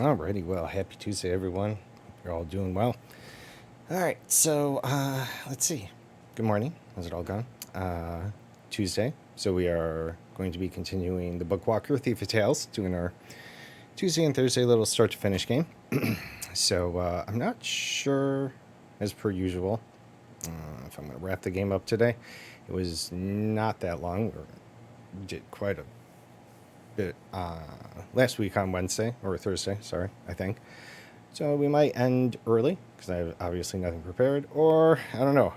Alrighty, well, happy Tuesday, everyone. Hope you're all doing well. Alright, so, let's see. Good morning. How's it all going? Tuesday. So we are going to be continuing the Bookwalker, Thief of Tales, doing our Tuesday and Thursday little start-to-finish game. So, I'm not sure, as per usual, if I'm going to wrap the game up today. It was not that long. We did quite a bit last week on Wednesday, or Thursday, sorry, I think. So we might end early, because I have obviously nothing prepared, or, I don't know,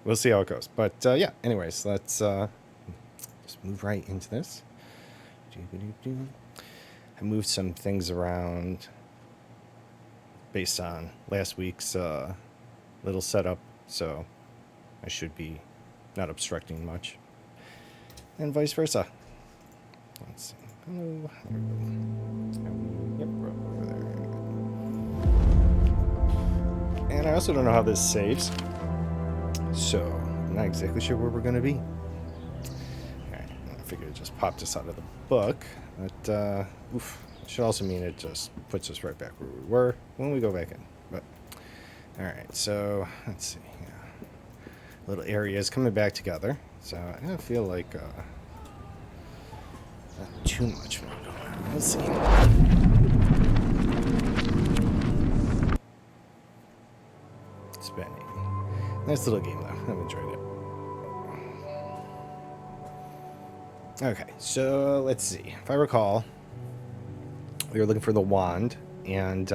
we'll see how it goes. But, yeah, anyways, let's just move right into this. I moved some things around based on last week's little setup, so I should be not obstructing much. And vice versa. Let's see. Hello. Yep, we're over there. And I also don't know how this saves, so I'm not exactly sure where we're going to be. Alright, I figured it just popped us out of the book, but should also mean it just puts us right back where we were when we go back in. But alright, so let's see. Yeah. Little areas coming back together, so I don't feel like not too much more going on. We'll see. Spending. Nice little game, though. I've enjoyed it. Okay, so let's see. If I recall, we were looking for the wand, and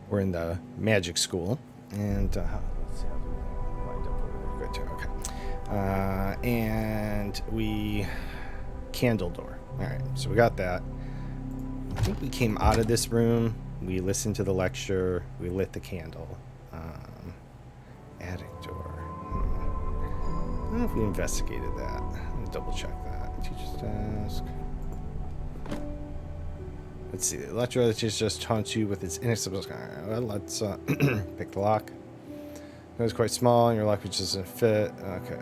we're in the magic school. And let's see how we lined up over there. Good too. Okay. And we candle door. All right, so we got that. I think we came out of this room. We listened to the lecture. We lit the candle. Attic door. I don't know if we investigated that. Let me double check that. Teacher's desk. Let's see. The lecturer just taunts you with its inexplicable. Well, let's pick the lock. It was quite small, and your lock just doesn't fit. Okay.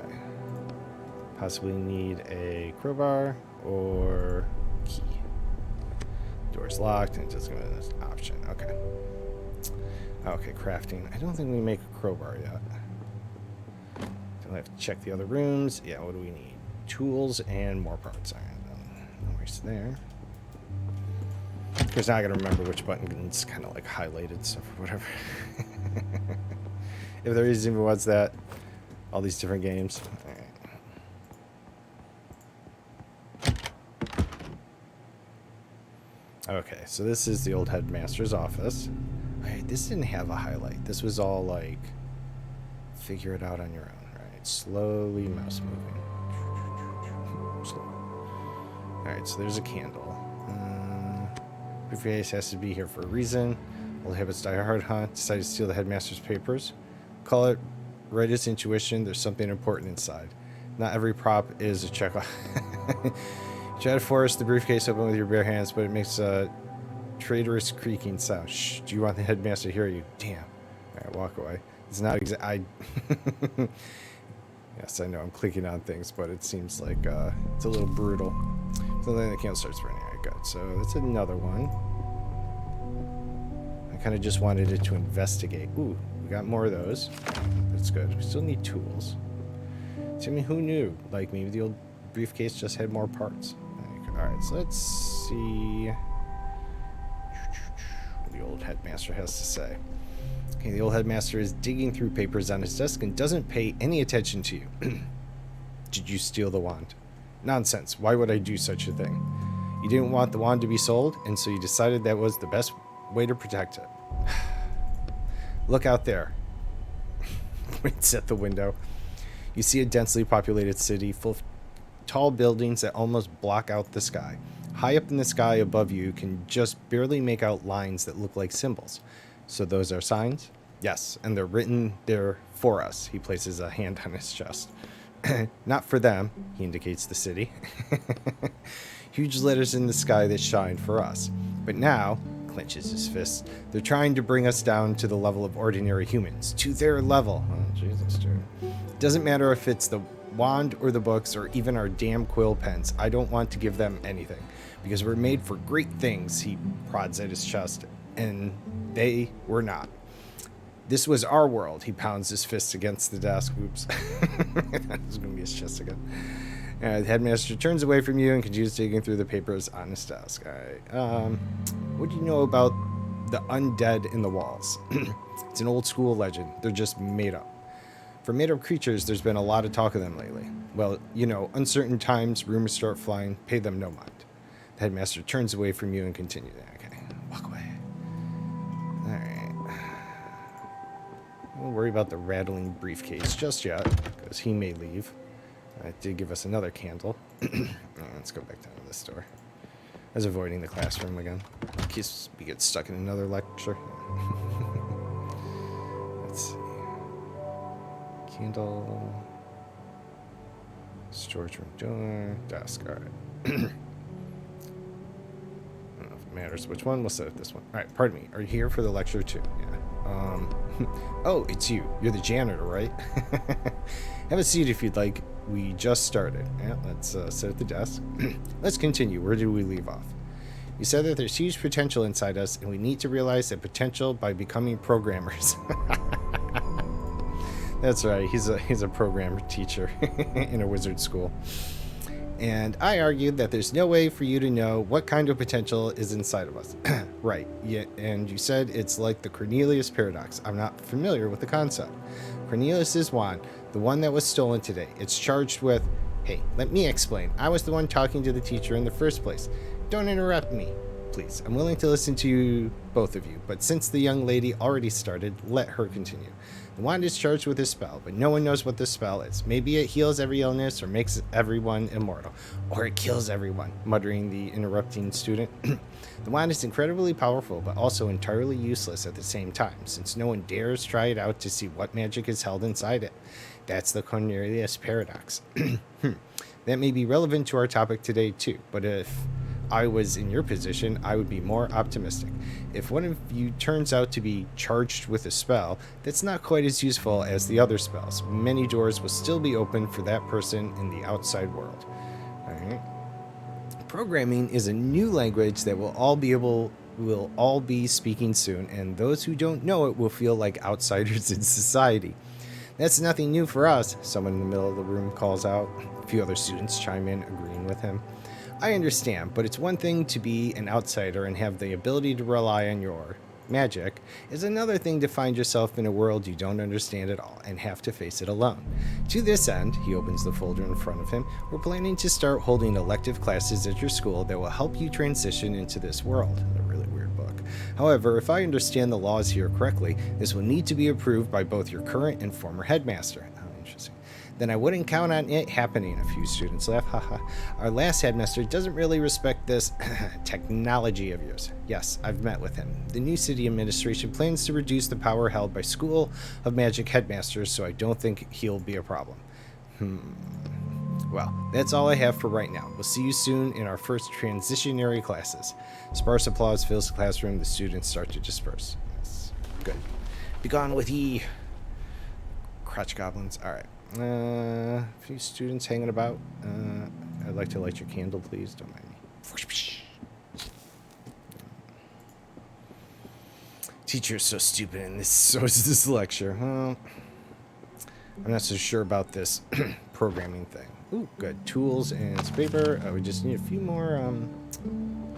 Possibly need a crowbar or key. Door's locked, and it doesn't give us an option. Okay. Okay, crafting. I don't think we make a crowbar yet. Don't have to check the other rooms. Yeah, what do we need? Tools and more parts. All right, no worries there. Of course, now I gotta remember which button's kind of like highlighted, so for whatever. If there even was that, all these different games. All right. Okay, so this is the old headmaster's office. Alright, this didn't have a highlight. This was all like, figure it out on your own, right? Slowly mouse moving. Alright, so there's a candle. Briefcase has to be here for a reason. Old habits die hard, huh? Decided to steal the headmaster's papers. Call it right as intuition. There's something important inside. Not every prop is a check. Try to force the briefcase open with your bare hands, but it makes a traitorous creaking sound. Shh, do you want the headmaster to hear you? Damn. Alright, walk away. It's not I yes, I know I'm clicking on things, but it seems like it's a little brutal. So then the candle starts burning. Alright, good. So that's another one. I kind of just wanted it to investigate. Ooh, we got more of those. That's good. We still need tools. I mean, who knew? Like, maybe the old briefcase just had more parts. Alright, so let's see what the old headmaster has to say. Okay, the old headmaster is digging through papers on his desk and doesn't pay any attention to you. Did you steal the wand? Nonsense. Why would I do such a thing? You didn't want the wand to be sold, and so you decided that was the best way to protect it. Look out there. Points at the window. You see a densely populated city full of tall buildings that almost block out the sky. High up in the sky above you can just barely make out lines that look like symbols. So those are signs? Yes, and they're written there for us. He places a hand on his chest. Not for them, he indicates the city. Huge letters in the sky that shine for us. But now, clenches his fist, they're trying to bring us down to the level of ordinary humans. To their level. Oh, Jesus, dude. Doesn't matter if it's the wand or the books or even our damn quill pens. I don't want to give them anything because we're made for great things. He prods at his chest, and they were not. This was our world. He pounds his fist against the desk. Oops. That was going to be his chest again. The headmaster turns away from you and continues digging through the papers on his desk. All right. What do you know about the undead in the walls? It's an old school legend. They're just made up. For made up creatures, there's been a lot of talk of them lately. Well, you know, uncertain times, rumors start flying. Pay them no mind. The headmaster turns away from you and continues. Okay. Walk away. All right. Don't worry about the rattling briefcase just yet, because he may leave. It did give us another candle. Let's go back down to this door. I was avoiding the classroom again, in case we get stuck in another lecture. Let's see. Candle. Storage room door. Desk. All right. I don't know if it matters which one. We'll set up this one. All right. Pardon me. Are you here for the lecture too? Yeah. Oh, it's you. You're the janitor, right? Have a seat if you'd like. We just started. Yeah, let's sit at the desk. Let's continue. Where did we leave off? You said that there's huge potential inside us, and we need to realize that potential by becoming programmers. That's right. He's a programmer teacher in a wizard school. And I argued that there's no way for you to know what kind of potential is inside of us. Right. Yeah, and you said it's like the Cornelius paradox. I'm not familiar with the concept. Cornelius's wand, the one that was stolen today, it's charged with... Hey, let me explain. I was the one talking to the teacher in the first place. Don't interrupt me, please. I'm willing to listen to you, both of you, but since the young lady already started, let her continue. The wand is charged with a spell, but no one knows what the spell is. Maybe it heals every illness or makes everyone immortal. Or it kills everyone, muttering the interrupting student. The wand is incredibly powerful, but also entirely useless at the same time, since no one dares try it out to see what magic is held inside it. That's the Cornelius paradox. That may be relevant to our topic today too, but if I was in your position, I would be more optimistic. If one of you turns out to be charged with a spell that's not quite as useful as the other spells, many doors will still be open for that person in the outside world. All right. Programming is a new language that we'll all be speaking soon, and those who don't know it will feel like outsiders in society. That's nothing new for us, someone in the middle of the room calls out. A few other students chime in, agreeing with him. I understand, but it's one thing to be an outsider and have the ability to rely on your magic. It's another thing to find yourself in a world you don't understand at all and have to face it alone. To this end, he opens the folder in front of him, we're planning to start holding elective classes at your school that will help you transition into this world. A really weird book. However, if I understand the laws here correctly, this will need to be approved by both your current and former headmaster. Interesting. Then I wouldn't count on it happening. A few students laugh. Haha. Our last headmaster doesn't really respect this technology of yours. Yes, I've met with him. The new city administration plans to reduce the power held by School of Magic headmasters, so I don't think he'll be a problem. Well, that's all I have for right now. We'll see you soon in our first transitionary classes. Sparse applause fills the classroom. The students start to disperse. That's good. Be gone with ye, crotch goblins. All right. A few students hanging about. I'd like to light your candle, please. Don't mind me. Teacher's so stupid, and so is this lecture. Well, I'm not so sure about this programming thing. Ooh, good. Tools and some paper. We just need a few more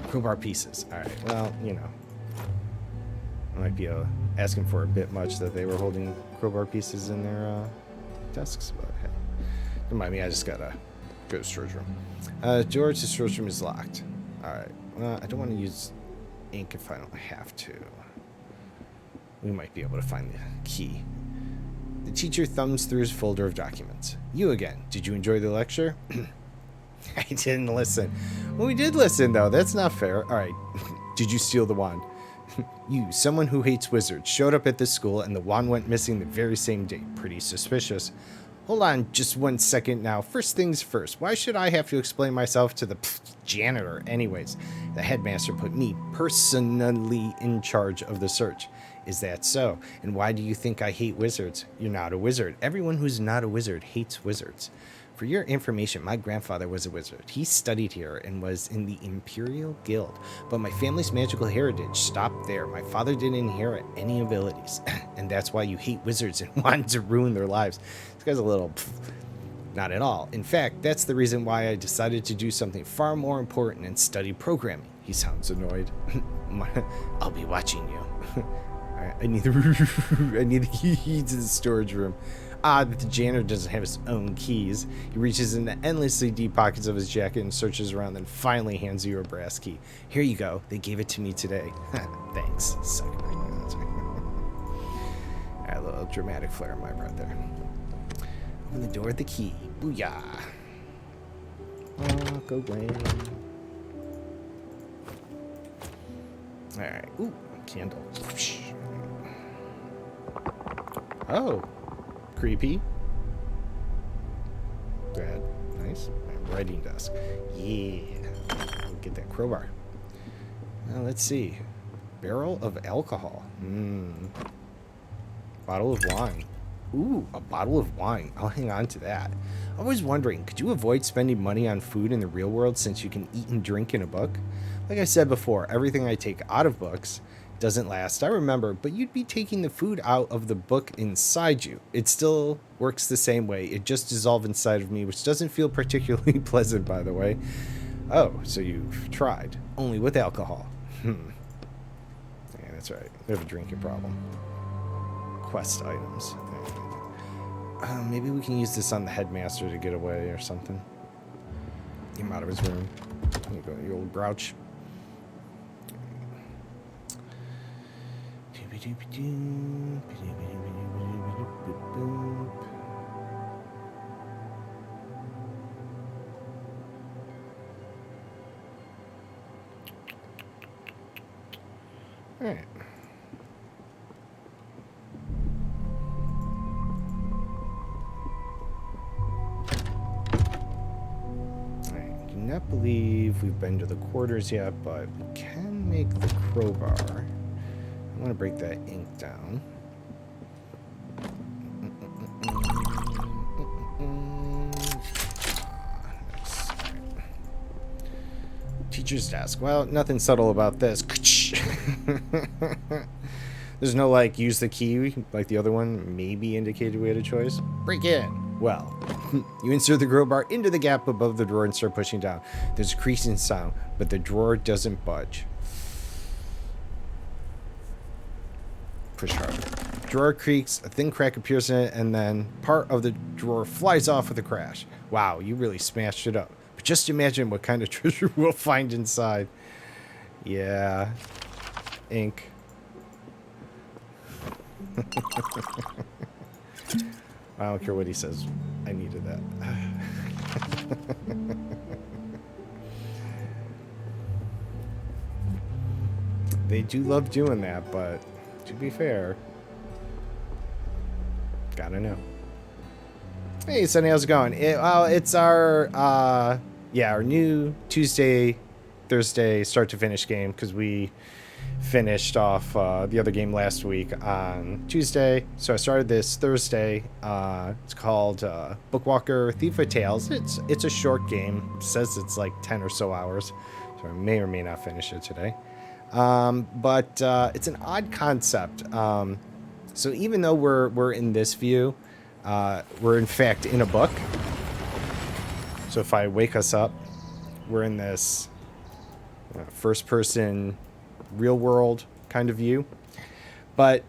crowbar pieces. All right. Well, you know, I might be asking for a bit much that they were holding crowbar pieces in their desks, but hey, don't mind me. I just gotta go to storage room. George, the storage room is locked. All right. Well, I don't want to use ink if I don't have to. We might be able to find the key. The teacher thumbs through his folder of documents. You again. Did you enjoy the lecture? I didn't listen. Well, we did listen, though. That's not fair. All right. Did you steal the wand? You, someone who hates wizards, showed up at this school and the wand went missing the very same day. Pretty suspicious. Hold on just 1 second now. First things first. Why should I have to explain myself to the janitor anyways? The headmaster put me personally in charge of the search. Is that so? And why do you think I hate wizards? You're not a wizard. Everyone who's not a wizard hates wizards. For your information, my grandfather was a wizard. He studied here and was in the Imperial Guild, but my family's magical heritage stopped there. My father didn't inherit any abilities, and that's why you hate wizards and wanted to ruin their lives. This guy's a little... Not at all. In fact, that's the reason why I decided to do something far more important and study programming. He sounds annoyed. I'll be watching you. I need the key to the storage room. Odd that the janitor doesn't have his own keys. He reaches in the endlessly deep pockets of his jacket and searches around, then finally hands you a brass key. Here you go. They gave it to me today. Thanks. Sucker. A little dramatic flair on my part there. Open the door with the key. Booyah. Walk away. Alright. Ooh, candle. Oh. Creepy. Good. Nice. Writing desk. Yeah. We'll get that crowbar. Now let's see. Barrel of alcohol. Bottle of wine. Ooh, a bottle of wine. I'll hang on to that. I was wondering, could you avoid spending money on food in the real world since you can eat and drink in a book? Like I said before, everything I take out of books doesn't last, I remember, but you'd be taking the food out of the book inside you. It still works the same way. It just dissolved inside of me, which doesn't feel particularly pleasant, by the way. Oh, so you've tried. Only with alcohol. Yeah, that's right. We have a drinking problem. Quest items. Maybe we can use this on the headmaster to get away or something. Get him out of his room. There you go, you old grouch. All right. I do not believe we've been to the quarters yet, but we can make the crowbar. I want to break that ink down. Nice. Teacher's desk. Well, nothing subtle about this. There's no, like, use the key like the other one maybe indicated we had a choice. Break in. Well, you insert the crowbar into the gap above the drawer and start pushing down. There's a creaking sound, but the drawer doesn't budge. Push harder. Drawer creaks, a thin crack appears in it, and then part of the drawer flies off with a crash. Wow, you really smashed it up. But just imagine what kind of treasure we'll find inside. Yeah. Ink. I don't care what he says. I needed that. They do love doing that, but to be fair, gotta know. Hey, Sonny, how's it going? It's our our new Tuesday, Thursday start to finish game because we finished off the other game last week on Tuesday. So I started this Thursday. It's called Bookwalker Thief of Tales. It's a short game. It says it's like 10 or so hours, so I may or may not finish it today. But it's an odd concept. So even though we're in this view, we're in fact in a book. So if I wake us up, we're in this first person real world kind of view, but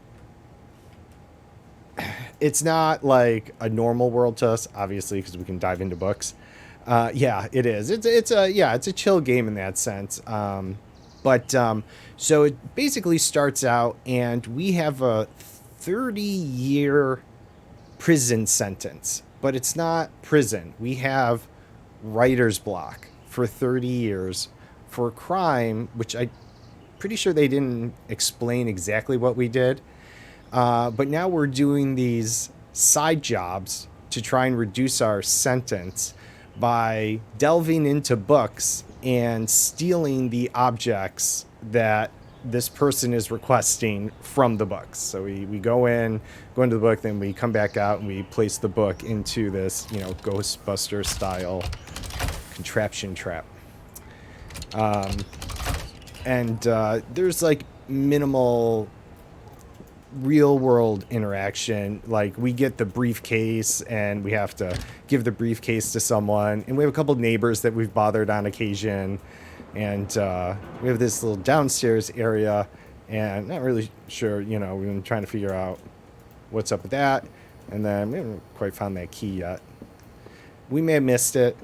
it's not like a normal world to us, obviously, because we can dive into books. Yeah, it is. It's a chill game in that sense. So it basically starts out, and we have a 30-year prison sentence, but it's not prison. We have writer's block for 30 years for a crime, which I'm pretty sure they didn't explain exactly what we did. But now we're doing these side jobs to try and reduce our sentence by delving into books and stealing the objects that this person is requesting from the books. So we go into the book, then we come back out and we place the book into this, Ghostbuster style contraption trap. And there's like minimal real world interaction. Like we get the briefcase and we have to give the briefcase to someone, and we have a couple neighbors that we've bothered on occasion, and we have this little downstairs area, and not really sure, we've been trying to figure out what's up with that, and then we haven't quite found that key yet. We may have missed it.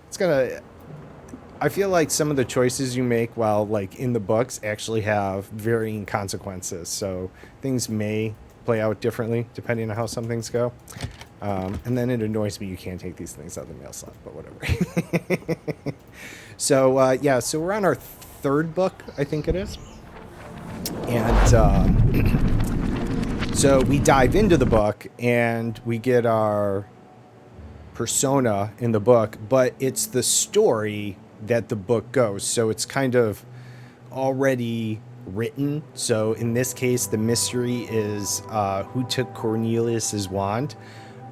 I feel like some of the choices you make while like in the books actually have varying consequences. So things may play out differently depending on how some things go. And then it annoys me you can't take these things out of the mail slot, but whatever. So we're on our third book, I think it is. And so we dive into the book and we get our persona in the book, but it's the story that the book goes. So it's kind of already written. So in this case, the mystery is who took Cornelius's wand,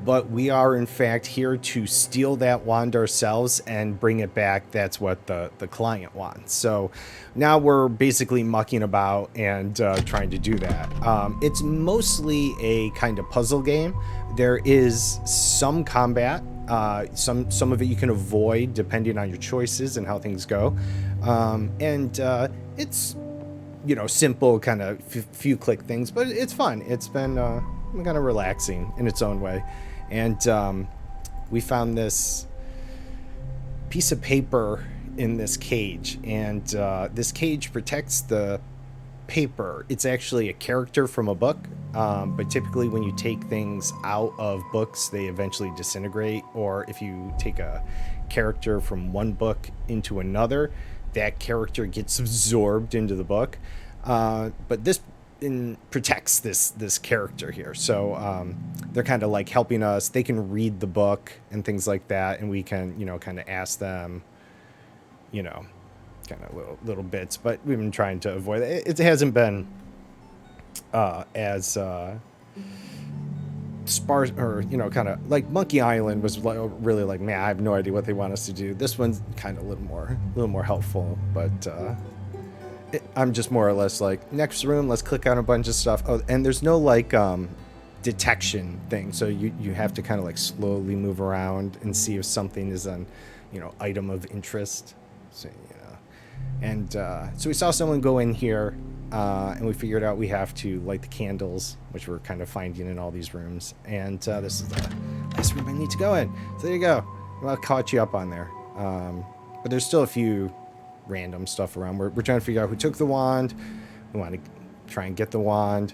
but we are in fact here to steal that wand ourselves and bring it back. That's what the client wants. So now we're basically mucking about and trying to do that. It's mostly a kind of puzzle game. There is some combat. Some of it you can avoid depending on your choices and how things go. It's, simple kind of few click things, but it's fun. It's been kind of relaxing in its own way. And we found this piece of paper in this cage, and this cage protects the paper. It's actually a character from a book, but typically when you take things out of books, they eventually disintegrate, or if you take a character from one book into another, that character gets absorbed into the book. But this protects this character here, so they're kind of like helping us. They can read the book and things like that, and we can kind of ask them kind of little bits, but we've been trying to avoid it. It hasn't been as sparse, or kind of like Monkey Island was really like, man, I have no idea what they want us to do. This one's kind of a little more helpful, but I'm just more or less like, next room, let's click on a bunch of stuff. Oh, and there's no like detection thing, so you have to kind of like slowly move around and see if something is an item of interest. So and so we saw someone go in here, and we figured out we have to light the candles, which we're kind of finding in all these rooms. And this is the last room I need to go in. So there you go. Well, I caught you up on there. But there's still a few random stuff around. We're trying to figure out who took the wand. We want to try and get the wand.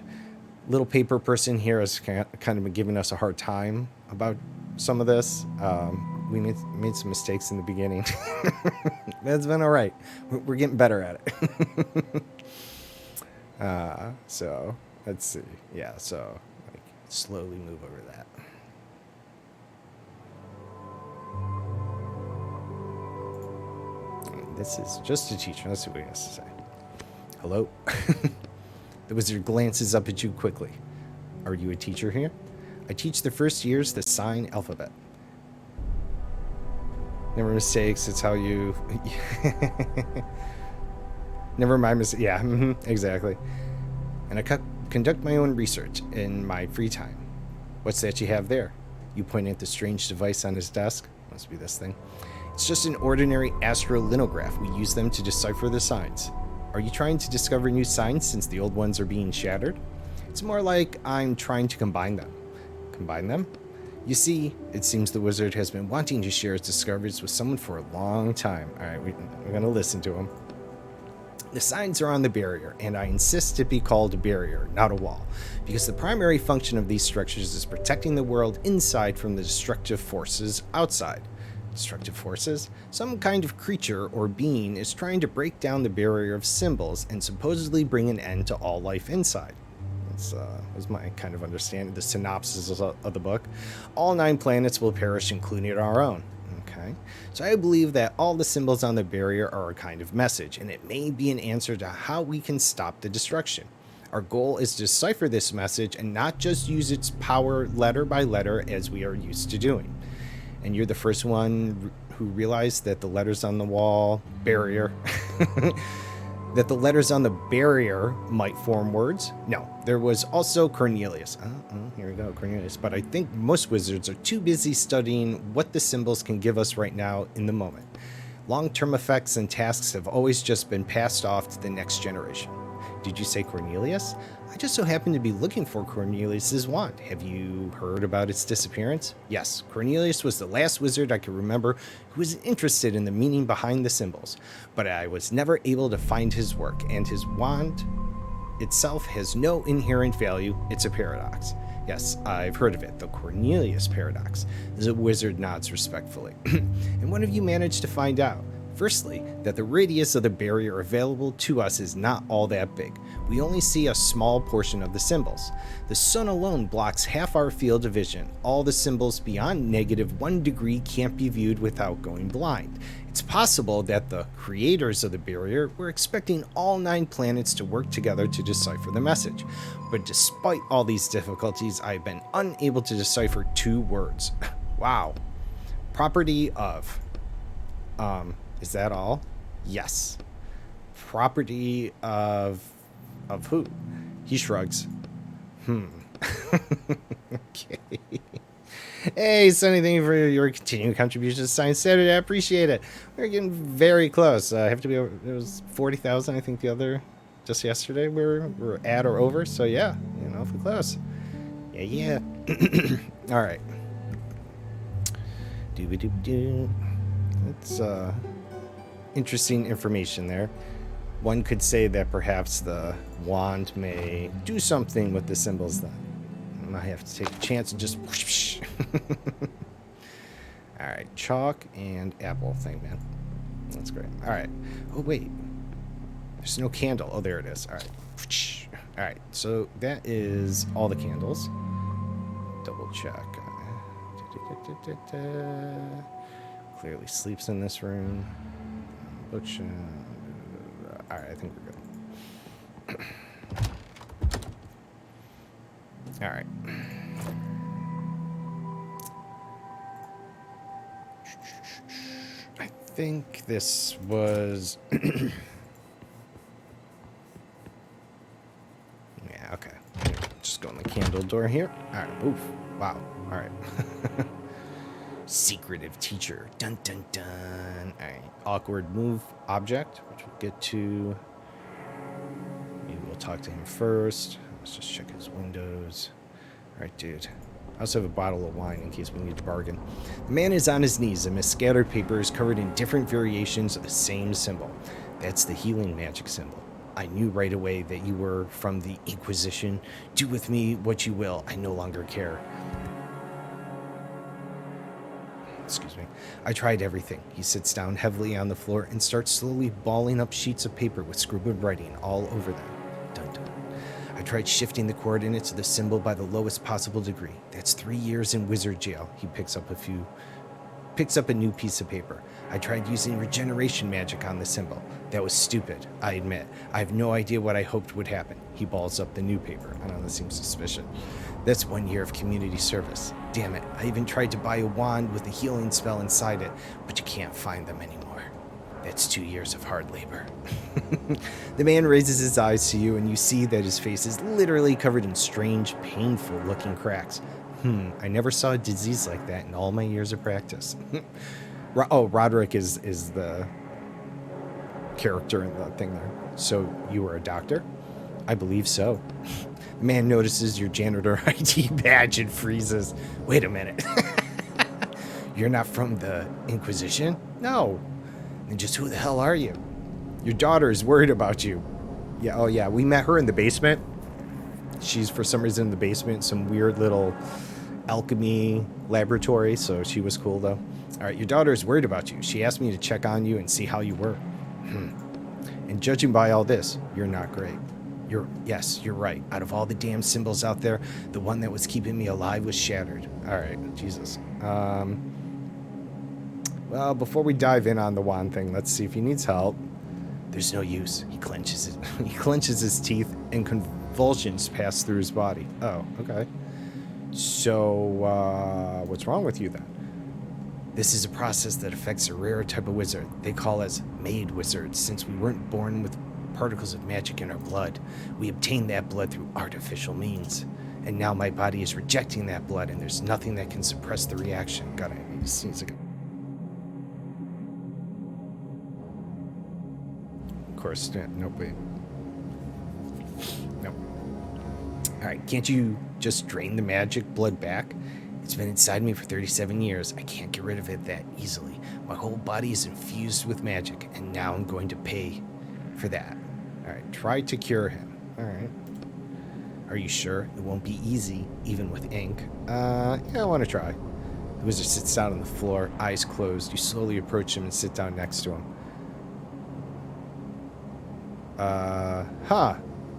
Little paper person here has kind of been giving us a hard time about some of this. We made some mistakes in the beginning. That's been all right. We're getting better at it. So let's see. Yeah, so like, slowly move over that. This is just a teacher. Let's see what he has to say. Hello? The wizard glances up at you quickly. Are you a teacher here? I teach the first years the sign alphabet. Never mistakes. It's how you... Never mind mistakes. Yeah, exactly. And I conduct my own research in my free time. What's that you have there? You point at the strange device on his desk. Must be this thing. It's just an ordinary astrolinograph. We use them to decipher the signs. Are you trying to discover new signs since the old ones are being shattered? It's more like I'm trying to combine them. Combine them? You see, it seems the wizard has been wanting to share his discoveries with someone for a long time. All right, we're going to listen to him. The signs are on the barrier, and I insist it be called a barrier, not a wall, because the primary function of these structures is protecting the world inside from the destructive forces outside. Destructive forces? Some kind of creature or being is trying to break down the barrier of symbols and supposedly bring an end to all life inside. That was my kind of understanding, the synopsis of the book. All 9 planets will perish, including our own. Okay. Okay. So I believe that all the symbols on the barrier are a kind of message, and it may be an answer to how we can stop the destruction. Our goal is to decipher this message and not just use its power letter by letter as we are used to doing. And you're the first one who realized that the letters on the wall barrier that the letters on the barrier might form words? No, there was also Cornelius. Here we go, Cornelius. But I think most wizards are too busy studying what the symbols can give us right now in the moment. Long-term effects and tasks have always just been passed off to the next generation. Did you say Cornelius? I just so happen to be looking for Cornelius's wand. Have you heard about its disappearance? Yes, Cornelius was the last wizard I can remember who was interested in the meaning behind the symbols, but I was never able to find his work, and his wand itself has no inherent value. It's a paradox. Yes, I've heard of it, the Cornelius paradox. The wizard nods respectfully. And what have you managed to find out? Firstly, that the radius of the barrier available to us is not all that big. We only see a small portion of the symbols. The sun alone blocks half our field of vision. All the symbols beyond -1 degree can't be viewed without going blind. It's possible that the creators of the barrier were expecting all 9 planets to work together to decipher the message. But despite all these difficulties, I've been unable to decipher 2 words. Wow. Property of. Is that all? Yes. Property of who? He shrugs. Okay. Hey, Sonny, thank you for your continued contribution to Science Saturday. I appreciate it. We're getting very close. I have to be over, it was 40,000, I think, just yesterday we're at or over. So yeah, if we're close. Yeah. All right. Doo-ba-doo-doo. It's interesting information there. One could say that perhaps the wand may do something with the symbols then. I might have to take a chance and just whoosh. Alright, chalk and apple thing, man. That's great. Alright. Oh, wait. There's no candle. Oh, there it is. Alright. Alright, so that is all the candles. Double check. Clearly sleeps in this room. Bookshelf. Alright, I think we're good. Alright. I think this was... Yeah, okay. Just go in the candle door here. Alright, oof. Wow. Alright. Secretive teacher. Dun dun dun. Alright. Awkward move object, which we'll get to. Maybe we'll talk to him first. Let's just check his windows. Alright, dude. I also have a bottle of wine in case we need to bargain. The man is on his knees amidst scattered papers covered in different variations of the same symbol. That's the healing magic symbol. I knew right away that you were from the Inquisition. Do with me what you will. I no longer care. Excuse me. I tried everything. He sits down heavily on the floor and starts slowly balling up sheets of paper with scribbled writing all over them. Dun dun. I tried shifting the coordinates of the symbol by the lowest possible degree. That's 3 years in wizard jail. He picks up a new piece of paper. I tried using regeneration magic on the symbol. That was stupid, I admit. I have no idea what I hoped would happen. He balls up the new paper. I don't know, that seems suspicious. That's 1 year of community service. Damn it, I even tried to buy a wand with a healing spell inside it, but you can't find them anymore. That's 2 years of hard labor. The man raises his eyes to you, and you see that his face is literally covered in strange, painful-looking cracks. I never saw a disease like that in all my years of practice. Roderick is the character in the thing there. So you were a doctor? I believe so. The man notices your janitor ID badge and freezes. Wait a minute. You're not from the Inquisition? No. Then just who the hell are you? Your daughter is worried about you. Yeah, oh yeah, we met her in the basement. She's for some reason in the basement, some weird little alchemy laboratory, so she was cool though. Alright, your daughter is worried about you. She asked me to check on you and see how you were. And judging by all this, you're not great. Yes, you're right. Out of all the damn symbols out there, the one that was keeping me alive was shattered. Alright, Jesus. Well, Well, before we dive in on the wand thing, let's see if he needs help. There's no use. He clenches it. He clenches his teeth, and convulsions pass through his body. Oh, okay. So, what's wrong with you then? This is a process that affects a rare type of wizard. They call us made wizards, since we weren't born with particles of magic in our blood. We obtained that blood through artificial means. And now my body is rejecting that blood, and there's nothing that can suppress the reaction. God, I need to sneeze again. Of course, nope, wait. Nope. Alright, can't you just drain the magic blood back? It's been inside me for 37 years. I can't get rid of it that easily. My whole body is infused with magic, and now I'm going to pay for that. Alright, try to cure him. Alright. Are you sure? It won't be easy, even with ink. Yeah, I want to try. The wizard sits down on the floor, eyes closed. You slowly approach him and sit down next to him.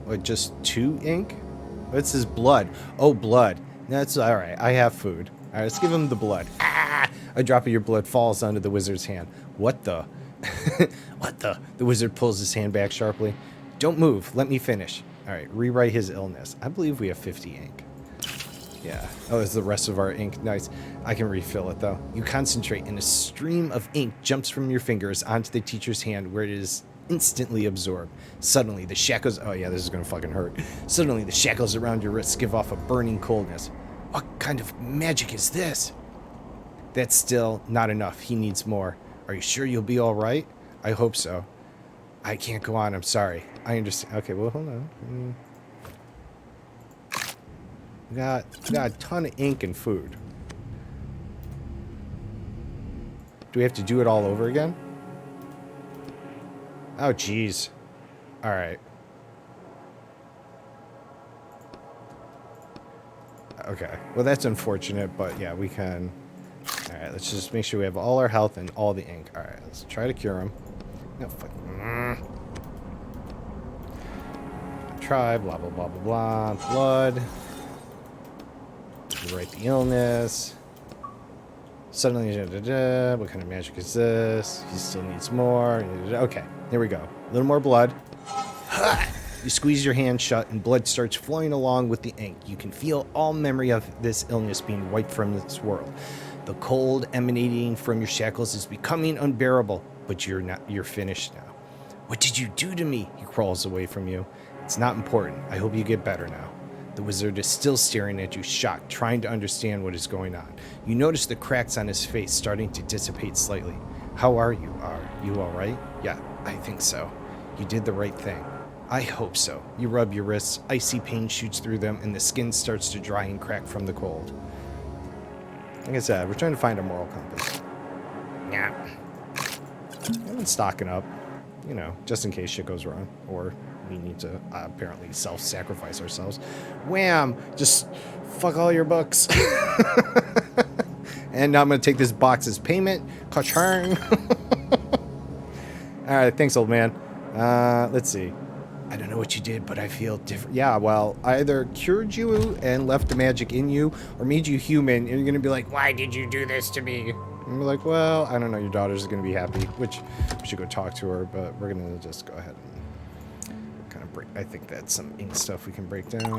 What, just 2 ink? What's his blood? Oh, blood. That's alright. I have food. Alright, let's give him the blood. Ah! A drop of your blood falls onto the wizard's hand. What the? What the? The wizard pulls his hand back sharply. Don't move. Let me finish. Alright, rewrite his illness. I believe we have 50 ink. Yeah. Oh, there's the rest of our ink. Nice. I can refill it, though. You concentrate, and a stream of ink jumps from your fingers onto the teacher's hand, where it is instantly absorbed. Suddenly, the shackles... Oh, yeah, this is gonna fucking hurt. Suddenly, the shackles around your wrists give off a burning coldness. What kind of magic is this? That's still not enough. He needs more. Are you sure you'll be all right? I hope so. I can't go on. I'm sorry. I understand. Okay, well, hold on. We got a ton of ink and food. Do we have to do it all over again? Oh, jeez. All right. Okay. Well, that's unfortunate, but yeah, we can. All right, let's just make sure we have all our health and all the ink. All right, let's try to cure him. No, fuck. Try, blah, blah, blah, blah, blah. Blood. Write the illness. Suddenly, what kind of magic is this? He still needs more. Okay, here we go. A little more blood. You squeeze your hand shut, and blood starts flowing along with the ink. You can feel all memory of this illness being wiped from this world. The cold emanating from your shackles is becoming unbearable, but you're finished now. What did you do to me? He crawls away from you. It's not important. I hope you get better now. The wizard is still staring at you, shocked, trying to understand what is going on. You notice the cracks on his face starting to dissipate slightly. How are you? Are you all right? Yeah, I think so. You did the right thing. I hope so. You rub your wrists, icy pain shoots through them, and the skin starts to dry and crack from the cold. Like I said, we're trying to find a moral compass. Yeah. I've been stocking up, you know, just in case shit goes wrong, or we need to apparently self-sacrifice ourselves. Wham! Just fuck all your books. And now I'm going to take this box as payment. Ka-chang. Alright, thanks, old man. Let's see. I don't know what you did, but I feel different. Yeah, well, I either cured you and left the magic in you, or made you human, and you're going to be like, why did you do this to me? And we're like, well, I don't know, your daughter's going to be happy, which we should go talk to her, but we're going to just go ahead and kind of break. I think that's some ink stuff we can break down.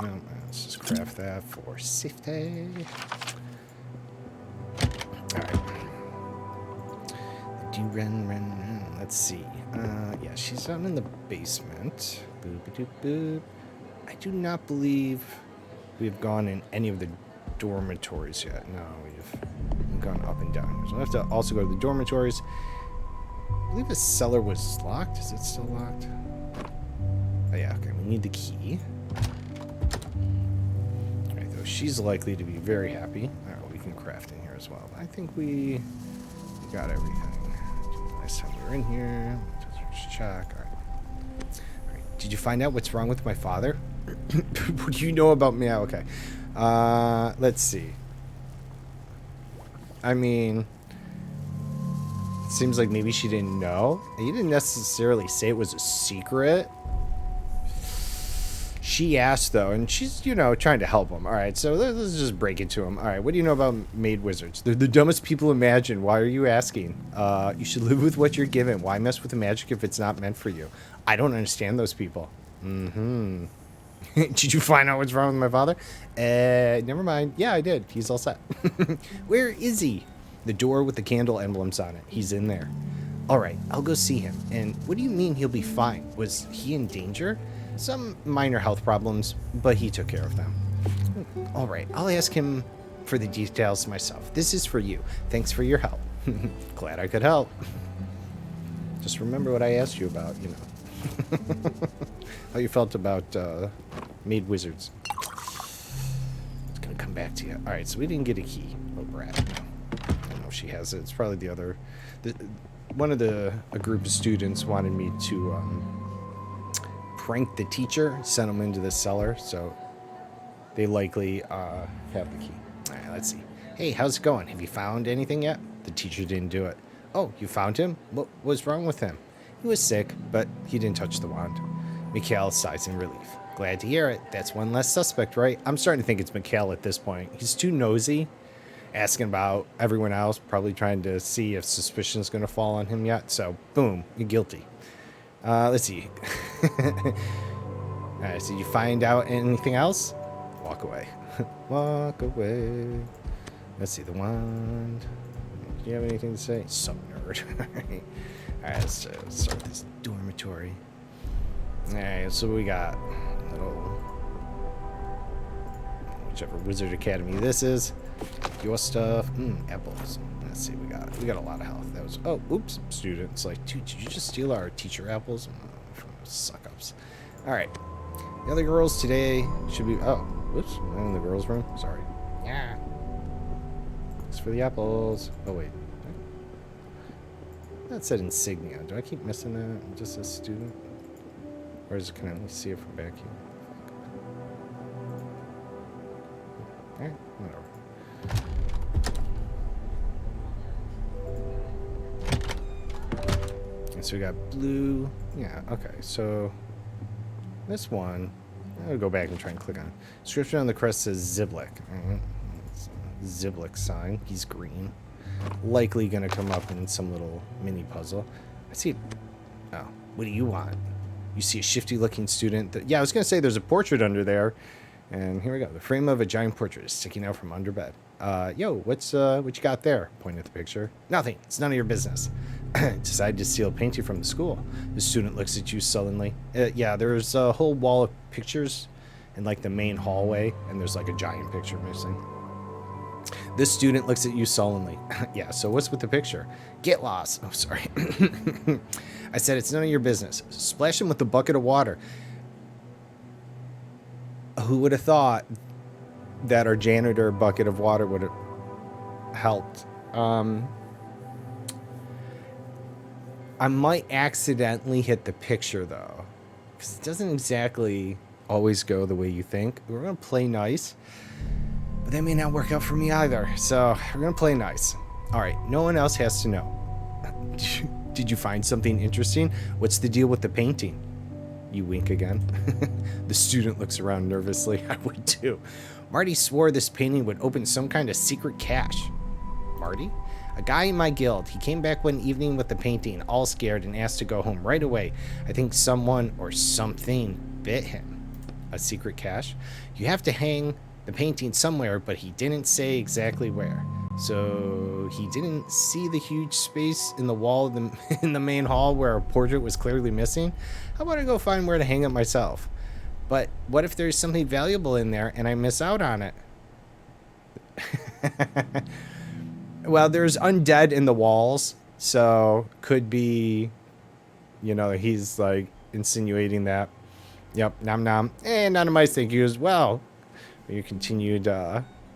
No, let's just craft that for safety. Alright. Run. Let's see. Yeah, she's down in the basement. Boop, boop, boop. I do not believe we've gone in any of the dormitories yet. No, we've gone up and down. So we'll have to also go to the dormitories. I believe the cellar was locked. Is it still locked? Oh, yeah, okay. We need the key. Alright, though, she's likely to be very happy. Alright, we can craft in here as well. I think we got everything. Last time we were in here. Just check. Alright. Did you find out what's wrong with my father? What do you know about me? Okay. Let's see. I mean, it seems like maybe she didn't know. You didn't necessarily say it was a secret. She asked, though, and she's, trying to help him. All right, so let's just break it to him. All right, what do you know about made wizards? They're the dumbest people imagined. Why are you asking? You should live with what you're given. Why mess with the magic if it's not meant for you? I don't understand those people. Mm-hmm. Did you find out what's wrong with my father? Never mind. Yeah, I did. He's all set. Where is he? The door with the candle emblems on it. He's in there. All right, I'll go see him. And what do you mean he'll be fine? Was he in danger? Some minor health problems, but he took care of them. All right, I'll ask him for the details myself. This is for you. Thanks for your help. Glad I could help. Just remember what I asked you about, How you felt about made wizards. It's going to come back to you. All right, so we didn't get a key. Oh, brat. I don't know if she has it. It's probably the other... a group of students wanted me to prank the teacher, send him into the cellar, so they likely have the key. All right, let's see. Hey, how's it going? Have you found anything yet? The teacher didn't do it. Oh, you found him? What was wrong with him? He was sick, but he didn't touch the wand. Mikhail sighs in relief. Glad to hear it. That's one less suspect, right? I'm starting to think it's Mikhail at this point. He's too nosy, asking about everyone else, probably trying to see if suspicion is going to fall on him yet. So, boom, you're guilty. Let's see. All right, so you find out anything else? Walk away. Walk away. Let's see, the wand. Do you have anything to say? Some nerd. All right, let's start this dormitory. All right, so we got little... whichever Wizard Academy this is. Your stuff. Apples. Let's see, we got a lot of health. That was... Oh, oops, students. Like, dude, did you just steal our teacher apples? From suck-ups. All right. The other girls today should be... Oh, whoops. I'm in the girls' room. Sorry. Yeah. Thanks for the apples. Oh, wait. That said insignia. Do I keep missing that? Just a student? Or is it, can I only see it from back here? Alright, whatever. And so we got blue. Yeah, okay. So this one, I'll go back and try and click on it. Description on the crest says Ziblik. Ziblik sign. He's green. Likely going to come up in some little mini puzzle. I see. Oh, what do you want? You see a shifty-looking student. Yeah, I was going to say there's a portrait under there. And here we go. The frame of a giant portrait is sticking out from under bed. Yo, what you got there? Point at the picture. Nothing. It's none of your business. Decided to steal a painting from the school. The student looks at you sullenly. Yeah, there's a whole wall of pictures in like the main hallway, and there's like a giant picture missing. This student looks at you sullenly. Yeah, so what's with the picture? Get lost. Oh, sorry. I said it's none of your business. Splash him with a bucket of water. Who would have thought that our janitor bucket of water would have helped? I might accidentally hit the picture, though, because it doesn't exactly always go the way you think. We're going to play nice, but that may not work out for me either. So we're going to play nice. All right, no one else has to know. Did you find something interesting? What's the deal with the painting? You wink again. The student looks around nervously. I would too. Marty swore this painting would open some kind of secret cache. Marty? A guy in my guild. He came back one evening with the painting, all scared, and asked to go home right away. I think someone or something bit him. A secret cache? You have to hang the painting somewhere, but he didn't say exactly where. So he didn't see the huge space in the wall in the main hall where a portrait was clearly missing. How about I go find where to hang it myself? But what if there's something valuable in there and I miss out on it? Well, there's undead in the walls, so could be, he's like insinuating that. Yep, nom nom. And none of my thank yous. Well, you continued,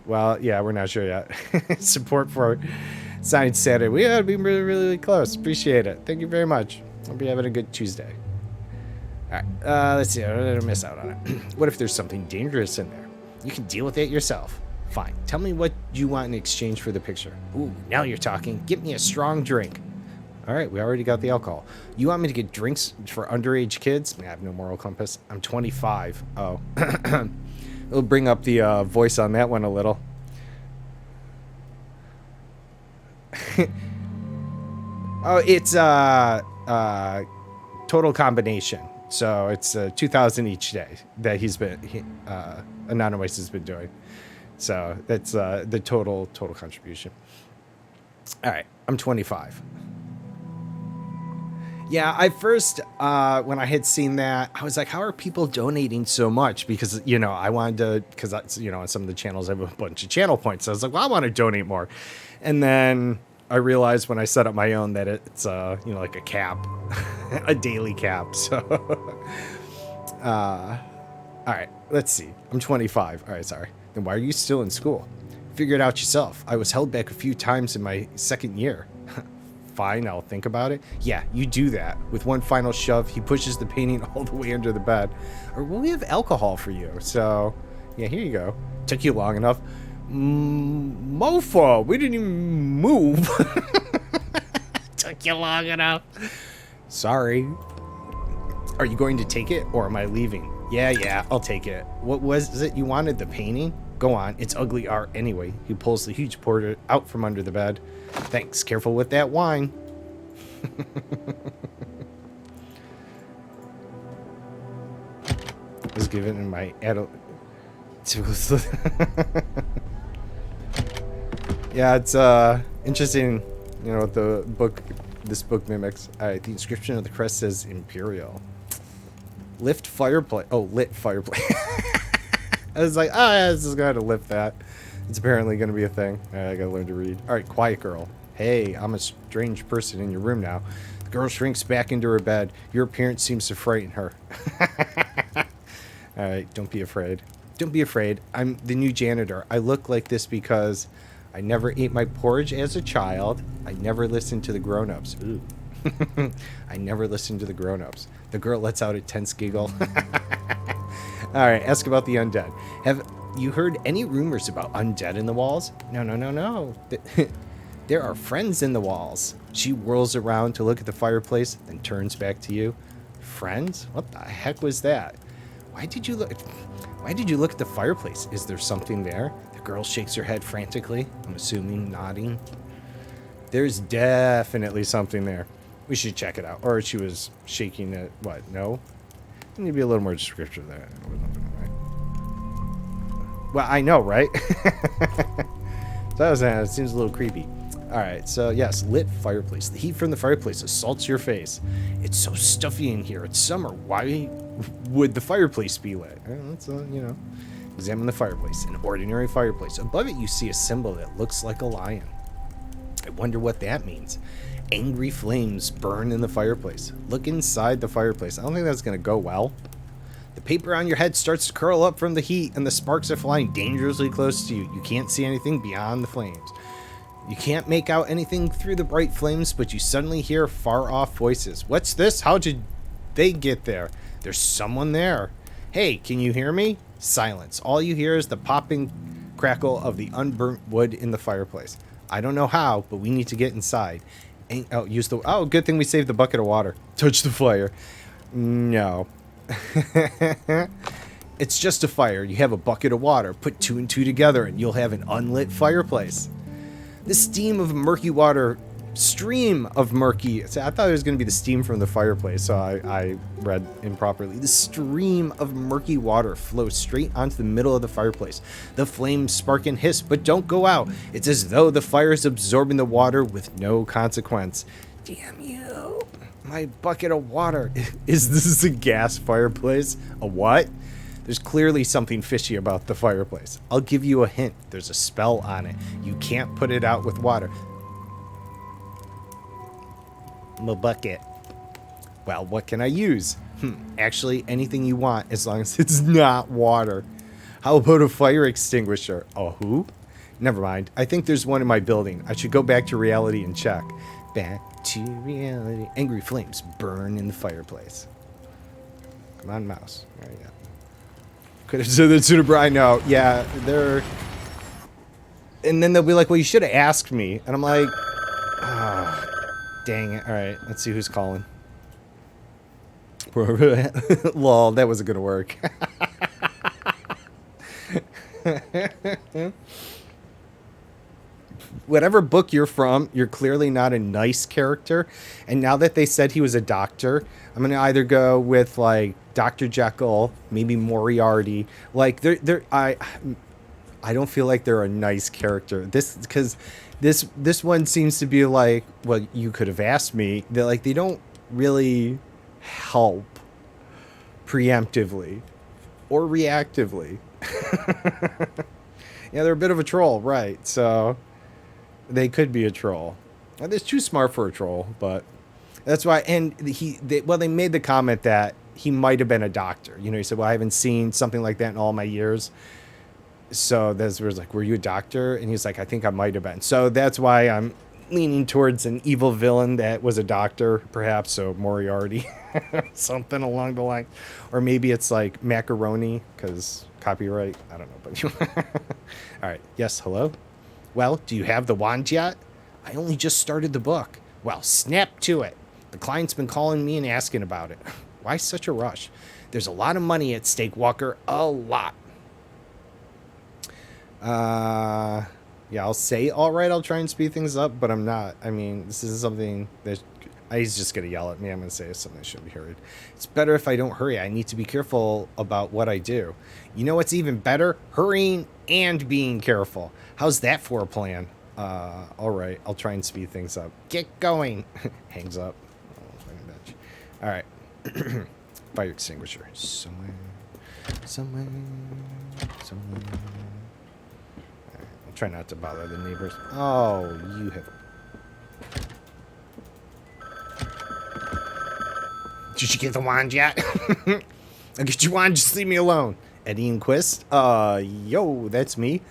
well, yeah, we're not sure yet. Support for Science Saturday. We ought to be really, really close. Appreciate it. Thank you very much. Hope you're having a good Tuesday. All right, let's see. I don't miss out on it. What if there's something dangerous in there? You can deal with it yourself. Fine. Tell me what you want in exchange for the picture. Ooh, now you're talking. Get me a strong drink. All right, we already got the alcohol. You want me to get drinks for underage kids? I have no moral compass. I'm 25. Oh. It'll bring up the voice on that one a little. Oh, it's total combination. So it's 2,000 each day that Anonymous has been doing. So that's the total contribution. All right, I'm 25. Yeah, I first, when I had seen that, I was like, how are people donating so much? Because, I wanted to, because, on some of the channels, I have a bunch of channel points. So I was like, well, I want to donate more. And then I realized when I set up my own that it's, like a cap, a daily cap. So, all right, let's see. I'm 25. All right, sorry. Then why are you still in school? Figure it out yourself. I was held back a few times in my second year. Fine, I'll think about it. Yeah, you do that. With one final shove, he pushes the painting all the way under the bed. Or will we have alcohol for you? So, yeah, here you go. Took you long enough. Mofo, we didn't even move. Took you long enough. Sorry. Are you going to take it or am I leaving? Yeah, I'll take it. What was it you wanted, the painting? Go on, it's ugly art anyway. He pulls the huge portrait out from under the bed. Thanks, careful with that wine. I was given in my adult... Yeah, it's interesting, what this book mimics. Alright, the inscription of the crest says Imperial. Lift fireplace. Oh, lit fireplace. I was like, yeah, this is going to lift that. It's apparently going to be a thing. Alright, I gotta learn to read. Alright, quiet girl. Hey, I'm a strange person in your room now. The girl shrinks back into her bed. Your appearance seems to frighten her. Alright, don't be afraid. Don't be afraid. I'm the new janitor. I look like this because I never ate my porridge as a child. I never listened to the grown-ups. Ooh. I never listened to the grown-ups. The girl lets out a tense giggle. Alright, ask about the undead. Have you heard any rumors about undead in the walls? No. There are friends in the walls. She whirls around to look at the fireplace, then turns back to you. Friends? What the heck was that? Why did you look at the fireplace? Is there something there? The girl shakes her head frantically. I'm assuming nodding. There's definitely something there. We should check it out. Or she was shaking it. What? No? Need to be a little more descriptive there. Well, I know, right? So it seems a little creepy. Alright, so yes, lit fireplace. The heat from the fireplace assaults your face. It's so stuffy in here. It's summer. Why would the fireplace be lit? Let's, examine the fireplace. An ordinary fireplace. Above it, you see a symbol that looks like a lion. I wonder what that means. Angry flames burn in the fireplace. Look inside the fireplace. I don't think that's going to go well. The paper on your head starts to curl up from the heat, and the sparks are flying dangerously close to you. You can't see anything beyond the flames. You can't make out anything through the bright flames, but you suddenly hear far-off voices. What's this? How did they get there? There's someone there. Hey, can you hear me? Silence. All you hear is the popping crackle of the unburnt wood in the fireplace. I don't know how, but we need to get inside. Good thing we saved the bucket of water. Touch the fire. No. It's just a fire. You have a bucket of water. Put two and two together and you'll have an unlit fireplace. The stream of murky... I thought it was going to be the steam from the fireplace, so I read improperly. The stream of murky water flows straight onto the middle of the fireplace. The flames spark and hiss, but don't go out. It's as though the fire is absorbing the water with no consequence. Damn you. My bucket of water. Is this a gas fireplace? A what? There's clearly something fishy about the fireplace. I'll give you a hint. There's a spell on it. You can't put it out with water. My bucket. Well, what can I use? Actually, anything you want as long as it's not water. How about a fire extinguisher? Oh, who? Never mind. I think there's one in my building. I should go back to reality and check. Back to reality. Angry flames burn in the fireplace. Come on, mouse. There you go. Could have said that sooner, Brian. No, yeah, they're... And then they'll be like, well, you should have asked me. And I'm like... Dang it. All right, let's see who's calling. Lol, that wasn't gonna work. Whatever book you're from, you're clearly not a nice character. And now that they said he was a doctor, I'm gonna either go with like Dr. Jekyll, maybe Moriarty. Like I don't feel like they're a nice character. This one seems to be like, well, you could have asked me. They're like, they don't really help preemptively or reactively. Yeah, they're a bit of a troll, right? So they could be a troll. They're too smart for a troll, but that's why. And they made the comment that he might have been a doctor. You know, he said, well, I haven't seen something like that in all my years. So that's where it's like, were you a doctor? And he's like, I think I might have been. So that's why I'm leaning towards an evil villain that was a doctor, perhaps. So Moriarty, something along the line. Or maybe it's like macaroni, because copyright. I don't know. But all right. Yes. Hello. Well, do you have the wand yet? I only just started the book. Well, snap to it. The client's been calling me and asking about it. Why such a rush? There's a lot of money at stake, Walker. A lot. Yeah, I'll say all right. I'll try and speed things up, but I'm not. I mean, this is something that he's just gonna yell at me. I'm gonna say something that shouldn't be heard. It's better if I don't hurry. I need to be careful about what I do. You know what's even better? Hurrying and being careful. How's that for a plan? All right. I'll try and speed things up. Get going. Hangs up. All right. Fire extinguisher. Somewhere. I'll try not to bother the neighbors. Oh, you have... Did you get the wand yet? I'll get your wand, just leave me alone. Eddie and Quist? Yo, that's me.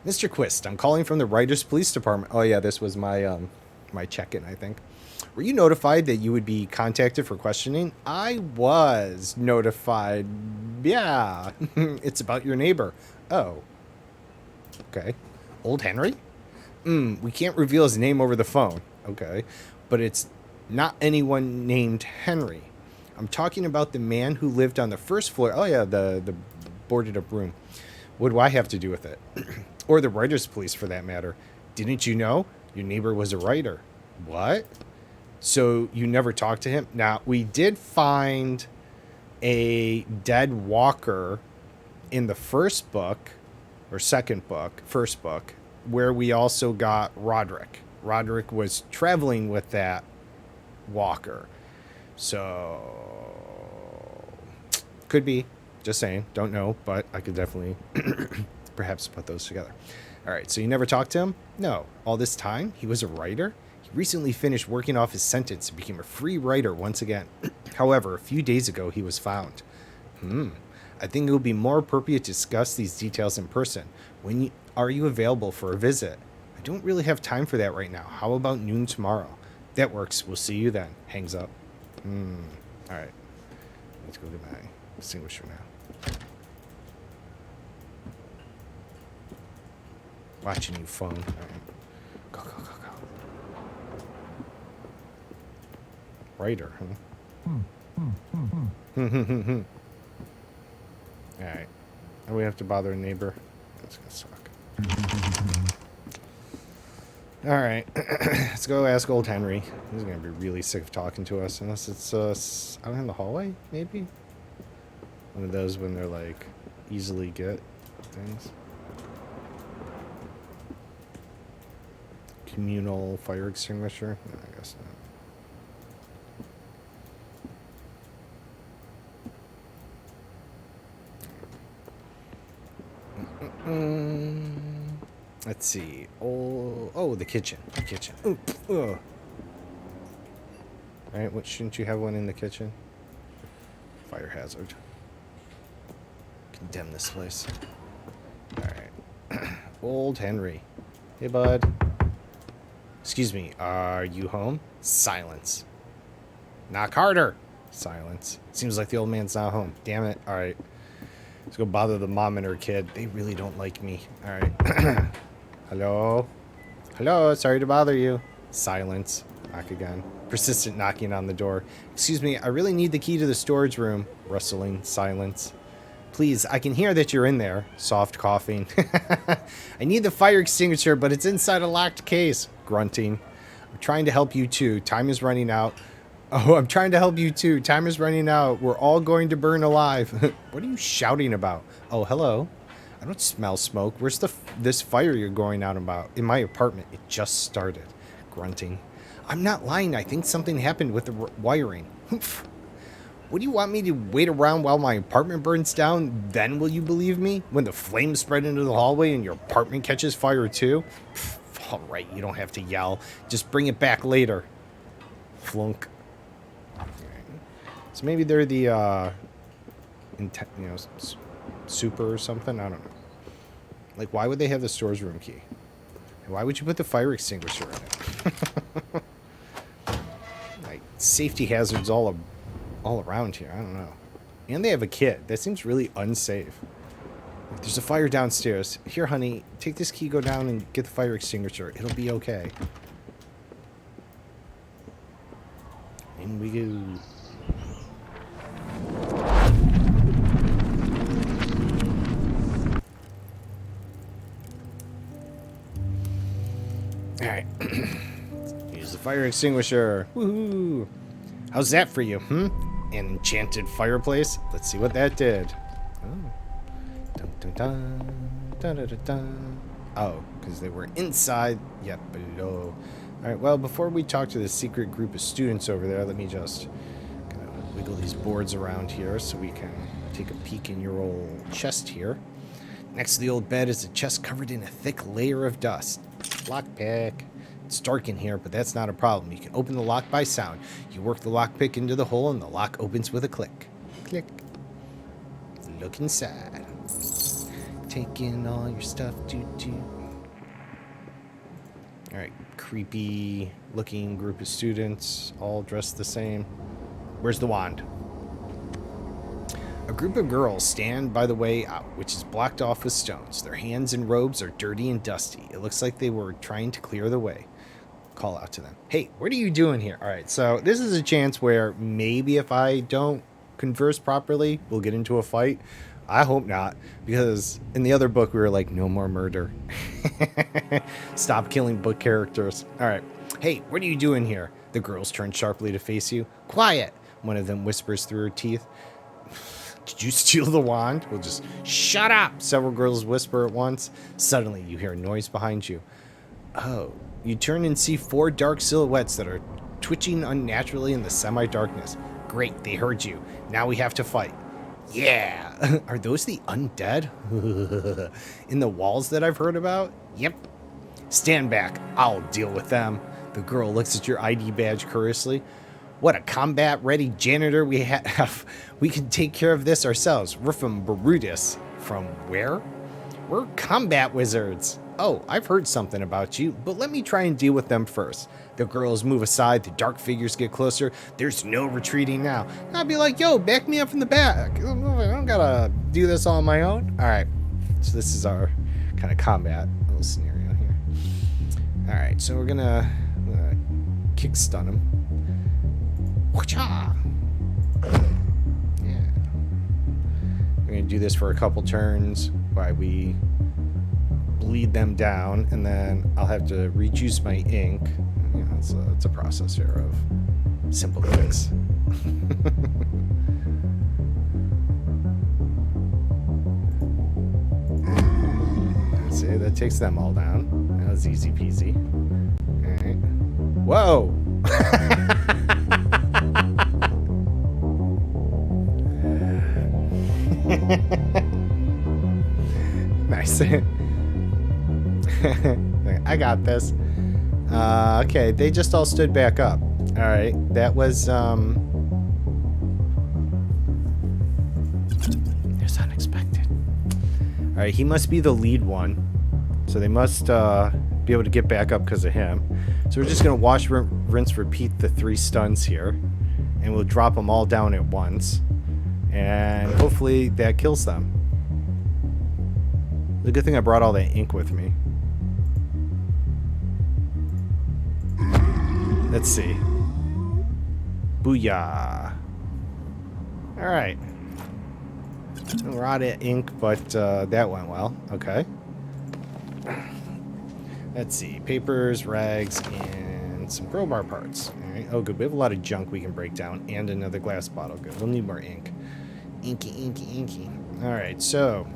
Mr. Quist, I'm calling from the Writers Police Department. Oh, yeah, this was my, my check-in, I think. Were you notified that you would be contacted for questioning? I was notified. Yeah, it's about your neighbor. Oh. Okay. Old Henry? We can't reveal his name over the phone. Okay. But it's not anyone named Henry. I'm talking about the man who lived on the first floor. Oh, yeah, the boarded up room. What do I have to do with it? Or the writers' police, for that matter. Didn't you know? Your neighbor was a writer. What? So you never talked to him? Now, we did find a dead walker in the first book, or second book, first book, where we also got Roderick. Roderick was traveling with that walker. So, could be. Just saying. Don't know, but I could definitely perhaps put those together. All right, so you never talked to him? No. All this time, he was a writer? He recently finished working off his sentence and became a free writer once again. However, a few days ago, he was found. I think it would be more appropriate to discuss these details in person. Are you available for a visit? I don't really have time for that right now. How about noon tomorrow? That works. We'll see you then. Hangs up. All right. Let's go get my extinguisher now. Watching you phone. All right. Go. Writer, huh? Alright. And we have to bother a neighbor. That's gonna suck. Alright. Let's go ask old Henry. He's gonna be really sick of talking to us. Unless it's out in the hallway, maybe? One of those when they're like easily get things. Communal fire extinguisher? No, I guess not. Let's see. Oh, the kitchen. The kitchen. All right, what shouldn't you have one in the kitchen? Fire hazard. Condemn this place. All right. Old Henry. Hey, bud. Excuse me, are you home? Silence. Knock harder. Silence. Seems like the old man's not home. Damn it. All right. Let's go bother the mom and her kid. They really don't like me. All right. Hello? Hello, sorry to bother you. Silence. Knock again. Persistent knocking on the door. Excuse me, I really need the key to the storage room. Rustling, silence. Please, I can hear that you're in there. Soft coughing. I need the fire extinguisher, but it's inside a locked case. Grunting. I'm trying to help you too. Time is running out. Oh, I'm trying to help you too. Time is running out. We're all going to burn alive. What are you shouting about? Oh, hello. I don't smell smoke. Where's this fire you're going out about? In my apartment. It just started. Grunting. I'm not lying. I think something happened with the wiring. What do you want me to wait around while my apartment burns down? Then will you believe me? When the flames spread into the hallway and your apartment catches fire too? All right, you don't have to yell. Just bring it back later. Flunk. So maybe they're the, super or something? I don't know. Like, why would they have the storage room key? And why would you put the fire extinguisher in it? Like, safety hazards all around here. I don't know. And they have a kid. That seems really unsafe. Like, there's a fire downstairs. Here, honey, take this key, go down and get the fire extinguisher. It'll be okay. In we go. Alright. Use the fire extinguisher. Woohoo! How's that for you, An enchanted fireplace? Let's see what that did. Oh. Dun, dun, dun. Dun, dun, dun, dun. Oh, because they were inside, yet below. Alright, well, before we talk to the secret group of students over there, let me just kind of wiggle these boards around here so we can take a peek in your old chest here. Next to the old bed is a chest covered in a thick layer of dust. Lockpick. It's dark in here, but that's not a problem. You can open the lock by sound. You work the lockpick into the hole and the lock opens with a click. Click. Look inside. Take in all your stuff. Alright, creepy looking group of students, all dressed the same. Where's the wand? A group of girls stand by the way out, which is blocked off with stones. Their hands and robes are dirty and dusty. It looks like they were trying to clear the way. Call out to them. Hey, what are you doing here? All right, so this is a chance where maybe if I don't converse properly, we'll get into a fight. I hope not, because in the other book we were like, no more murder. Stop killing book characters. All right. Hey, what are you doing here? The girls turn sharply to face you. Quiet, one of them whispers through her teeth. Did you steal the wand? We'll just shut up. Several girls whisper at once. Suddenly, you hear a noise behind you. Oh, you turn and see 4 dark silhouettes that are twitching unnaturally in the semi-darkness. Great, they heard you. Now we have to fight. Yeah. Are those the undead? In the walls that I've heard about? Yep. Stand back. I'll deal with them. The girl looks at your ID badge curiously. What a combat-ready janitor we have. We can take care of this ourselves. We're from Barudis. From where? We're combat wizards. Oh, I've heard something about you, but let me try and deal with them first. The girls move aside. The dark figures get closer. There's no retreating now. I'll be like, yo, back me up from the back. I don't gotta do this all on my own. All right. So this is our kind of combat little scenario here. All right. So we're gonna kick stun him. Yeah. We're going to do this for a couple turns while we bleed them down, and then I'll have to rejuice my ink. You know, it's a process here of simple fix. See, that takes them all down. That was easy peasy. All right. Whoa! Nice. I got this. Okay, they just all stood back up. All right, that was It was unexpected. All right, he must be the lead one, so they must be able to get back up because of him. So we're just gonna wash, rinse, repeat the 3 stuns here, and we'll drop them all down at once, and hopefully that kills them. The good thing I brought all that ink with me. Let's see. Booyah. Alright. We're out of ink, but that went well. Okay. Let's see. Papers, rags, and some crowbar parts. Alright. Oh, good. We have a lot of junk we can break down, and another glass bottle. Good. We'll need more ink. Inky, inky, inky. Alright, so.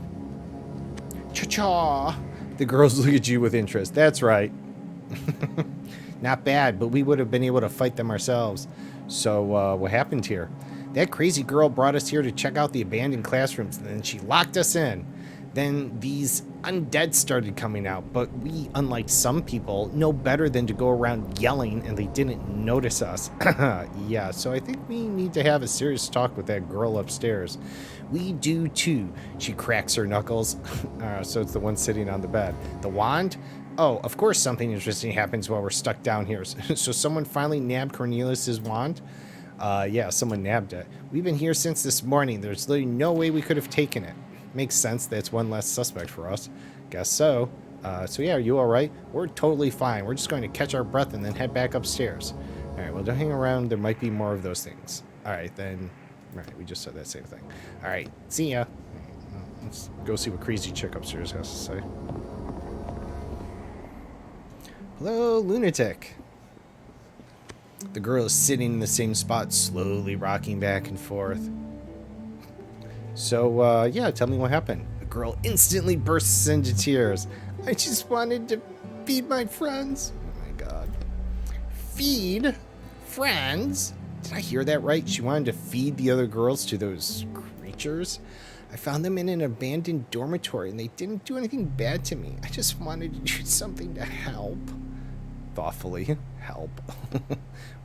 Cha-cha! The girls look at you with interest. That's right. Not bad, but we would have been able to fight them ourselves. So, what happened here? That crazy girl brought us here to check out the abandoned classrooms, and then she locked us in. Then these undead started coming out, but we, unlike some people, know better than to go around yelling, and they didn't notice us. Yeah, so I think we need to have a serious talk with that girl upstairs. We do too. She cracks her knuckles. So it's the one sitting on the bed. The wand? Oh, of course something interesting happens while we're stuck down here. So someone finally nabbed Cornelius's wand? Yeah, someone nabbed it. We've been here since this morning. There's literally no way we could have taken it. Makes sense. That's one less suspect for us. Guess so. So yeah, are you all right? We're totally fine. We're just going to catch our breath and then head back upstairs. All right, well, don't hang around. There might be more of those things. All right, then. All right, we just said that same thing. All right, see ya. Let's go see what crazy chick upstairs has to say. Hello, lunatic. The girl is sitting in the same spot, slowly rocking back and forth. So, yeah, tell me what happened. The girl instantly bursts into tears. I just wanted to feed my friends. Oh, my God. Feed friends? Did I hear that right? She wanted to feed the other girls to those creatures? I found them in an abandoned dormitory, and they didn't do anything bad to me. I just wanted to do something to help. Thoughtfully. Help.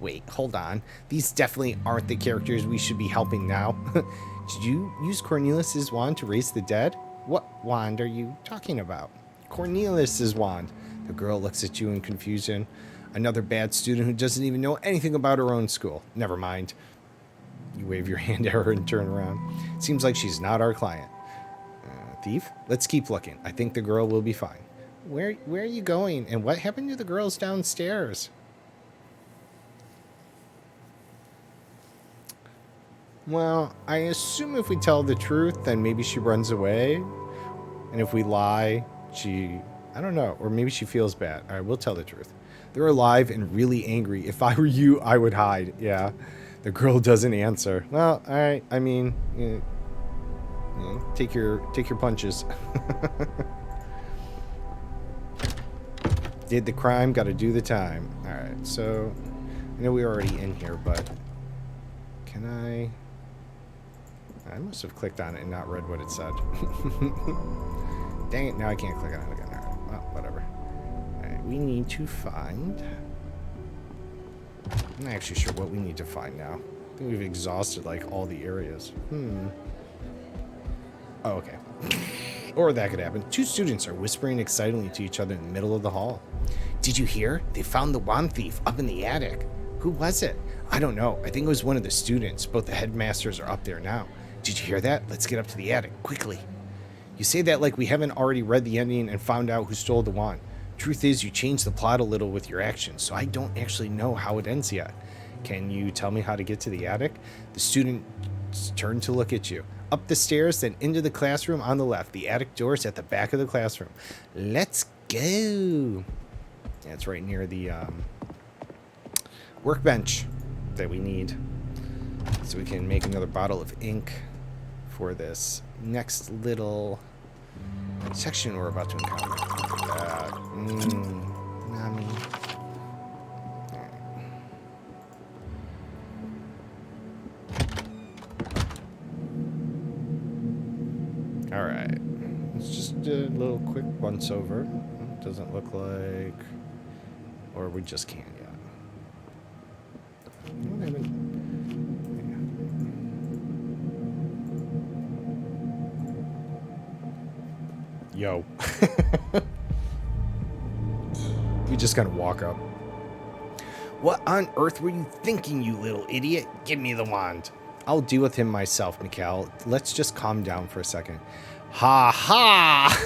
Wait, hold on. These definitely aren't the characters we should be helping now. Did you use Cornelius's wand to raise the dead? What wand are you talking about? Cornelius's wand. The girl looks at you in confusion. Another bad student who doesn't even know anything about her own school. Never mind. You wave your hand at her and turn around. Seems like she's not our client. Thief? Let's keep looking. I think the girl will be fine. Where are you going? And what happened to the girls downstairs? Well, I assume if we tell the truth, then maybe she runs away. And if we lie, I don't know. Or maybe she feels bad. All right, we'll tell the truth. They're alive and really angry. If I were you, I would hide. Yeah. The girl doesn't answer. Well, all right. I mean, take your punches. Did the crime, got to do the time. All right. So, I know we're already in here, but can I must have clicked on it and not read what it said. Dang it, now I can't click on it again. All right, well, whatever. All right, we need to find... I'm not actually sure what we need to find now. I think we've exhausted, like, all the areas. Oh, okay. Or that could happen. Two students are whispering excitedly to each other in the middle of the hall. Did you hear? They found the wand thief up in the attic. Who was it? I don't know. I think it was one of the students. Both the headmasters are up there now. Did you hear that? Let's get up to the attic, quickly. You say that like we haven't already read the ending and found out who stole the wand. Truth is, you changed the plot a little with your actions, so I don't actually know how it ends yet. Can you tell me how to get to the attic? The students turn to look at you. Up the stairs, then into the classroom on the left. The attic door is at the back of the classroom. Let's go. Yeah, it's right near the workbench that we need. So we can make another bottle of ink for this next little section we're about to encounter. Nami. Alright. Let's just do a little quick once over. Doesn't look like... Or we just can't yet. Yo. We just gotta walk up. What on earth were you thinking, you little idiot? Give me the wand. I'll deal with him myself, Mikhail. Let's just calm down for a second. Ha ha!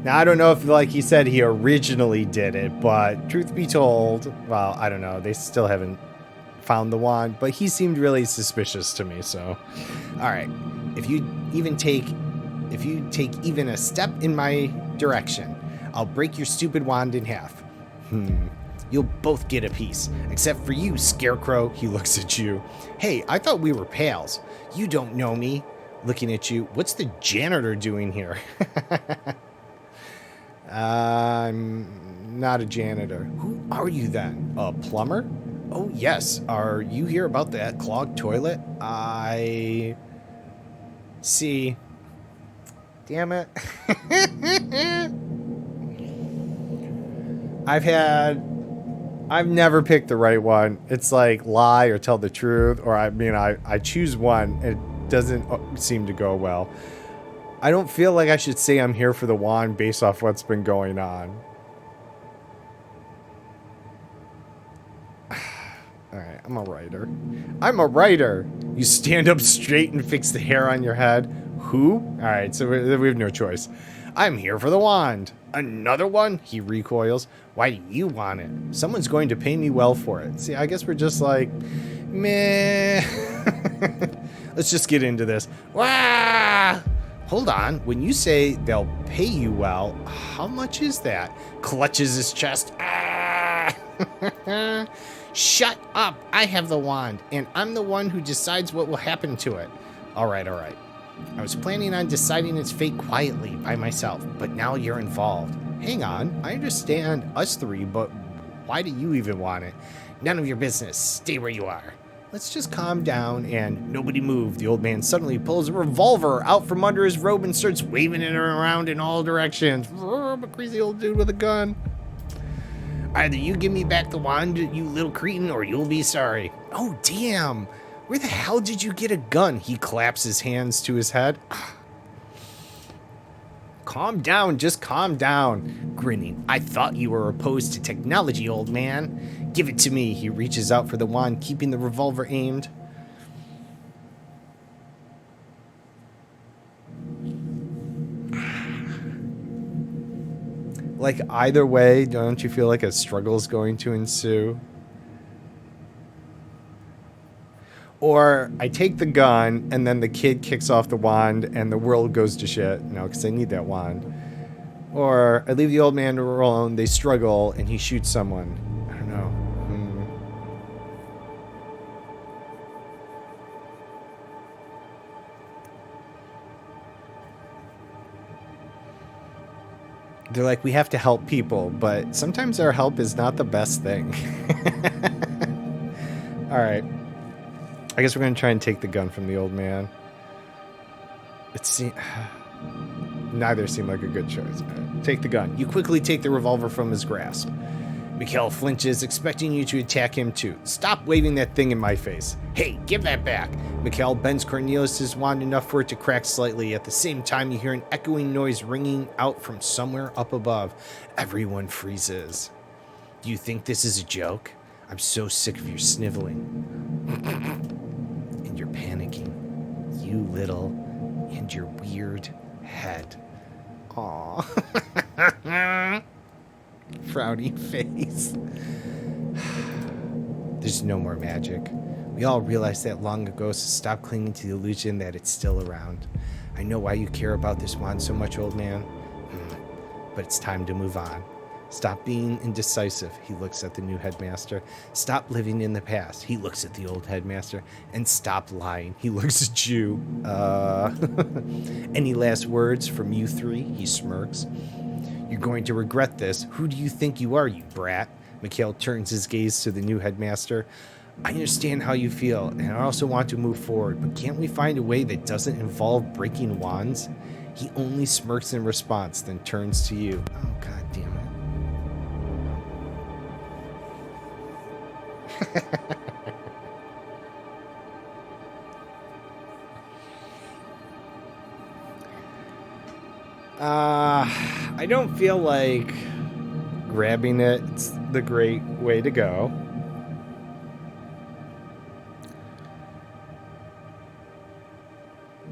Now, I don't know if, like he said, he originally did it, but truth be told, well, I don't know. They still haven't found the wand, but he seemed really suspicious to me, so. Alright. If you take even a step in my direction, I'll break your stupid wand in half. You'll both get a piece. Except for you, Scarecrow. He looks at you. Hey, I thought we were pals. You don't know me. Looking at you. What's the janitor doing here? I'm not a janitor. Who are you then? A plumber? Oh, yes. Are you here about that clogged toilet? I see. Damn it. I've never picked the right one. It's like lie or tell the truth, or I choose one. It doesn't seem to go well. I don't feel like I should say I'm here for the wand based off what's been going on. Alright, I'm a writer. I'm a writer! You stand up straight and fix the hair on your head. Who? Alright, so we have no choice. I'm here for the wand. Another one? He recoils. Why do you want it? Someone's going to pay me well for it. See, I guess we're just like, meh. Let's just get into this. Wah! Hold on. When you say they'll pay you well, how much is that? Clutches his chest. Ah! Shut up. I have the wand, and I'm the one who decides what will happen to it. All right, all right. I was planning on deciding its fate quietly by myself, but now you're involved. Hang on, I understand us three, but why do you even want it? None of your business. Stay where you are. Let's just calm down and nobody move. The old man suddenly pulls a revolver out from under his robe and starts waving it around in all directions. I'm a crazy old dude with a gun. Either you give me back the wand, you little cretin, or you'll be sorry. Oh, damn. Where the hell did you get a gun? He claps his hands to his head. Calm down, just calm down. Grinning. I thought you were opposed to technology, old man. Give it to me. He reaches out for the wand, keeping the revolver aimed. Like, either way, don't you feel like a struggle is going to ensue? Or I take the gun, and then the kid kicks off the wand, and the world goes to shit, you know, because they need that wand. Or I leave the old man alone, they struggle, and he shoots someone. I don't know. They're like, we have to help people, but sometimes our help is not the best thing. All right. I guess we're going to try and take the gun from the old man. Neither seem like a good choice. Take the gun. You quickly take the revolver from his grasp. Mikhail flinches, expecting you to attack him too. Stop waving that thing in my face. Hey, give that back. Mikhail bends Cornelius' wand enough for it to crack slightly. At the same time, you hear an echoing noise ringing out from somewhere up above. Everyone freezes. Do you think this is a joke? I'm so sick of your sniveling. And you're panicking. You little, and your weird head. Aww. Frowny face. There's no more magic. We all realized that long ago, so stop clinging to the illusion that it's still around. I know why you care about this wand so much, old man. But it's time to move on. Stop being indecisive. He looks at the new headmaster. Stop living in the past. He looks at the old headmaster. And stop lying. He looks at you. Any last words from you three? He smirks. You're going to regret this. Who do you think you are, you brat? Mikhail turns his gaze to the new headmaster. I understand how you feel, and I also want to move forward, but can't we find a way that doesn't involve breaking wands? He only smirks in response, then turns to you. Oh, god damn it. I don't feel like grabbing it's the great way to go.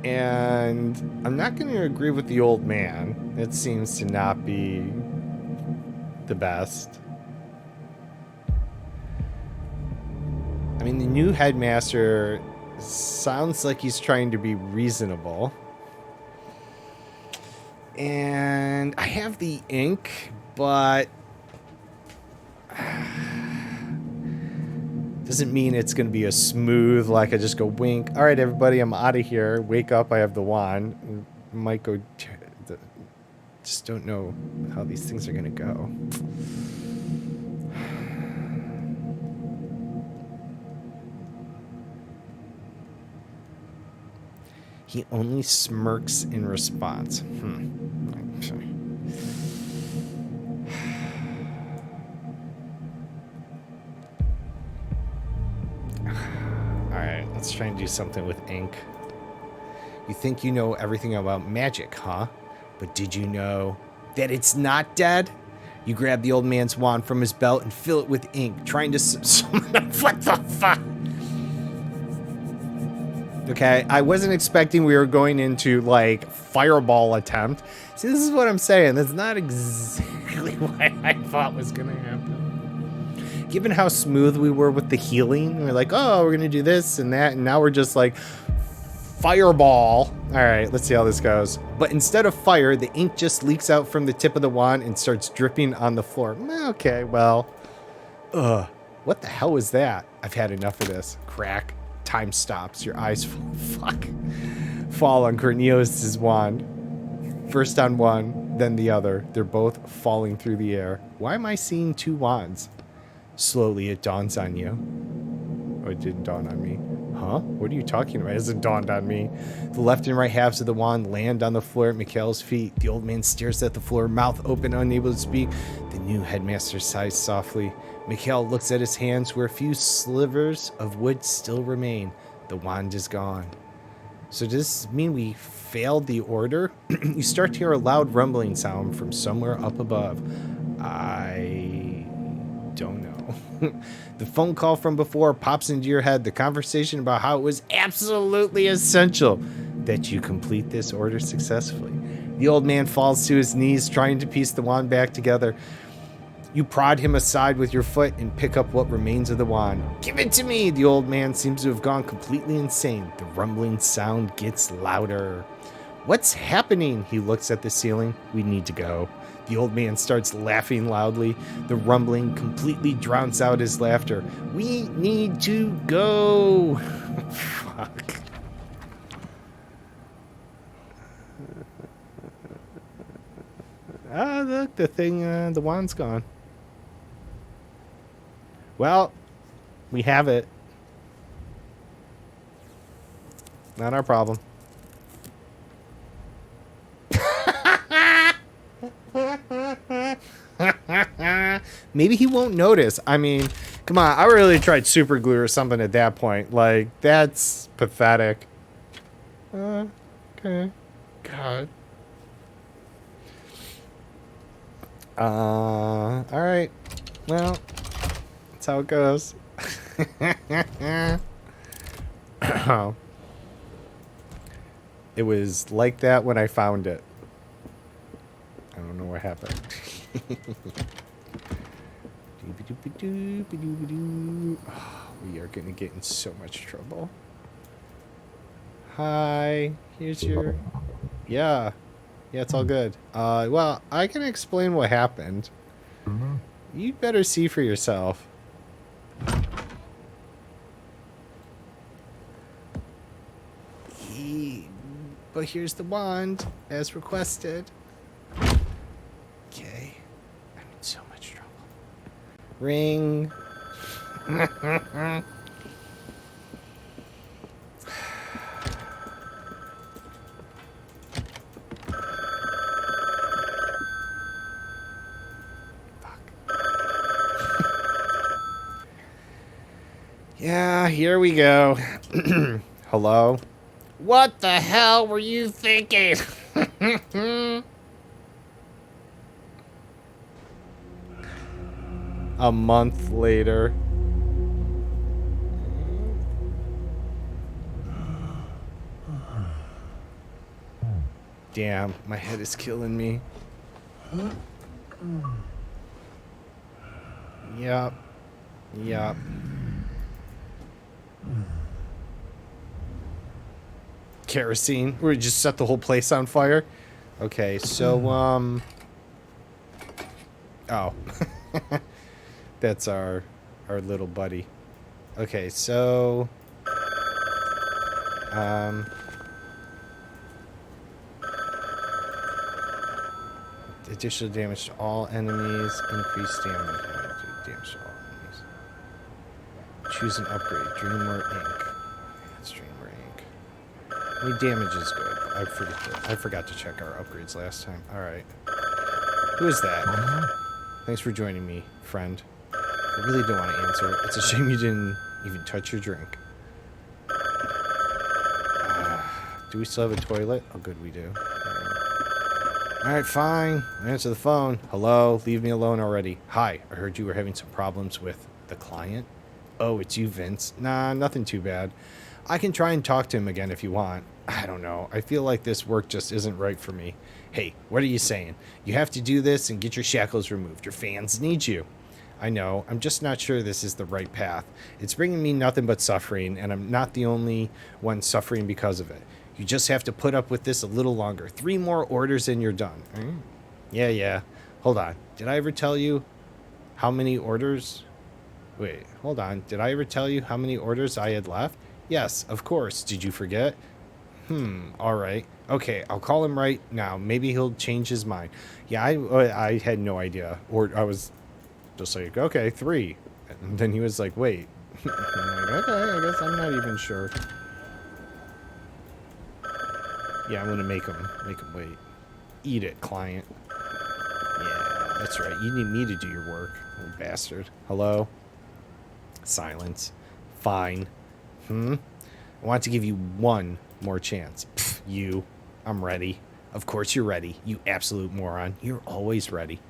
And I'm not going to agree with the old man. It seems to not be the best. I mean, the new headmaster sounds like he's trying to be reasonable. And I have the ink, but doesn't mean it's going to be a smooth, like I just go wink. All right, everybody, I'm out of here. Wake up, I have the wand. Might go... Just don't know how these things are going to go. He only smirks in response. I'm sorry. Alright, let's try and do something with ink. You think you know everything about magic, huh? But did you know that it's not dead? You grab the old man's wand from his belt and fill it with ink, trying to what the fuck? Okay, I wasn't expecting we were going into, like, fireball attempt. See, this is what I'm saying. That's not exactly what I thought was going to happen. Given how smooth we were with the healing, we're like, oh, we're going to do this and that, and now we're just like, fireball. All right, let's see how this goes. But instead of fire, the ink just leaks out from the tip of the wand and starts dripping on the floor. Okay, well. What the hell was that? I've had enough of this. Crack. Time stops. Your eyes fall on Cornelius's wand. First on one, then the other. They're both falling through the air. Why am I seeing two wands? Slowly, it dawns on you. Oh, it didn't dawn on me. Huh? What are you talking about? It hasn't dawned on me. The left and right halves of the wand land on the floor at Mikhail's feet. The old man stares at the floor, mouth open, unable to speak. The new headmaster sighs softly. Mikhail looks at his hands where a few slivers of wood still remain. The wand is gone. So does this mean we failed the order? You start to hear a loud rumbling sound from somewhere up above. I don't know. The phone call from before pops into your head. The conversation about how it was absolutely essential that you complete this order successfully. The old man falls to his knees, trying to piece the wand back together. You prod him aside with your foot and pick up what remains of the wand. Give it to me! The old man seems to have gone completely insane. The rumbling sound gets louder. What's happening? He looks at the ceiling. We need to go. The old man starts laughing loudly. The rumbling completely drowns out his laughter. We need to go. Fuck. Ah, look, the wand's gone. Well, we have it. Not our problem. Maybe he won't notice. I mean, come on. I really tried super glue or something at that point. Like, that's pathetic. Okay. God. All right. Well, that's how it goes. It was like that when I found it. I don't know what happened. Oh, we are going to get in so much trouble. Hi. Here's your... Yeah. Yeah, it's all good. Well, I can explain what happened. You'd better see for yourself. But here's the wand, as requested. Okay. I'm in so much trouble. Ring. Yeah, here we go. Hello? What the hell were you thinking? A month later. Damn, my head is killing me. Yup. Yup. Kerosene. We just set the whole place on fire. Okay, so oh. That's our little buddy. Okay, so additional damage to all enemies, increased damage to all enemies. Choose an upgrade. Dreamer ink. That's Dreamer ink. How many damage is good? I forgot to check our upgrades last time. Alright. Who is that? Thanks for joining me, friend. I really don't want to answer. It's a shame you didn't even touch your drink. Do we still have a toilet? Oh, good, we do. Alright, fine. Answer the phone. Hello? Leave me alone already. Hi, I heard you were having some problems with the client. Oh, it's you, Vince. Nah, nothing too bad. I can try and talk to him again if you want. I don't know. I feel like this work just isn't right for me. Hey, what are you saying? You have to do this and get your shackles removed. Your fans need you. I know. I'm just not sure this is the right path. It's bringing me nothing but suffering, and I'm not the only one suffering because of it. You just have to put up with this a little longer. 3 more orders and you're done. Yeah. Hold on. Did I ever tell you how many orders? Wait, hold on. Did I ever tell you how many orders I had left? Yes, of course. Did you forget? All right. Okay, I'll call him right now. Maybe he'll change his mind. Yeah, I had no idea. Or I was just like, okay, 3. And then he was like, wait. I'm like, okay, I guess I'm not even sure. Yeah, I'm gonna make him wait. Eat it, client. Yeah, that's right. You need me to do your work, little bastard. Hello? Silence. Fine. I want to give you one more chance. Pfft, you. I'm ready. Of course you're ready, you absolute moron. You're always ready.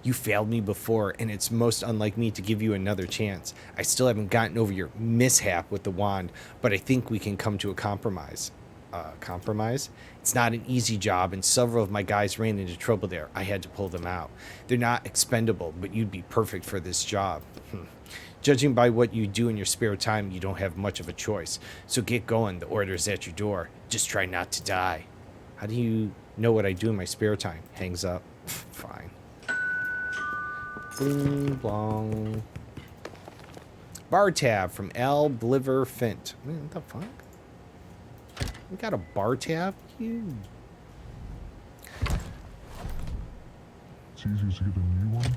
You failed me before, and it's most unlike me to give you another chance. I still haven't gotten over your mishap with the wand, but I think we can come to a compromise. Compromise? It's not an easy job, and several of my guys ran into trouble there. I had to pull them out. They're not expendable, but you'd be perfect for this job. Judging by what you do in your spare time, you don't have much of a choice. So get going. The order's at your door. Just try not to die. How do you know what I do in my spare time? Hangs up. Fine. Boom, blong. Bar tab from L. Bliver Fint. What the fuck? We got a bar tab? You... It's easier to get a new one.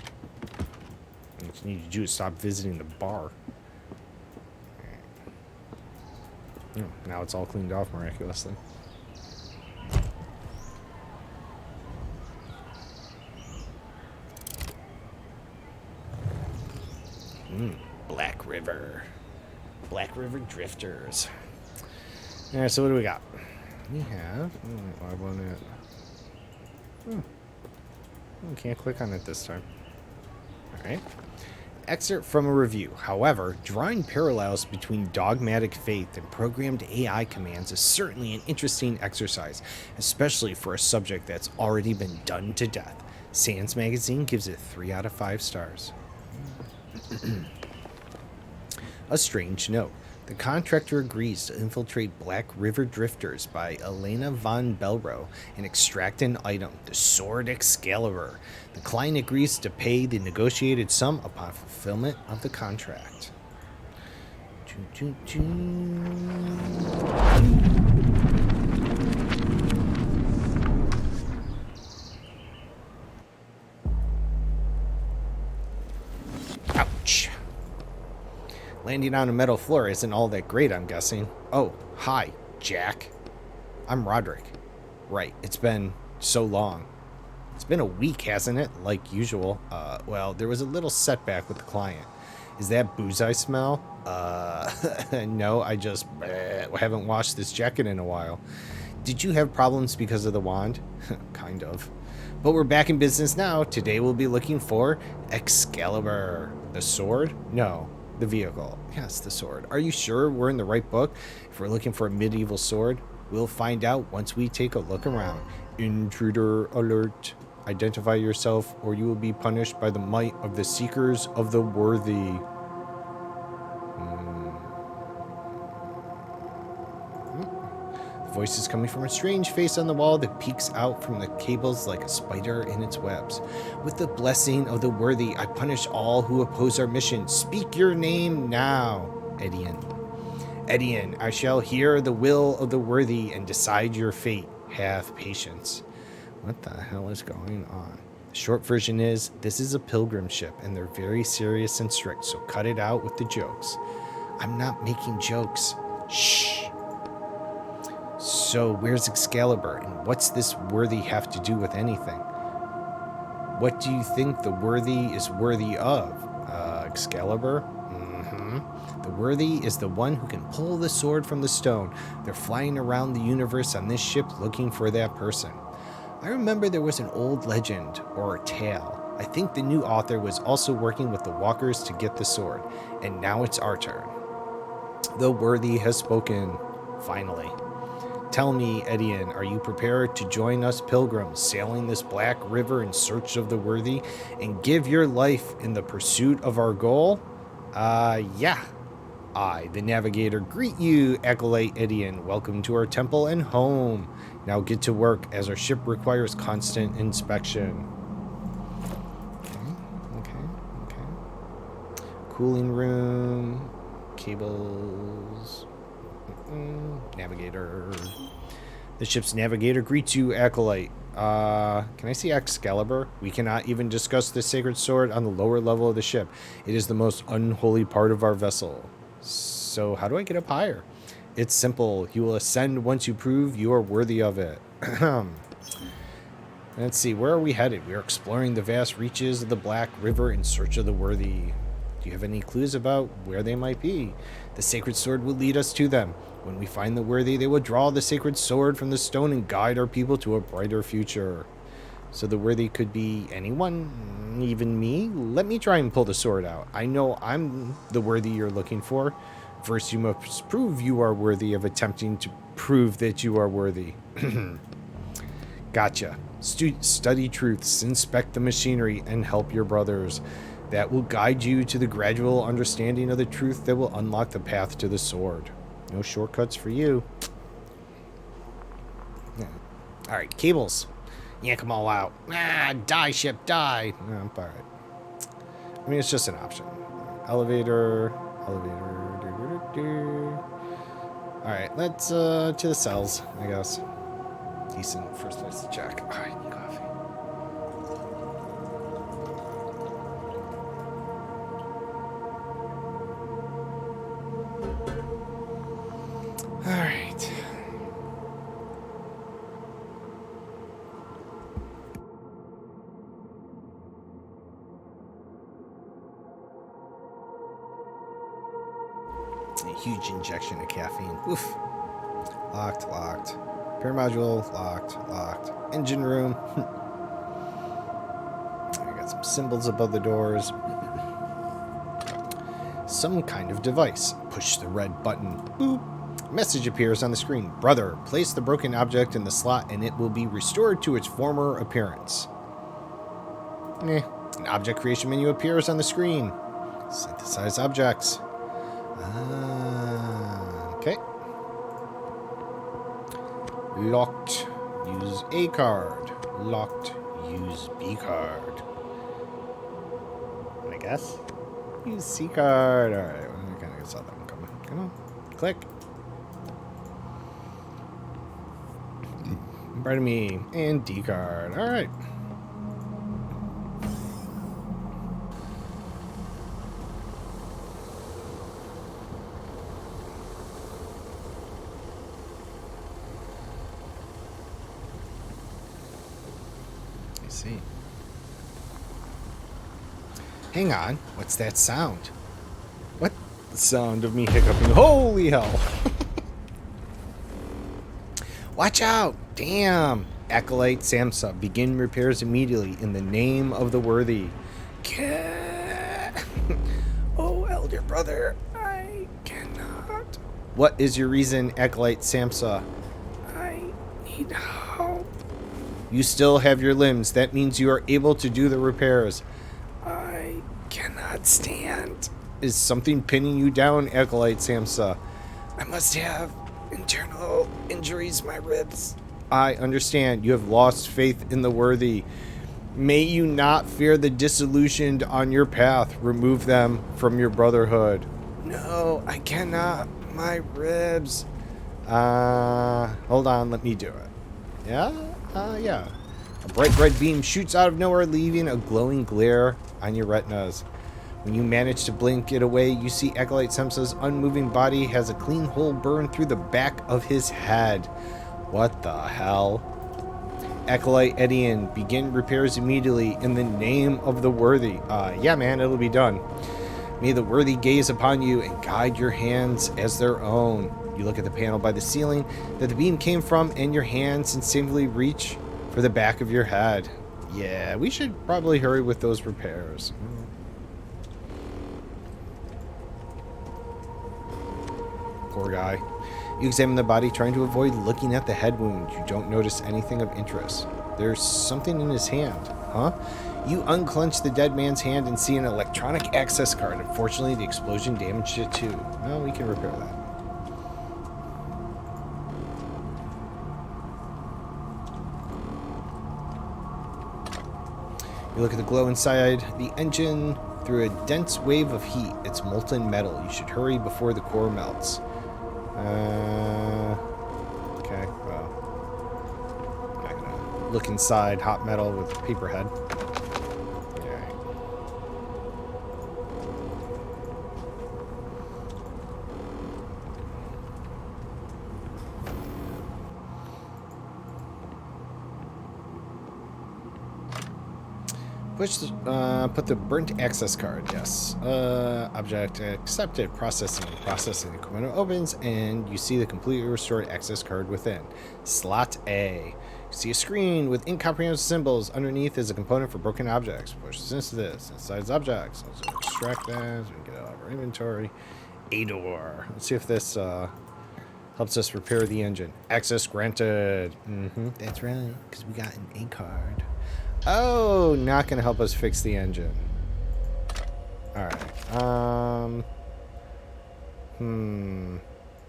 What you need to do is stop visiting the bar. Now it's all cleaned off miraculously. Black River. Black River Drifters. Alright, so what do we got? We have... I want it. Can't click on it this time. Alright. Excerpt from a review. However, drawing parallels between dogmatic faith and programmed AI commands is certainly an interesting exercise, especially for a subject that's already been done to death. Sans Magazine gives it 3 out of 5 stars. A strange note. The contractor agrees to infiltrate Black River Drifters by Elena von Belro and extract an item, the Sword Excalibur. The client agrees to pay the negotiated sum upon fulfillment of the contract. Ouch. Landing on a metal floor isn't all that great, I'm guessing. Oh, hi, Jack. I'm Roderick. Right, it's been so long. It's been a week, hasn't it? Like usual. Well, there was a little setback with the client. Is that booze I smell? No, I just haven't washed this jacket in a while. Did you have problems because of the wand? Kind of. But we're back in business now. Today we'll be looking for Excalibur. The sword? No. The vehicle. Yes, the sword. Are you sure we're in the right book? If we're looking for a medieval sword, we'll find out once we take a look around. Intruder alert. Identify yourself or you will be punished by the might of the seekers of the worthy. The voice is coming from a strange face on the wall that peeks out from the cables like a spider in its webs. With the blessing of the worthy, I punish all who oppose our mission. Speak your name now, Edian. Edian, I shall hear the will of the worthy and decide your fate. Have patience. What the hell is going on? The short version is, this is a pilgrim ship, and they're very serious and strict, so cut it out with the jokes. I'm not making jokes. Shh. So, where's Excalibur, and what's this worthy have to do with anything? What do you think the worthy is worthy of? Excalibur? The worthy is the one who can pull the sword from the stone. They're flying around the universe on this ship looking for that person. I remember there was an old legend, or a tale. I think the new author was also working with the walkers to get the sword, and now it's our turn. The worthy has spoken, finally. Tell me, Edian, are you prepared to join us pilgrims sailing this black river in search of the worthy and give your life in the pursuit of our goal? Yeah. I, the navigator, greet you, Acolyte Edian. Welcome to our temple and home. Now get to work, as our ship requires constant inspection. Okay. Cooling room. Cables. Navigator. The ship's navigator greets you, Acolyte. Can I see Excalibur? We cannot even discuss the sacred sword on the lower level of the ship. It is the most unholy part of our vessel. So how do I get up higher? It's simple. You will ascend once you prove you are worthy of it. Let's see, where are we headed? We are exploring the vast reaches of the Black River in search of the worthy. Do you have any clues about where they might be? The sacred sword will lead us to them. When we find the worthy, they will draw the sacred sword from the stone and guide our people to a brighter future. So the worthy could be anyone, even me? Let me try and pull the sword out. I know I'm the worthy you're looking for. First, you must prove you are worthy of attempting to prove that you are worthy. Gotcha. Study truths, inspect the machinery, and help your brothers. That will guide you to the gradual understanding of the truth that will unlock the path to the sword. No shortcuts for you. Yeah. All right, cables. Yank them all out. Die, ship, die. No, all right. I mean, it's just an option. Elevator. All right, let's to the cells, I guess. Decent first place to check. All right, coffee. All right. A huge injection of caffeine. Oof. Locked. Repair module, locked. Engine room. I got some symbols above the doors. Some kind of device. Push the red button. Boop. Message appears on the screen. Brother, place the broken object in the slot and it will be restored to its former appearance. An object creation menu appears on the screen. Synthesize objects. Okay. Locked. Use A card. Locked. Use B card. I guess. Use C card. Alright, I kind of saw that one coming. Come on. Click. Pardon me. And D card. Alright. See. Hang on. What's that sound? What? The sound of me hiccuping. Holy hell. Watch out. Damn. Acolyte Samsa. Begin repairs immediately in the name of the worthy. Oh, elder brother. I cannot. What is your reason, Acolyte Samsa? I need help. You still have your limbs. That means you are able to do the repairs. I cannot stand. Is something pinning you down, Acolyte Samsa? I must have Internal injuries, my ribs. I understand. You have lost faith in the worthy. May you not fear the disillusioned on your path. Remove them from your brotherhood. No, I cannot. My ribs. Hold on. Let me do it. Yeah? Yeah. A bright red beam shoots out of nowhere, leaving a glowing glare on your retinas. When you manage to blink it away, you see Acolyte Semsa's unmoving body has a clean hole burned through the back of his head. What the hell? Acolyte Edian, begin repairs immediately in the name of the worthy. Yeah, man, it'll be done. May the worthy gaze upon you and guide your hands as their own. You look at the panel by the ceiling that the beam came from, and your hands instinctively reach for the back of your head. Yeah, we should probably hurry with those repairs. Poor guy. You examine the body, trying to avoid looking at the head wound. You don't notice anything of interest. There's something in his hand. Huh? You unclench the dead man's hand and see an electronic access card. Unfortunately, the explosion damaged it too. Well, we can repair that. You look at the glow inside the engine through a dense wave of heat. It's molten metal. You should hurry before the core melts. Okay, well, I'm not gonna look inside hot metal with paper head. Alright. Put the burnt access card, yes. Object accepted, processing. The component opens, and you see the completely restored access card within. Slot A. You see a screen with incomprehensible symbols. Underneath is a component for broken objects. Push into this. Inside objects. Let's extract that so we can get it out of our inventory. A door. Let's see if this helps us repair the engine. Access granted. That's right, because we got an A card. Oh, not going to help us fix the engine. Alright.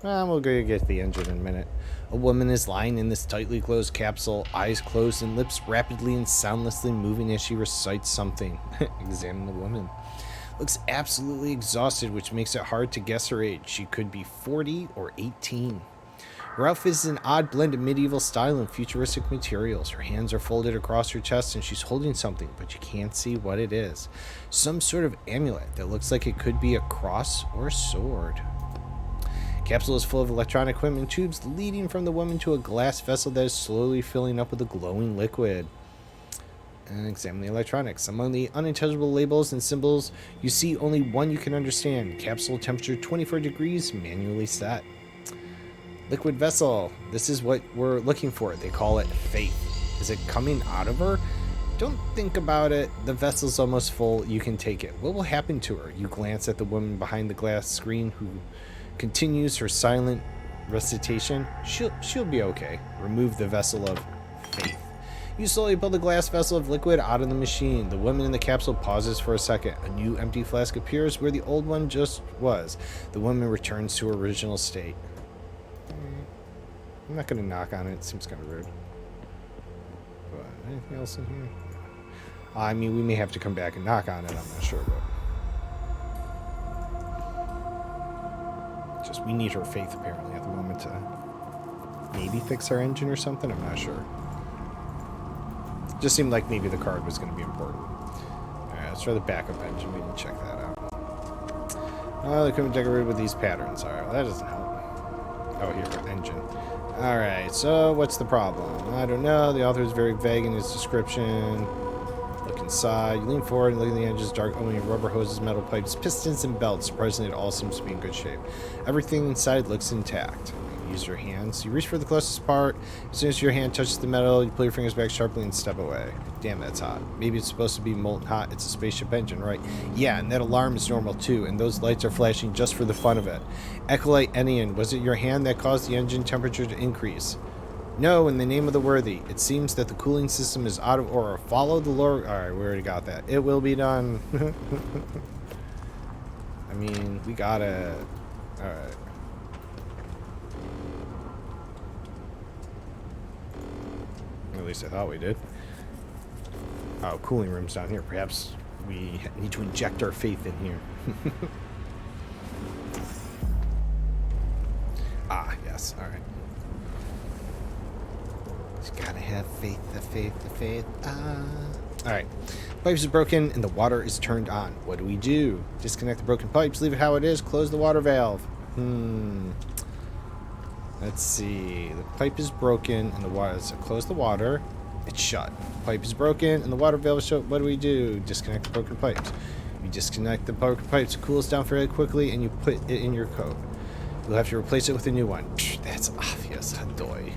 Well, we'll go get the engine in a minute. A woman is lying in this tightly closed capsule, eyes closed and lips rapidly and soundlessly moving as she recites something. Examine the woman. Looks absolutely exhausted, which makes it hard to guess her age. She could be 40 or 18. Her outfit is an odd blend of medieval style and futuristic materials. Her hands are folded across her chest and she's holding something, but you can't see what it is. Some sort of amulet that looks like it could be a cross or a sword. Capsule is full of electronic equipment tubes leading from the woman to a glass vessel that is slowly filling up with a glowing liquid. And examine the electronics. Among the unintelligible labels and symbols, you see only one you can understand. Capsule temperature 24 degrees, manually set. Liquid vessel. This is what we're looking for. They call it faith. Is it coming out of her? Don't think about it. The vessel's almost full. You can take it. What will happen to her? You glance at the woman behind the glass screen who continues her silent recitation. She'll be okay. Remove the vessel of faith. You slowly pull the glass vessel of liquid out of the machine. The woman in the capsule pauses for a second. A new empty flask appears where the old one just was. The woman returns to her original state. I'm not going to knock on it. It seems kind of rude. But anything else in here? I mean, we may have to come back and knock on it. I'm not sure, but just we need her faith apparently at the moment to maybe fix our engine or something. I'm not sure. Just seemed like maybe the card was going to be important. All right, let's try the backup engine. We can check that out. Oh, they couldn't decorate with these patterns. All right, well, that doesn't help. Oh, here, engine. Alright, so what's the problem? I don't know. The author is very vague in his description. Look inside. You lean forward and look at the engine's dark opening, rubber hoses, metal pipes, pistons, and belts. Surprisingly, it all seems to be in good shape. Everything inside looks intact. You use your hands. You reach for the closest part. As soon as your hand touches the metal, you pull your fingers back sharply and step away. Damn, that's hot. Maybe it's supposed to be molten hot. It's a spaceship engine, right? Yeah, and that alarm is normal too, and those lights are flashing just for the fun of it. Acolyte Enian, was it your hand that caused the engine temperature to increase? No, in the name of the worthy. It seems that the cooling system is out of order. Follow the lore. Alright, we already got that. It will be done. I mean, we got it. Alright. at least I thought we did. Oh, cooling room's down here. Perhaps we need to inject our faith in here. Ah, yes. All right. Just gotta have faith, the faith, the faith. Ah. All right. Pipes is broken and the water is turned on. What do? Disconnect the broken pipes, leave it how it is, close the water valve. Let's see. The pipe is broken and the water. So close the water. It's shut. Pipe is broken and the water valve is shut. What do? Disconnect the broken pipes. You disconnect the broken pipes, it cools down fairly quickly, and you put it in your coat. You'll have to replace it with a new one. Psh, that's obvious. Hadoy.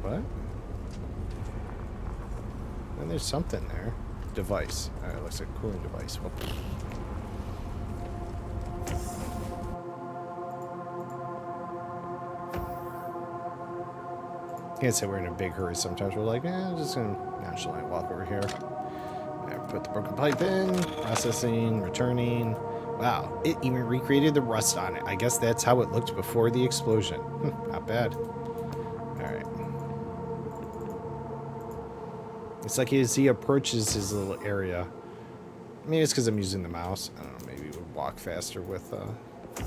What? And there's something there. Device. Alright, looks like a cooling device. Whoop. Can't say we're in a big hurry. Sometimes we're like, I'm just gonna nonchalantly walk over here. Put the broken pipe in, processing, returning. Wow, it even recreated the rust on it. I guess that's how it looked before the explosion. Not bad. Alright. It's like as he approaches his little area. Maybe it's because I'm using the mouse. I don't know, maybe it would walk faster with, if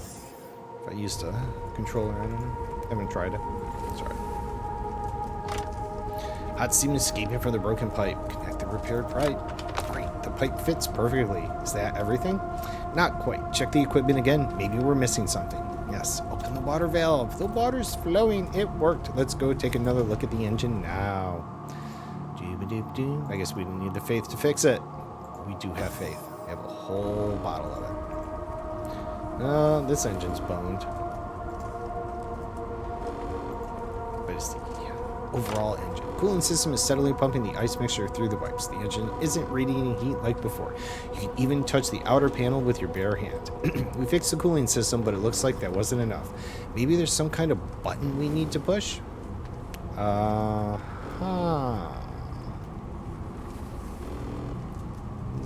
I used a controller. I don't know. I haven't tried it. Sorry. Hot steam escaping from the broken pipe. Connect the repaired pipe. Great, the pipe fits perfectly. Is that everything? Not quite. Check the equipment again. Maybe we're missing something. Yes, open the water valve. The water's flowing. It worked. Let's go take another look at the engine now. I guess we didn't need the faith to fix it. We do have faith. We have a whole bottle of it. No, this engine's boned. But it's the overall engine. Cooling system is steadily pumping the ice mixture through the pipes. The engine isn't radiating heat like before. You can even touch the outer panel with your bare hand. We fixed the cooling system, but it looks like that wasn't enough. Maybe there's some kind of button we need to push?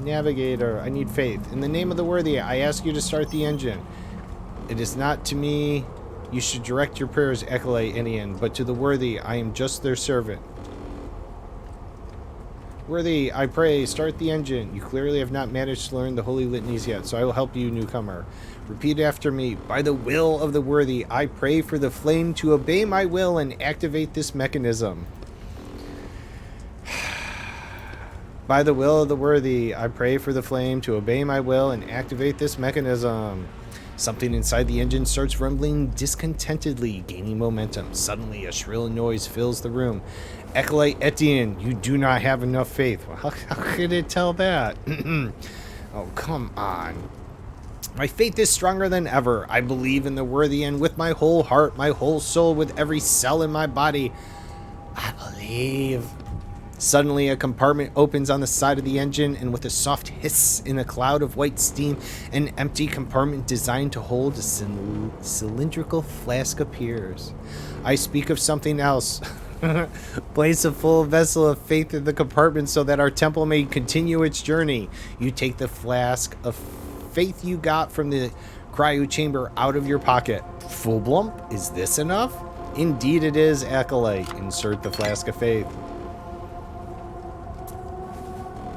Navigator, I need faith. In the name of the worthy, I ask you to start the engine. It is not to me you should direct your prayers, Acolyte Indian, but to the worthy, I am just their servant. Worthy, I pray, start the engine. You clearly have not managed to learn the holy litanies yet, so I will help you, newcomer. Repeat after me. By the will of the worthy, I pray for the flame to obey my will and activate this mechanism. By the will of the worthy, I pray for the flame to obey my will and activate this mechanism. Something inside the engine starts rumbling discontentedly, gaining momentum. Suddenly, a shrill noise fills the room. Acolyte Etienne, you do not have enough faith. Well, how could it tell that? Oh, come on. My faith is stronger than ever. I believe in the worthy, and with my whole heart, my whole soul, with every cell in my body, I believe. Suddenly, a compartment opens on the side of the engine, and with a soft hiss in a cloud of white steam, an empty compartment designed to hold a cylindrical flask appears. I speak of something else. Place a full vessel of faith in the compartment so that our temple may continue its journey. You take the flask of faith you got from the cryo chamber out of your pocket. Full blump? Is this enough? Indeed it is, Acolyte. Insert the flask of faith.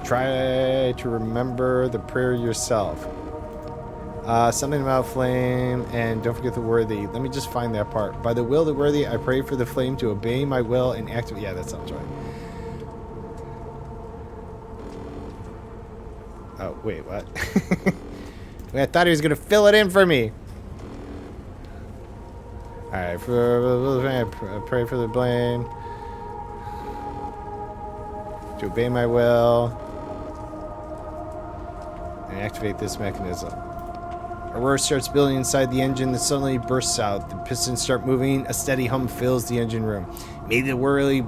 Try to remember the prayer yourself. Something about flame, and don't forget the worthy. Let me just find that part. By the will of the worthy, I pray for the flame to obey my will and activate. Yeah, that sounds right. Oh, wait, what? I thought he was going to fill it in for me. Alright, pray for the blame to obey my will and activate this mechanism. A roar starts building inside the engine that suddenly bursts out. The pistons start moving. A steady hum fills the engine room. May the worthy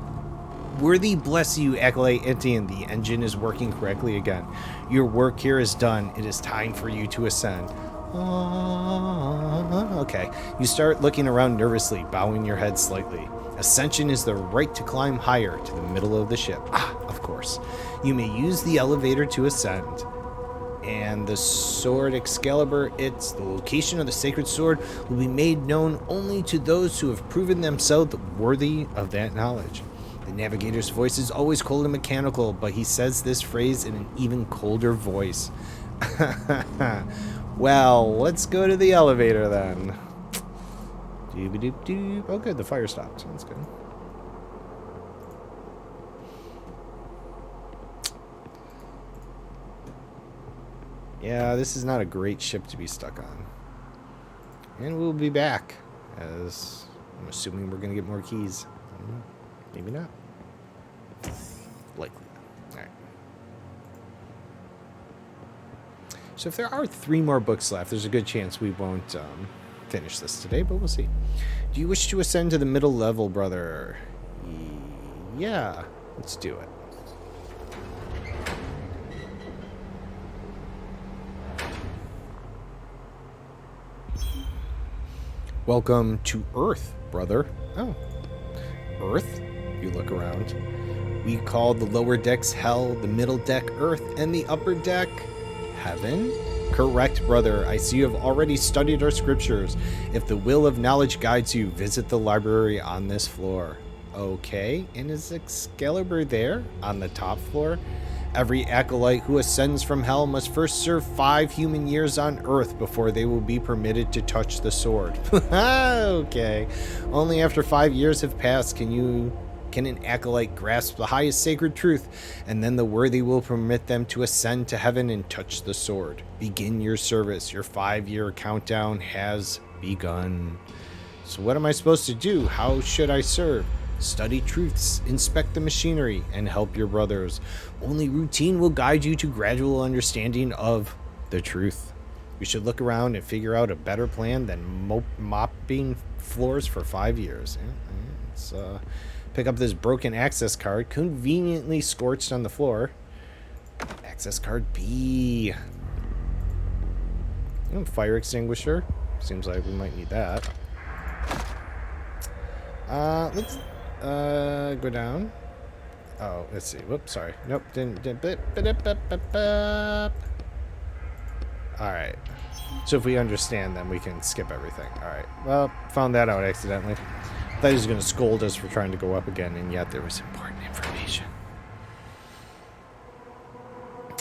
bless you, Acolyte Etienne. The engine is working correctly again. Your work here is done. It is time for you to ascend. Okay. You start looking around nervously, bowing your head slightly. Ascension is the right to climb higher to the middle of the ship. Ah, of course. You may use the elevator to ascend. And the sword Excalibur, the location of the sacred sword, will be made known only to those who have proven themselves worthy of that knowledge. The navigator's voice is always cold and mechanical, but he says this phrase in an even colder voice. Well, let's go to the elevator then. Doop-a-doop-doop. Oh, good, the fire stopped. That's good. Yeah, this is not a great ship to be stuck on. And we'll be back, as I'm assuming we're going to get more keys. Maybe not. Likely. Alright. So if there are 3 more books left, there's a good chance we won't finish this today, but we'll see. Do you wish to ascend to the middle level, brother? Yeah, let's do it. Welcome to Earth, brother. Oh. Earth? You look around. We call the lower decks Hell, the middle deck Earth, and the upper deck Heaven? Correct, brother. I see you have already studied our scriptures. If the will of knowledge guides you, visit the library on this floor. Okay, and is Excalibur there? On the top floor? Every acolyte who ascends from hell must first serve 5 human years on Earth before they will be permitted to touch the sword. Okay. Only after 5 years have passed can an acolyte grasp the highest sacred truth, and then the worthy will permit them to ascend to heaven and touch the sword. Begin your service. Your 5-year countdown has begun. So what am I supposed to do? How should I serve? Study truths, inspect the machinery, and help your brothers. Only routine will guide you to gradual understanding of the truth. We should look around and figure out a better plan than mopping floors for 5 years. Let's pick up this broken access card, conveniently scorched on the floor. Access card B. Fire extinguisher. Seems like we might need that. Let's go down. Oh, let's see. Whoops, sorry. Nope, didn't. Alright. So if we understand, then we can skip everything. Alright. Well, found that out accidentally. Thought he was going to scold us for trying to go up again, and yet there was important information.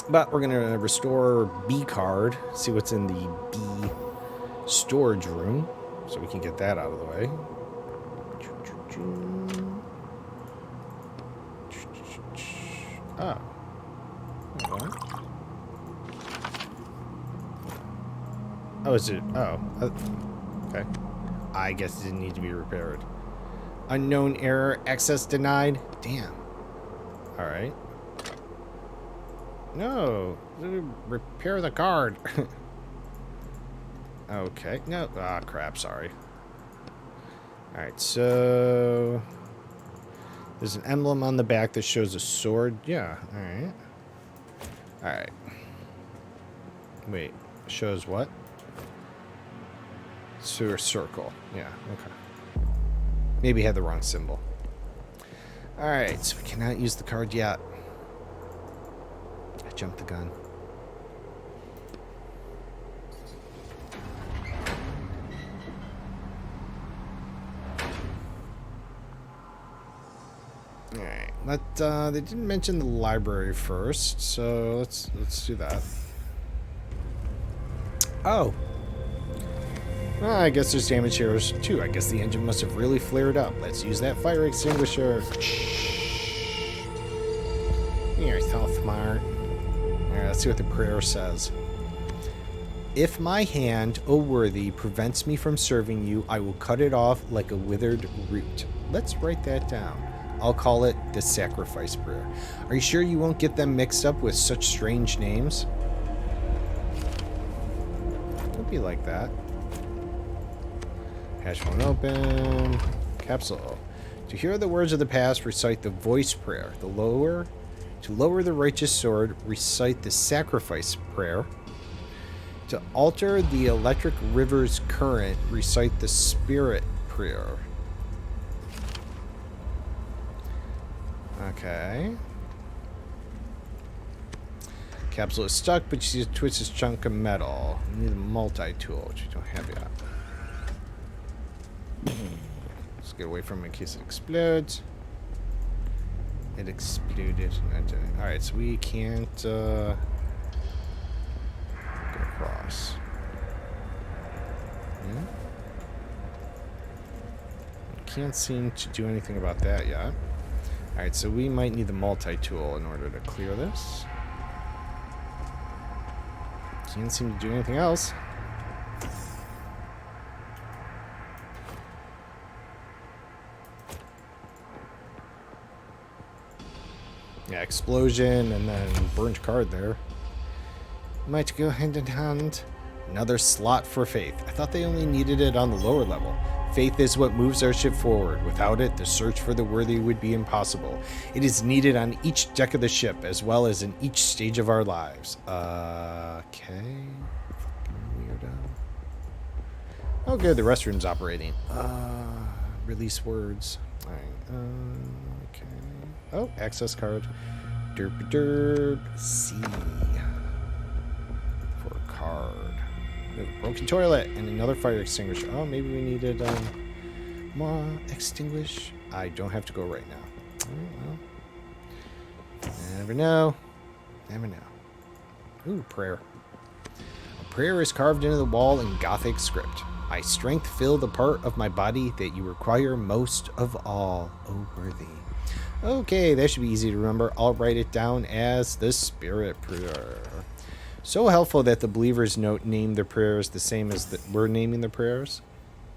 But we're going to restore B card. See what's in the B storage room. So we can get that out of the way. Oh. What? Oh, is it? Oh. Okay. I guess it didn't need to be repaired. Unknown error. Access denied. Damn. Alright. No. Repair the card. Okay. No. Ah, crap. Sorry. Alright, so there's an emblem on the back that shows a sword. Yeah, alright. Alright. Wait, shows what? Sewer circle. Yeah, okay. Maybe had the wrong symbol. Alright, so we cannot use the card yet. I jumped the gun. Alright, they didn't mention the library first, so let's do that. Oh. Well, I guess there's damage here too. I guess the engine must have really flared up. Let's use that fire extinguisher. You're so smart. Alright, let's see what the prayer says. If my hand, O worthy, prevents me from serving you, I will cut it off like a withered root. Let's write that down. I'll call it the sacrifice prayer. Are you sure you won't get them mixed up with such strange names? It'll be like that. Hash one open. Capsule. To hear the words of the past, recite the voice prayer. To lower the righteous sword, recite the sacrifice prayer. To alter the electric river's current, recite the spirit prayer. Okay. Capsule is stuck, but you see a twisted chunk of metal. We need a multi-tool, which we don't have yet. Let's get away from it in case it explodes. It exploded. Alright, so we can't get across. Yeah. Can't seem to do anything about that yet. Alright, so we might need the multi-tool in order to clear this. Can't seem to do anything else. Yeah, explosion and then burnt card there. Might go hand in hand. Another slot for faith. I thought they only needed it on the lower level. Faith is what moves our ship forward. Without it, the search for the worthy would be impossible. It is needed on each deck of the ship, as well as in each stage of our lives. Okay. Fucking weirdo. Oh, good. The restroom's operating. Release words. Alright. Okay. Oh, access card. Derp derp. C. For a card. Ooh, broken toilet and another fire extinguisher. Oh, maybe we needed more extinguish. I don't have to go right now. Oh, well. Never know. Never know. Ooh, prayer. A prayer is carved into the wall in Gothic script. My strength fill the part of my body that you require most of all, O worthy. Okay, that should be easy to remember. I'll write it down as the Spirit Prayer. So helpful that the believers name their prayers the same as we're naming the prayers.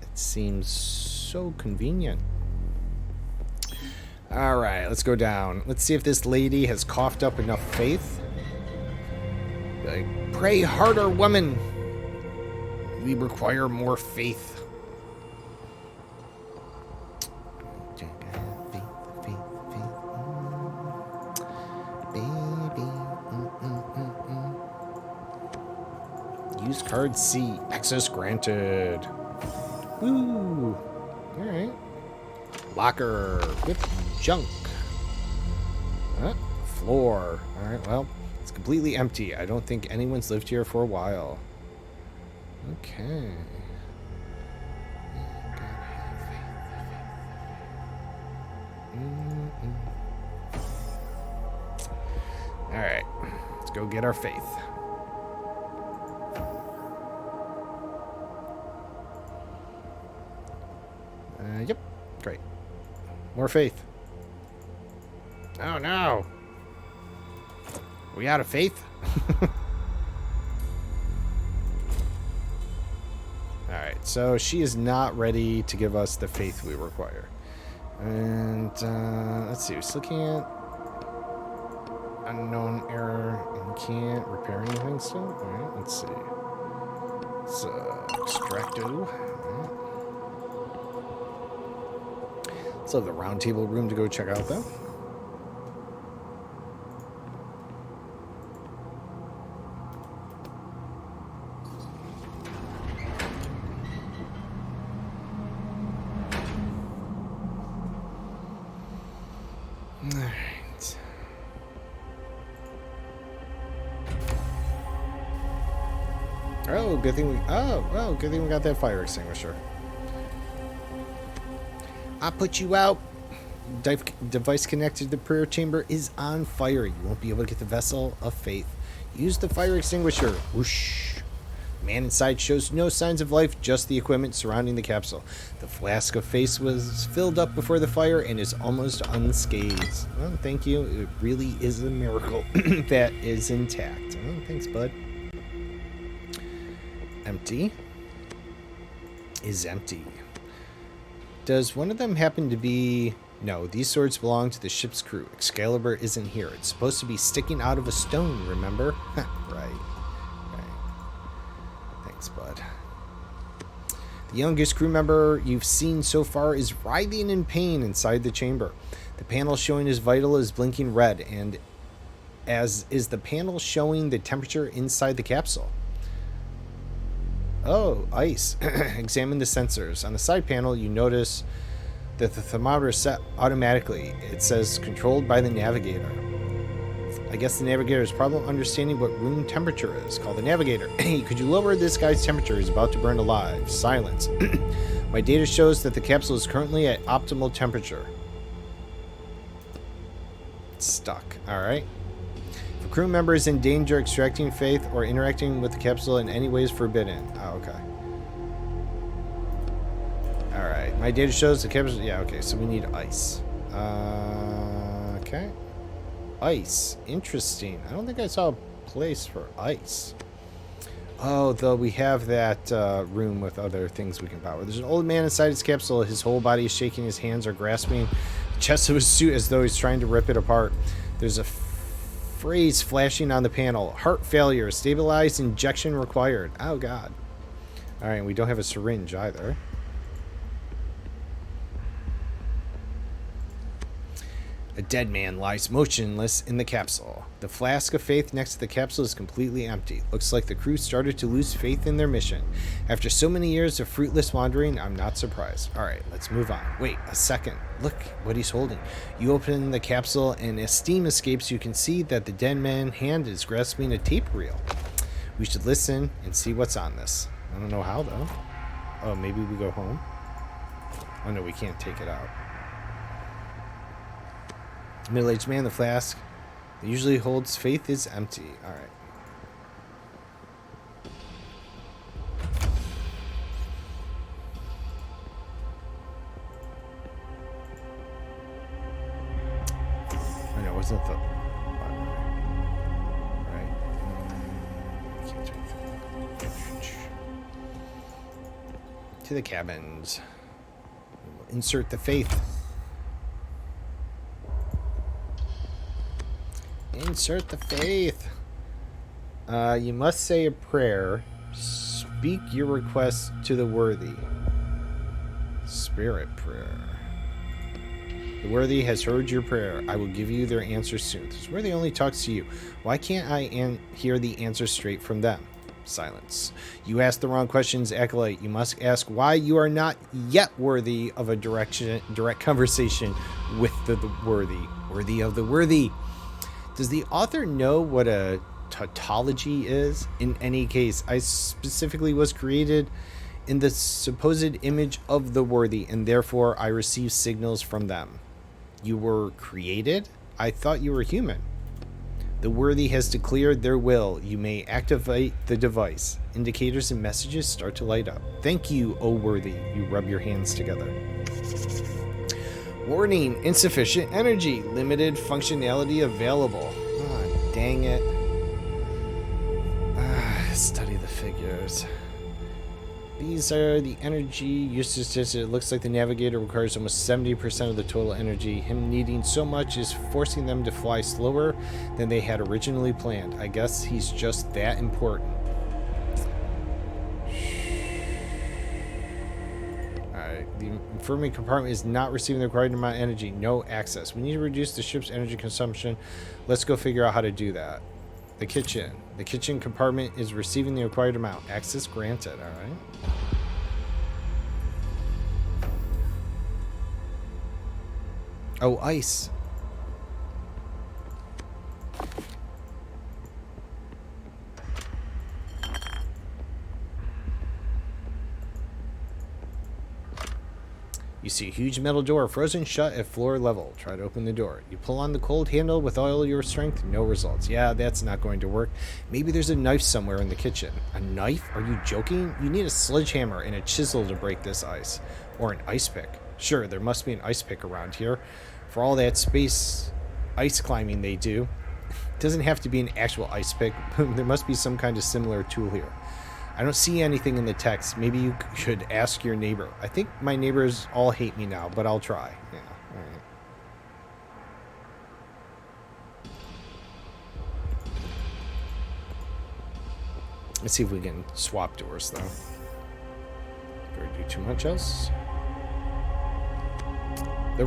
It seems so convenient. All right, let's go down. Let's see if this lady has coughed up enough faith. Like, pray harder, woman. We require more faith. Use card C. Access granted. Woo. Alright. Locker. With junk. Floor. Alright, well, it's completely empty. I don't think anyone's lived here for a while. Okay. Alright. Let's go get our faith. Yep. Great. More faith. Oh, no. Are we out of faith? Alright, so she is not ready to give us the faith we require. And, let's see. We still can't... Unknown error. And can't repair anything still? Alright, let's see. It's, extracto. Alright. Let's have the round table room to go check out, though. Alright. Oh, good thing we... Oh, well, good thing we got that fire extinguisher. I put you out. Device connected to the prayer chamber is on fire. You won't be able to get the vessel of faith. Use the fire extinguisher. Whoosh. Man inside shows no signs of life, just the equipment surrounding the capsule. The flask of faith was filled up before the fire and is almost unscathed. Well, thank you. It really is a miracle that is intact. Oh, thanks, bud. Empty. Is empty. Does one of them happen to be... No, these swords belong to the ship's crew. Excalibur isn't here. It's supposed to be sticking out of a stone, remember? Right. Thanks, bud. The youngest crew member you've seen so far is writhing in pain inside the chamber. The panel showing his vital is blinking red, and as is the panel showing the temperature inside the capsule. Oh, ice. Examine the sensors. On the side panel, you notice that the thermometer is set automatically. It says controlled by the navigator. I guess the navigator has problem understanding what room temperature is. Call the navigator. Hey, could you lower this guy's temperature? He's about to burn alive. Silence. My data shows that the capsule is currently at optimal temperature. It's stuck. Alright. If a crew member is in danger, extracting faith or interacting with the capsule in any way is forbidden. Oh, okay. Alright. My data shows the capsule... Yeah, okay. So we need ice. Okay. Ice. Interesting. I don't think I saw a place for ice. Oh, though we have that room with other things we can power. There's an old man inside his capsule. His whole body is shaking. His hands are grasping the chest of his suit as though he's trying to rip it apart. There's a phrase flashing on the panel. Heart failure. Stabilized injection required. Oh, God. All right, we don't have a syringe either. A dead man lies motionless in the capsule. The flask of faith next to the capsule is completely empty. Looks like the crew started to lose faith in their mission. After so many years of fruitless wandering, I'm not surprised. Alright, let's move on. Wait, a second. Look what he's holding. You open the capsule and as steam escapes, you can see that the dead man's hand is grasping a tape reel. We should listen and see what's on this. I don't know how, though. Oh, maybe we go home? Oh, no, we can't take it out. Middle-aged man, the flask that usually holds faith is empty. Alright. I know, wasn't the... Right. Can't do anything. To the cabins. We'll insert the faith. Insert the faith. You must say a prayer. Speak your request to the worthy. Spirit prayer. The worthy has heard your prayer. I will give you their answer soon. This worthy only talks to you. Why can't I hear the answer straight from them? Silence. You asked the wrong questions, Acolyte. You must ask why you are not yet worthy of a direct conversation with the worthy. Worthy of the worthy. Does the author know what a tautology is? In any case, I specifically was created in the supposed image of the worthy, and therefore I receive signals from them. You were created? I thought you were human. The worthy has declared their will. You may activate the device. Indicators and messages start to light up. Thank you, O worthy. You rub your hands together. Warning, insufficient energy, limited functionality available. Ah, dang it. Study the figures. These are the energy usages. It looks like the navigator requires almost 70% of the total energy. Him needing so much is forcing them to fly slower than they had originally planned. I guess he's just that important. The infirmary compartment is not receiving the required amount of energy. No access. We need to reduce the ship's energy consumption. Let's go figure out how to do that. The kitchen. The kitchen compartment is receiving the required amount. Access granted. Alright. Oh, ice. You see a huge metal door frozen shut at floor level. Try to open the door. You pull on the cold handle with all your strength. No results. Yeah, that's not going to work. Maybe there's a knife somewhere in the kitchen. A knife? Are you joking? You need a sledgehammer and a chisel to break this ice. Or an ice pick. Sure, there must be an ice pick around here. For all that space ice climbing they do. It doesn't have to be an actual ice pick. There must be some kind of similar tool here. I don't see anything in the text. Maybe you should ask your neighbor. I think my neighbors all hate me now, but I'll try. Yeah, all right. Let's see if we can swap doors, though. Or do too much else? No,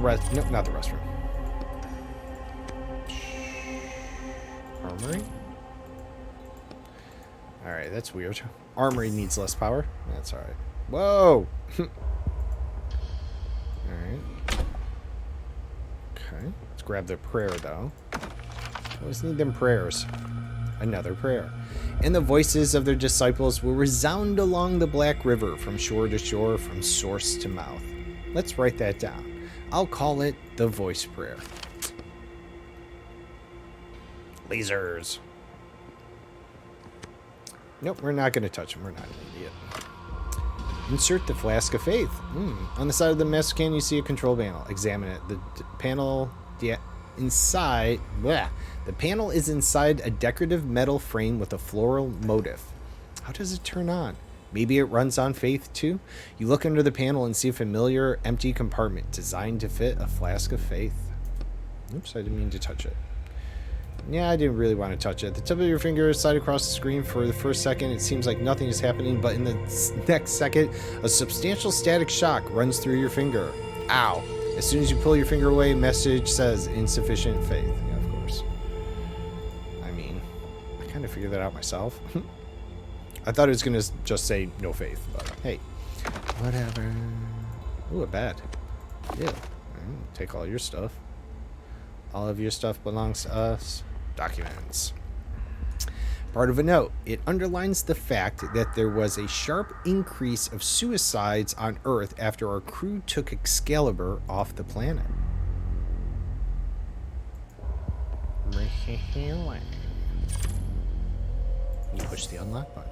not the restroom. Armory? Alright, that's weird. Armory needs less power. That's alright. Whoa! Alright. Okay. Let's grab the prayer, though. Always need them prayers. Another prayer. And the voices of their disciples will resound along the Black River from shore to shore, from source to mouth. Let's write that down. I'll call it the voice prayer. Lasers. Nope, we're not going to touch them. We're not an idiot. Insert the flask of faith. On the side of the master can, you see a control panel. Examine it. The panel inside. Bleh. The panel is inside a decorative metal frame with a floral motif. How does it turn on? Maybe it runs on faith too? You look under the panel and see a familiar empty compartment designed to fit a flask of faith. Oops, I didn't mean to touch it. Yeah, I didn't really want to touch it. The tip of your finger is slide across the screen. For the first second, it seems like nothing is happening, but in the next second, a substantial static shock runs through your finger. Ow. As soon as you pull your finger away, a message says insufficient faith. Yeah, of course. I mean, I kind of figured that out myself. I thought it was going to just say no faith, but hey, whatever. Ooh, a bed. Yeah. Take all your stuff. All of your stuff belongs to us. Documents. Part of a note. It underlines the fact that there was a sharp increase of suicides on Earth after our crew took Excalibur off the planet. You push the unlock button.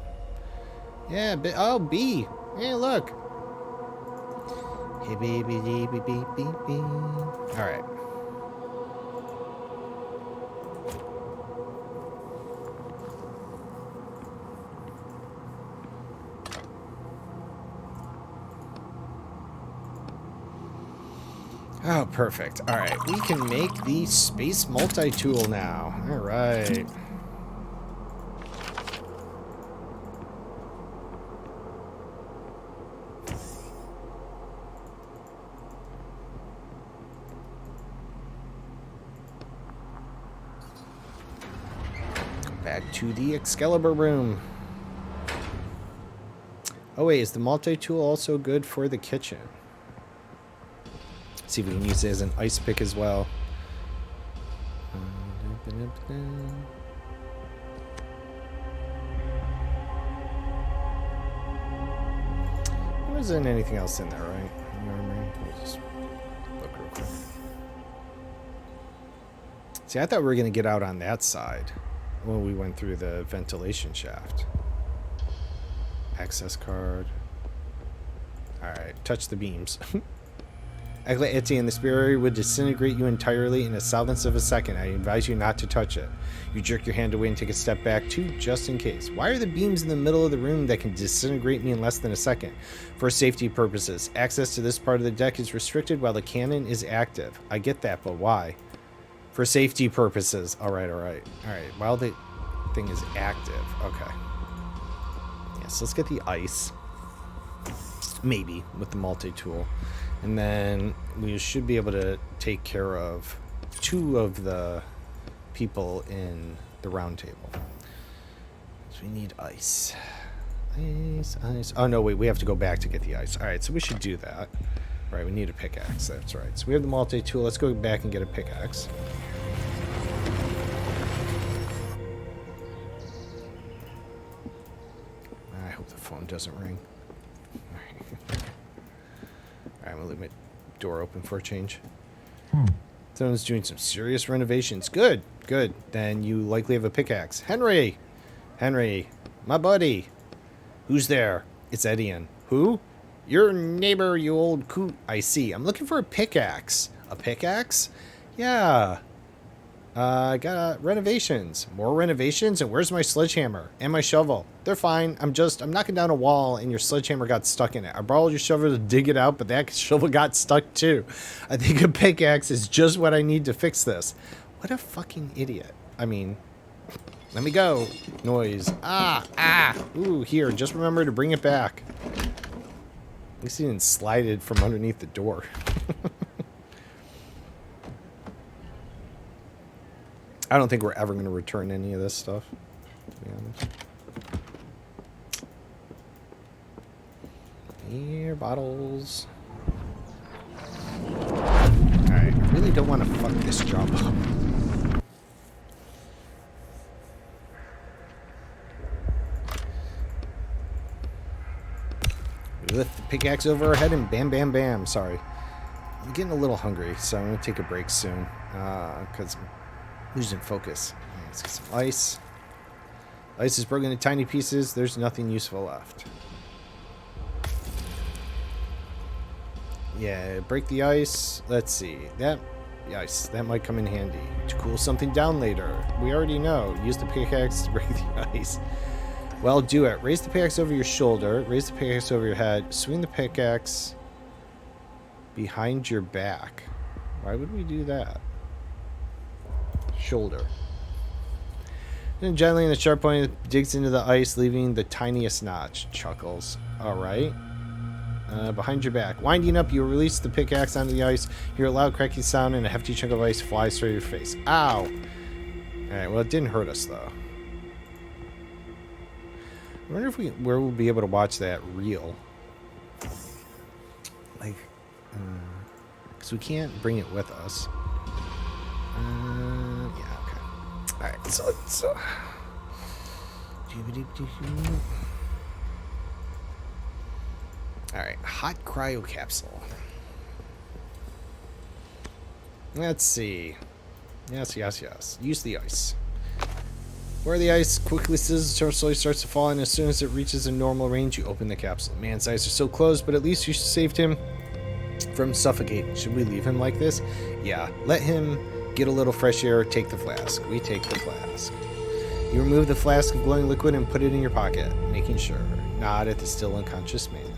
Yeah, oh, B. Hey, look. Hey, baby, baby, baby, baby. All right. Oh, perfect. All right, we can make the space multi-tool now. All right. Back to the Excalibur room. Oh wait, is the multi-tool also good for the kitchen? See if we can use it as an ice pick as well. There wasn't anything else in there, right? We'll just look real quick. See, I thought we were going to get out on that side when we went through the ventilation shaft. Access card. Alright, touch the beams. Etienne, the spirit would disintegrate you entirely in a thousandth of a second. I advise you not to touch it. You jerk your hand away and take a step back too, just in case. Why are the beams in the middle of the room that can disintegrate me in less than a second? For safety purposes, access to this part of the deck is restricted while the cannon is active. I get that, but why? For safety purposes. Alright. While the thing is active. Okay. Yes, let's get the ice. Maybe, with the multi-tool. And then we should be able to take care of 2 of the people in the round table. So we need ice. Ice. Oh, no, wait. We have to go back to get the ice. All right, so we should do that. All right, we need a pickaxe. That's right. So we have the multi-tool. Let's go back and get a pickaxe. I hope the phone doesn't ring. I'm gonna leave my door open for a change. Someone's doing some serious renovations. Good. Then you likely have a pickaxe. Henry, my buddy. Who's there? It's Etienne. Who? Your neighbor, you old coot. I see. I'm looking for a pickaxe. A pickaxe? Yeah. I got renovations. More renovations? And where's my sledgehammer? And my shovel? They're fine. I'm knocking down a wall and your sledgehammer got stuck in it. I borrowed your shovel to dig it out, but that shovel got stuck too. I think a pickaxe is just what I need to fix this. What a fucking idiot. I mean, let me go. Noise. Ooh, here. Just remember to bring it back. At least he didn't slide it from underneath the door. I don't think we're ever going to return any of this stuff, to be honest. Beer bottles. Alright, I really don't want to fuck this job up. We lift the pickaxe over our head and bam, bam, bam. Sorry. I'm getting a little hungry, so I'm going to take a break soon. Because I'm losing focus. Let's get some ice. Ice is broken into tiny pieces. There's nothing useful left. Yeah, break the ice. Let's see. The ice. That might come in handy. To cool something down later. We already know. Use the pickaxe to break the ice. Well, do it. Raise the pickaxe over your shoulder. Raise the pickaxe over your head. Swing the pickaxe behind your back. Why would we do that? Shoulder. Then gently, in the sharp point, digs into the ice, leaving the tiniest notch. Chuckles. Alright. Behind your back. Winding up, you release the pickaxe onto the ice. Hear a loud cracking sound, and a hefty chunk of ice flies through your face. Ow! Alright, well, it didn't hurt us, though. I wonder if where we'll be able to watch that reel. Like, because we can't bring it with us. Yeah, okay. Alright, so let's, Alright, hot cryo capsule. Let's see. Yes, yes, yes. Use the ice. Where the ice quickly slowly starts to fall, and as soon as it reaches a normal range, you open the capsule. Man's eyes are still closed, but at least you saved him from suffocating. Should we leave him like this? Yeah. Let him get a little fresh air. Take the flask. We take the flask. You remove the flask of glowing liquid and put it in your pocket, making sure. Nod at the still unconscious man.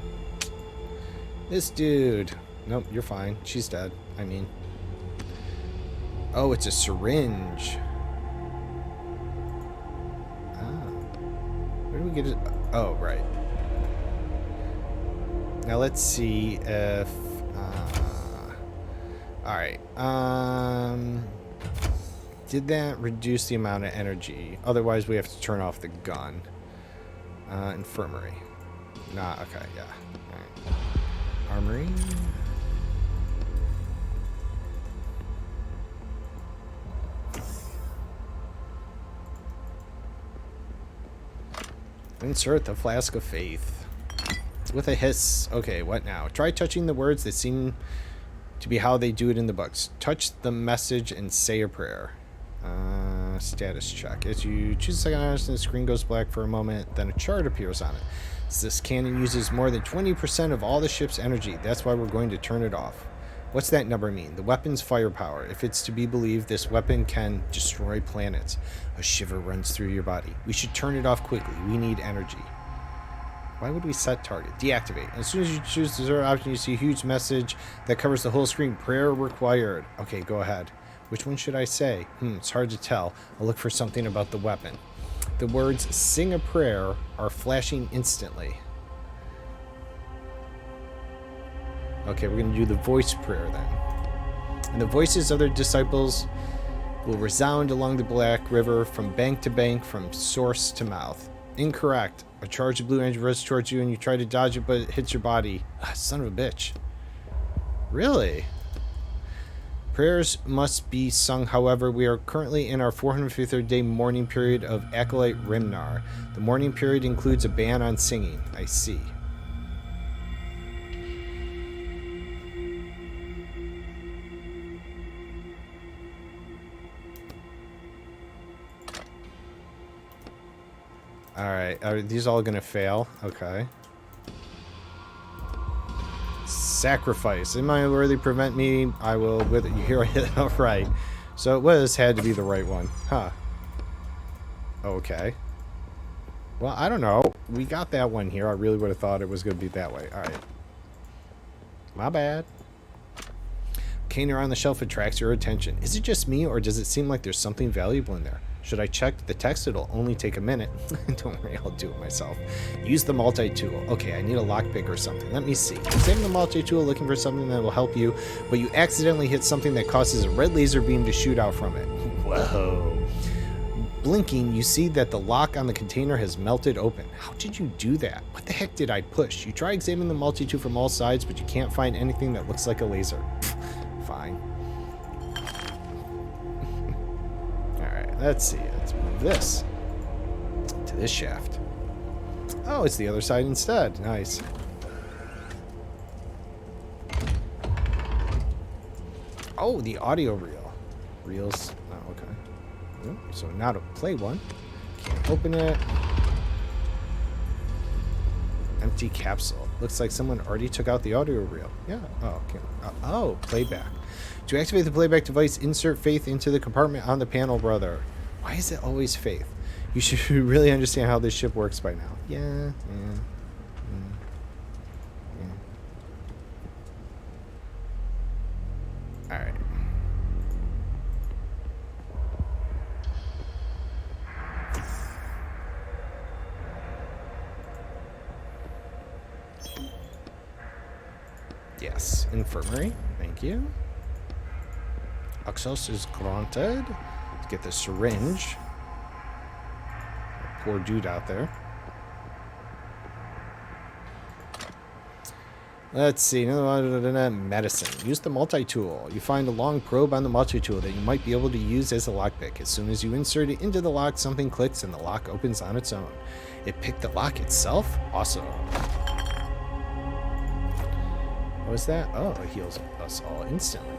This dude. Nope, you're fine. She's dead. I mean. Oh, it's a syringe. Where do we get it? Oh, right. Now let's see if... Alright. Did that reduce the amount of energy? Otherwise, we have to turn off the gun. Infirmary. Nah, okay, yeah. Alright. Armory. Insert the flask of faith. With a hiss. Okay, what now? Try touching the words that seem to be how they do it in the books. Touch the message and say a prayer. Status check. As you choose a second honest, the screen goes black for a moment, then a chart appears on it. This cannon uses more than 20% of all the ship's energy. That's why we're going to turn it off. What's that number mean? The weapon's firepower. If it's to be believed, this weapon can destroy planets. A shiver runs through your body. We should turn it off quickly. We need energy. Why would we set target? Deactivate. As soon as you choose the zero option, you see a huge message that covers the whole screen. Prayer required. Okay, go ahead. Which one should I say? It's hard to tell. I'll look for something about the weapon. The words "sing a prayer" are flashing instantly. Okay, we're going to do the voice prayer then. And the voices of their disciples will resound along the Black River from bank to bank, from source to mouth. Incorrect. A charge of blue energy rushes towards you and you try to dodge it, but it hits your body. Son of a bitch. Really? Prayers must be sung, however. We are currently in our 453rd day mourning period of Acolyte Rimnar. The mourning period includes a ban on singing. I see. Alright, are these all gonna fail? Okay. Sacrifice. Am I worthy? Prevent me. I will with it. You hear it? Alright. So it had to be the right one. Huh. Okay. Well, I don't know. We got that one here. I really would have thought it was going to be that way. Alright. My bad. Container on the shelf attracts your attention. Is it just me, or does it seem like there's something valuable in there? Should I check the text? It'll only take a minute. Don't worry, I'll do it myself. Use the multi-tool. Okay, I need a lockpick or something. Let me see. Examine the multi-tool looking for something that will help you, but you accidentally hit something that causes a red laser beam to shoot out from it. Whoa. Blinking, you see that the lock on the container has melted open. How did you do that? What the heck did I push? You try examining the multi-tool from all sides, but you can't find anything that looks like a laser. Fine. Let's see. Let's move this to this shaft. Oh, it's the other side instead. Nice. Oh, the audio reel. Reels. Oh, okay. Oh, so now to play one. Can't open it. Empty capsule. Looks like someone already took out the audio reel. Yeah. Oh, okay. Oh, playback. To activate the playback device, insert Faith into the compartment on the panel, brother. Why is it always Faith? You should really understand how this ship works by now. Yeah. Alright. Yes, infirmary. Thank you. Access is granted. Let's get the syringe. Poor dude out there. Let's see. Medicine. Use the multi-tool. You find a long probe on the multi-tool that you might be able to use as a lockpick. As soon as you insert it into the lock, something clicks and the lock opens on its own. It picked the lock itself? Awesome. What was that? Oh, it heals us all instantly.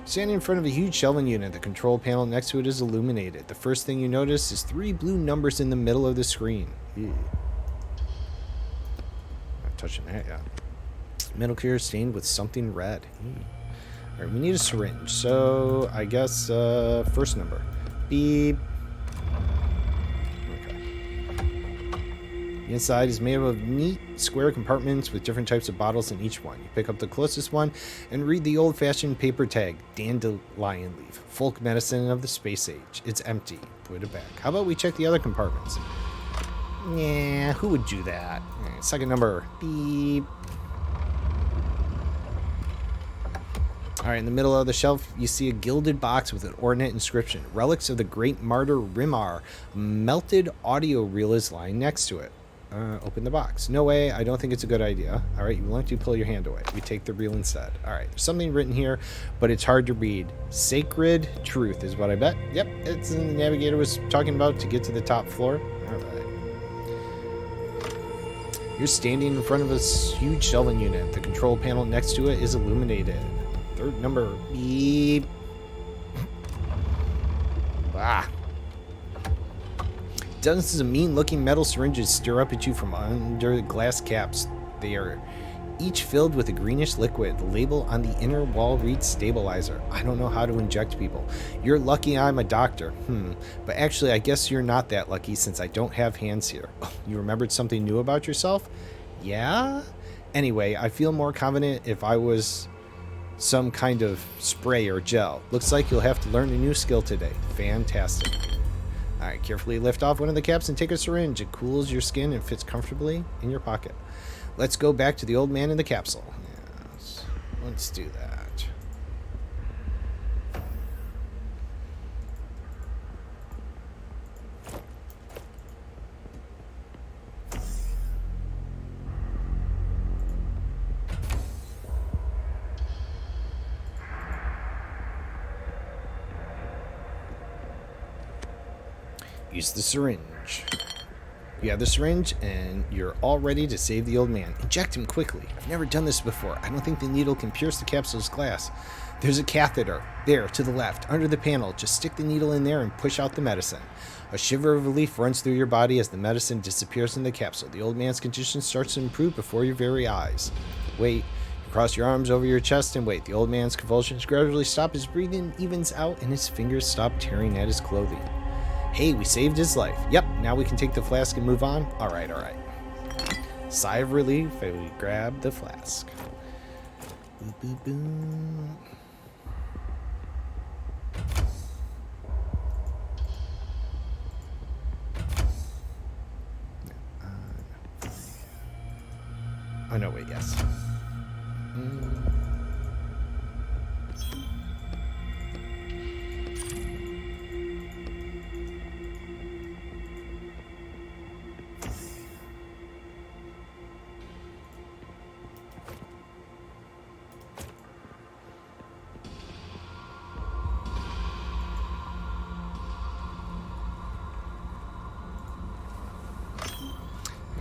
Standing in front of a huge shelving unit, the control panel next to it is illuminated. The first thing you notice is 3 blue numbers in the middle of the screen. Ew. Not touching that yet. Metal clear stained with something red. Alright, we need a syringe. So, I guess, first number. Beep. The inside is made up of neat square compartments with different types of bottles in each one. You pick up the closest one and read the old-fashioned paper tag, dandelion leaf, folk medicine of the space age. It's empty. Put it back. How about we check the other compartments? Yeah, who would do that? Second number. Beep. Alright, in the middle of the shelf, you see a gilded box with an ornate inscription. Relics of the great martyr Rimar. A melted audio reel is lying next to it. Open the box. No way. I don't think it's a good idea. All right, you want to pull your hand away. We take the reel instead. All right, there's something written here, but it's hard to read. Sacred truth is what I bet. Yep, it's in the navigator was talking about to get to the top floor. All right. You're standing in front of a huge shelving unit. The control panel next to it is illuminated. Third number. Beep. Ah. Dozens of mean-looking metal syringes stare up at you from under glass caps. They are each filled with a greenish liquid. The label on the inner wall reads stabilizer. I don't know how to inject people. You're lucky I'm a doctor. But actually, I guess you're not that lucky since I don't have hands here. Oh, you remembered something new about yourself? Yeah? Anyway, I feel more confident if I was some kind of spray or gel. Looks like you'll have to learn a new skill today. Fantastic. Alright, carefully lift off one of the caps and take a syringe. It cools your skin and fits comfortably in your pocket. Let's go back to the old man in the capsule. Yes, let's do that. Use the syringe. You have the syringe, and you're all ready to save the old man. Inject him quickly. I've never done this before. I don't think the needle can pierce the capsule's glass. There's a catheter. There, to the left, under the panel. Just stick the needle in there and push out the medicine. A shiver of relief runs through your body as the medicine disappears in the capsule. The old man's condition starts to improve before your very eyes. Wait. You cross your arms over your chest and wait. The old man's convulsions gradually stop. His breathing evens out, and his fingers stop tearing at his clothing. Hey, we saved his life. Yep, now we can take the flask and move on. All right. Sigh of relief, and we grab the flask. Boop, boop, boop. Oh, no, wait, yes.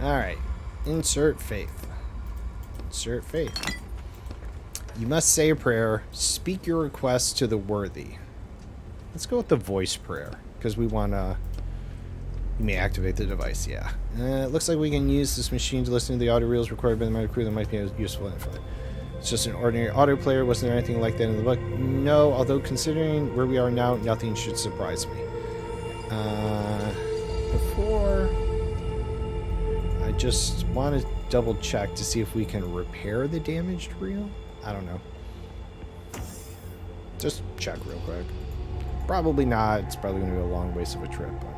Alright, insert faith. Insert faith. You must say a prayer. Speak your request to the worthy. Let's go with the voice prayer, because we want to... You may activate the device, yeah. It looks like we can use this machine to listen to the audio reels recorded by the motor crew that might be useful info. It's just an ordinary audio player. Wasn't there anything like that in the book? No, although considering where we are now, nothing should surprise me. Before... I just want to double check to see if we can repair the damaged reel. I don't know. Just check real quick. Probably not. It's probably going to be a long waste of a trip. But...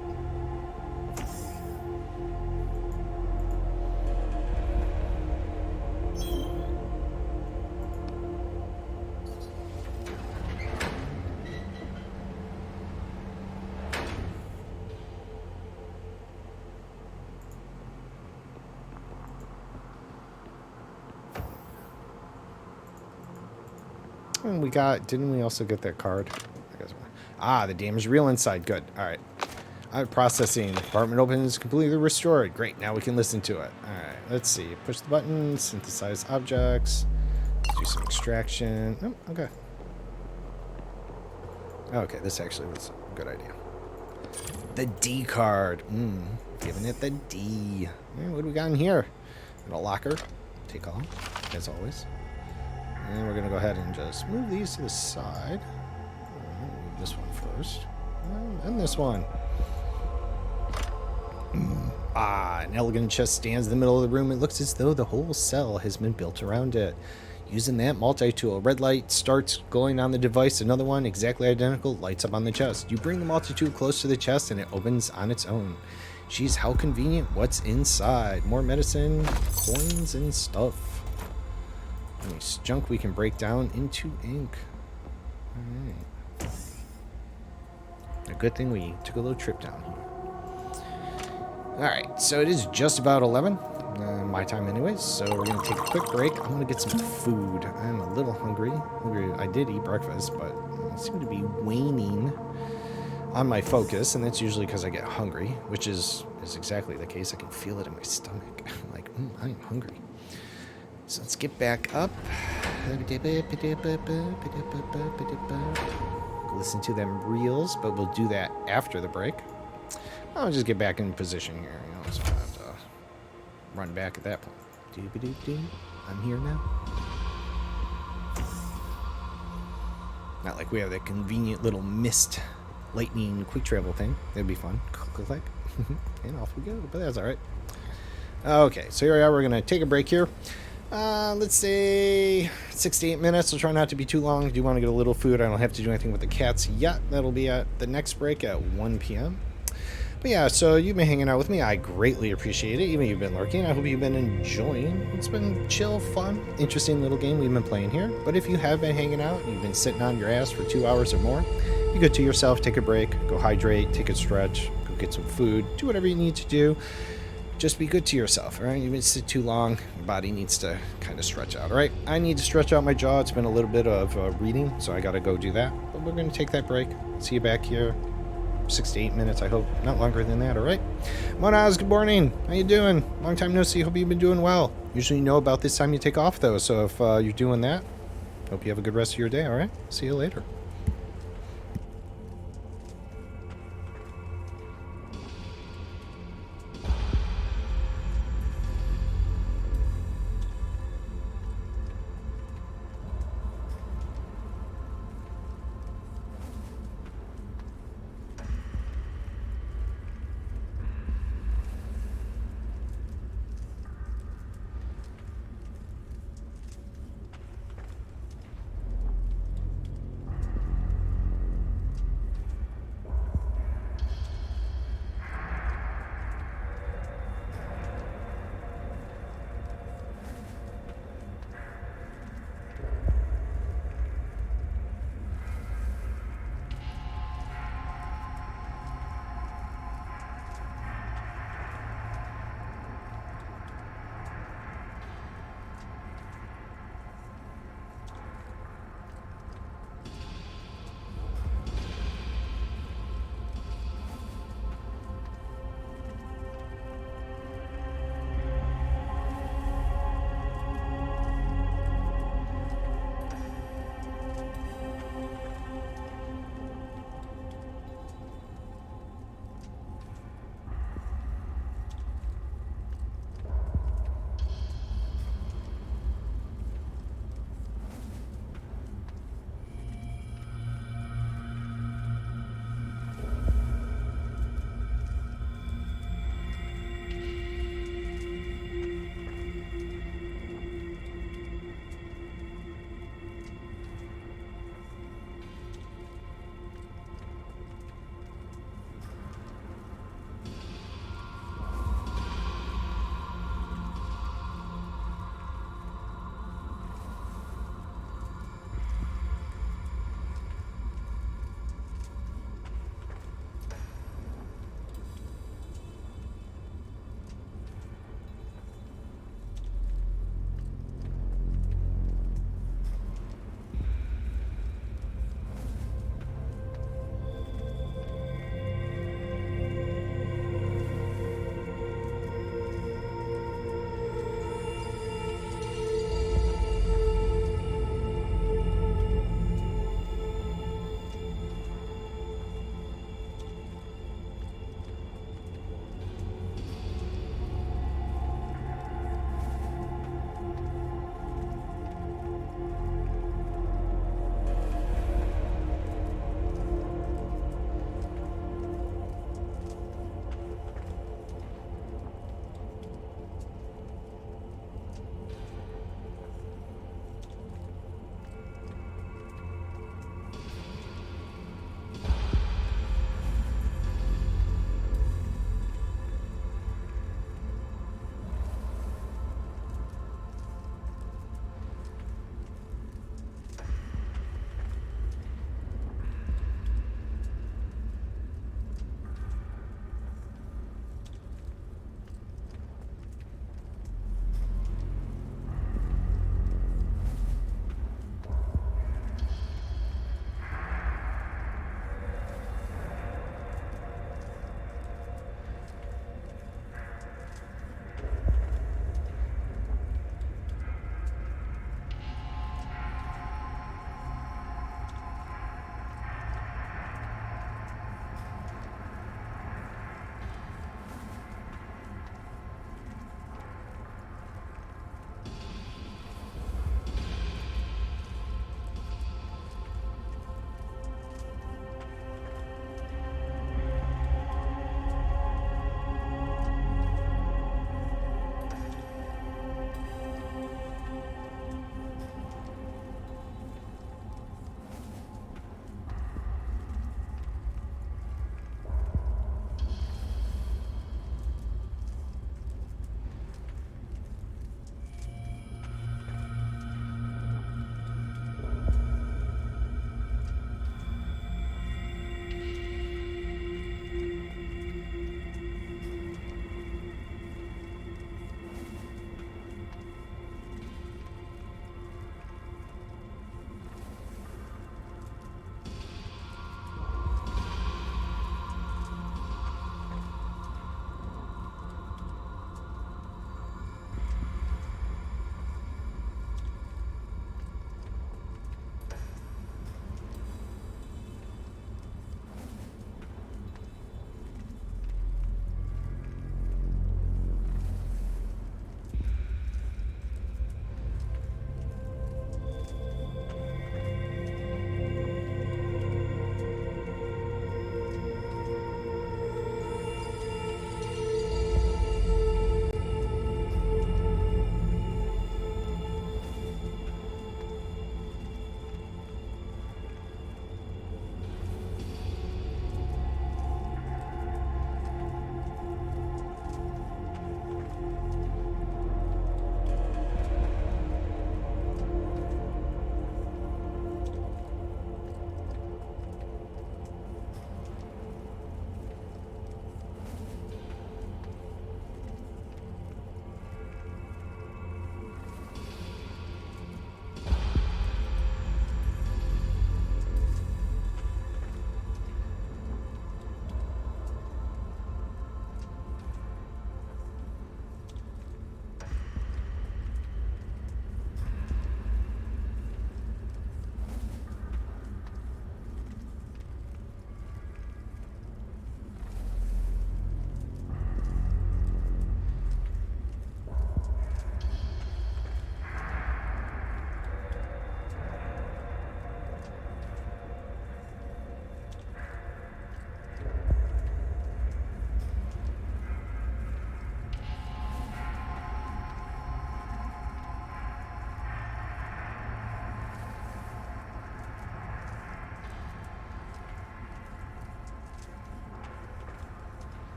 And we got, didn't we also get that card? I guess. Ah, the damaged reel inside. Good. All right. Processing. The compartment opens completely restored. Great. Now we can listen to it. All right. Let's see. Push the button. Synthesize objects. Let's do some extraction. Oh, okay. Okay. This actually was a good idea. The D card. Giving it the D. What do we got in here? And a locker. Take all, as always. And we're going to go ahead and just move these to the side. Move this one first. And this one. An elegant chest stands in the middle of the room. It looks as though the whole cell has been built around it. Using that multi-tool, a red light starts going on the device. Another one, exactly identical, lights up on the chest. You bring the multi-tool close to the chest and it opens on its own. Geez, how convenient. What's inside? More medicine, coins, and stuff. Any junk we can break down into ink. Alright. A good thing we took a little trip down here. Alright, so it is just about 11. My time anyways, so we're going to take a quick break. I'm going to get some food. I'm a little hungry. I did eat breakfast, but I seem to be waning on my focus, and that's usually because I get hungry, which is exactly the case. I can feel it in my stomach. I'm like, I'm hungry. So let's get back up. Listen to them reels, but we'll do that after the break. I'll just get back in position here, so I have to run back at that point. I'm here now. Not like we have that convenient little mist lightning quick travel thing. That'd be fun. Click. And off we go. But that's alright. Okay, so here we are. We're going to take a break here. Let's say 6 to 8 minutes. I'll try not to be too long. I do want to get a little food. I don't have to do anything with the cats yet. That'll be at the next break at 1 p.m. But yeah, so you've been hanging out with me. I greatly appreciate it. Even you've been lurking. I hope you've been enjoying. It's been chill, fun, interesting little game we've been playing here. But if you have been hanging out, you've been sitting on your ass for 2 hours or more, be good to yourself. Take a break. Go hydrate. Take a stretch. Go get some food. Do whatever you need to do. Just be good to yourself, all right? You didn't sit too long. Your body needs to kind of stretch out, all right? I need to stretch out my jaw. It's been a little bit of reading, so I got to go do that. But we're going to take that break. See you back here. 6 to 8 minutes, I hope. Not longer than that, all right? Monaz, good morning. How you doing? Long time no see. Hope you've been doing well. Usually you know about this time you take off, though. So if you're doing that, hope you have a good rest of your day, all right? See you later.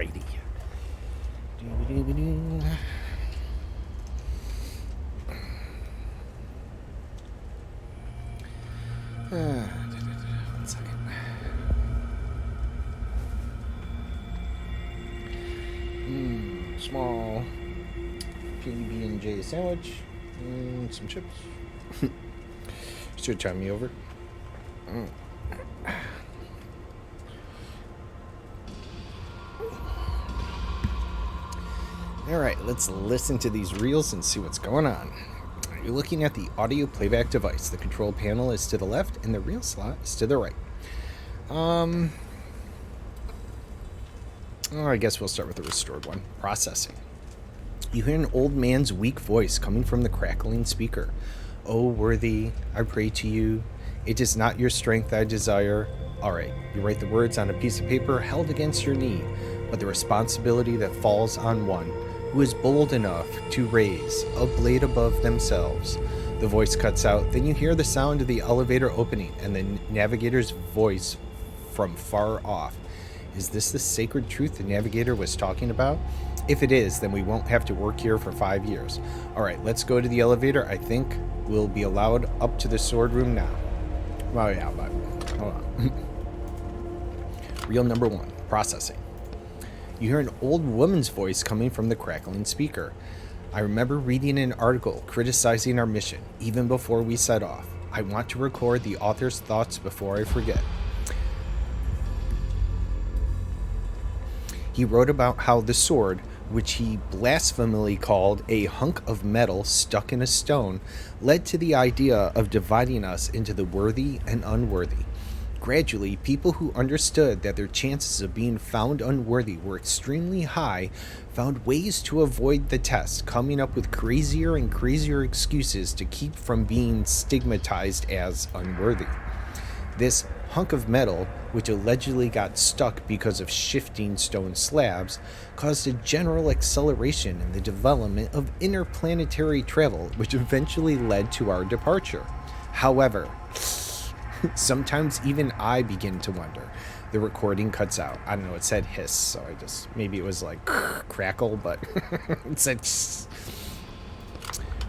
Alrighty. Doo-doo-doo-doo. One second. Small PB&J sandwich and some chips. Should chime me over. Alright, let's listen to these reels and see what's going on. You're looking at the audio playback device. The control panel is to the left and the reel slot is to the right. I guess we'll start with the restored one. Processing. You hear an old man's weak voice coming from the crackling speaker. "Oh, worthy, I pray to you. It is not your strength I desire." Alright, you write the words on a piece of paper held against your knee, but the responsibility that falls on one who is bold enough to raise a blade above themselves. The voice cuts out. Then you hear the sound of the elevator opening and the navigator's voice from far off. Is this the sacred truth the navigator was talking about? If it is, then we won't have to work here for 5 years. Alright, let's go to the elevator. I think we'll be allowed up to the sword room now. Oh yeah, but hold on. Reel number 1, processing. You hear an old woman's voice coming from the crackling speaker. "I remember reading an article criticizing our mission, even before we set off. I want to record the author's thoughts before I forget. He wrote about how the sword, which he blasphemily called a hunk of metal stuck in a stone, led to the idea of dividing us into the worthy and unworthy. Gradually, people who understood that their chances of being found unworthy were extremely high found ways to avoid the test, coming up with crazier and crazier excuses to keep from being stigmatized as unworthy. This hunk of metal, which allegedly got stuck because of shifting stone slabs, caused a general acceleration in the development of interplanetary travel, which eventually led to our departure. However, sometimes even I begin to wonder." The recording cuts out. I don't know, it said hiss, so maybe it was like crackle, but it said hiss.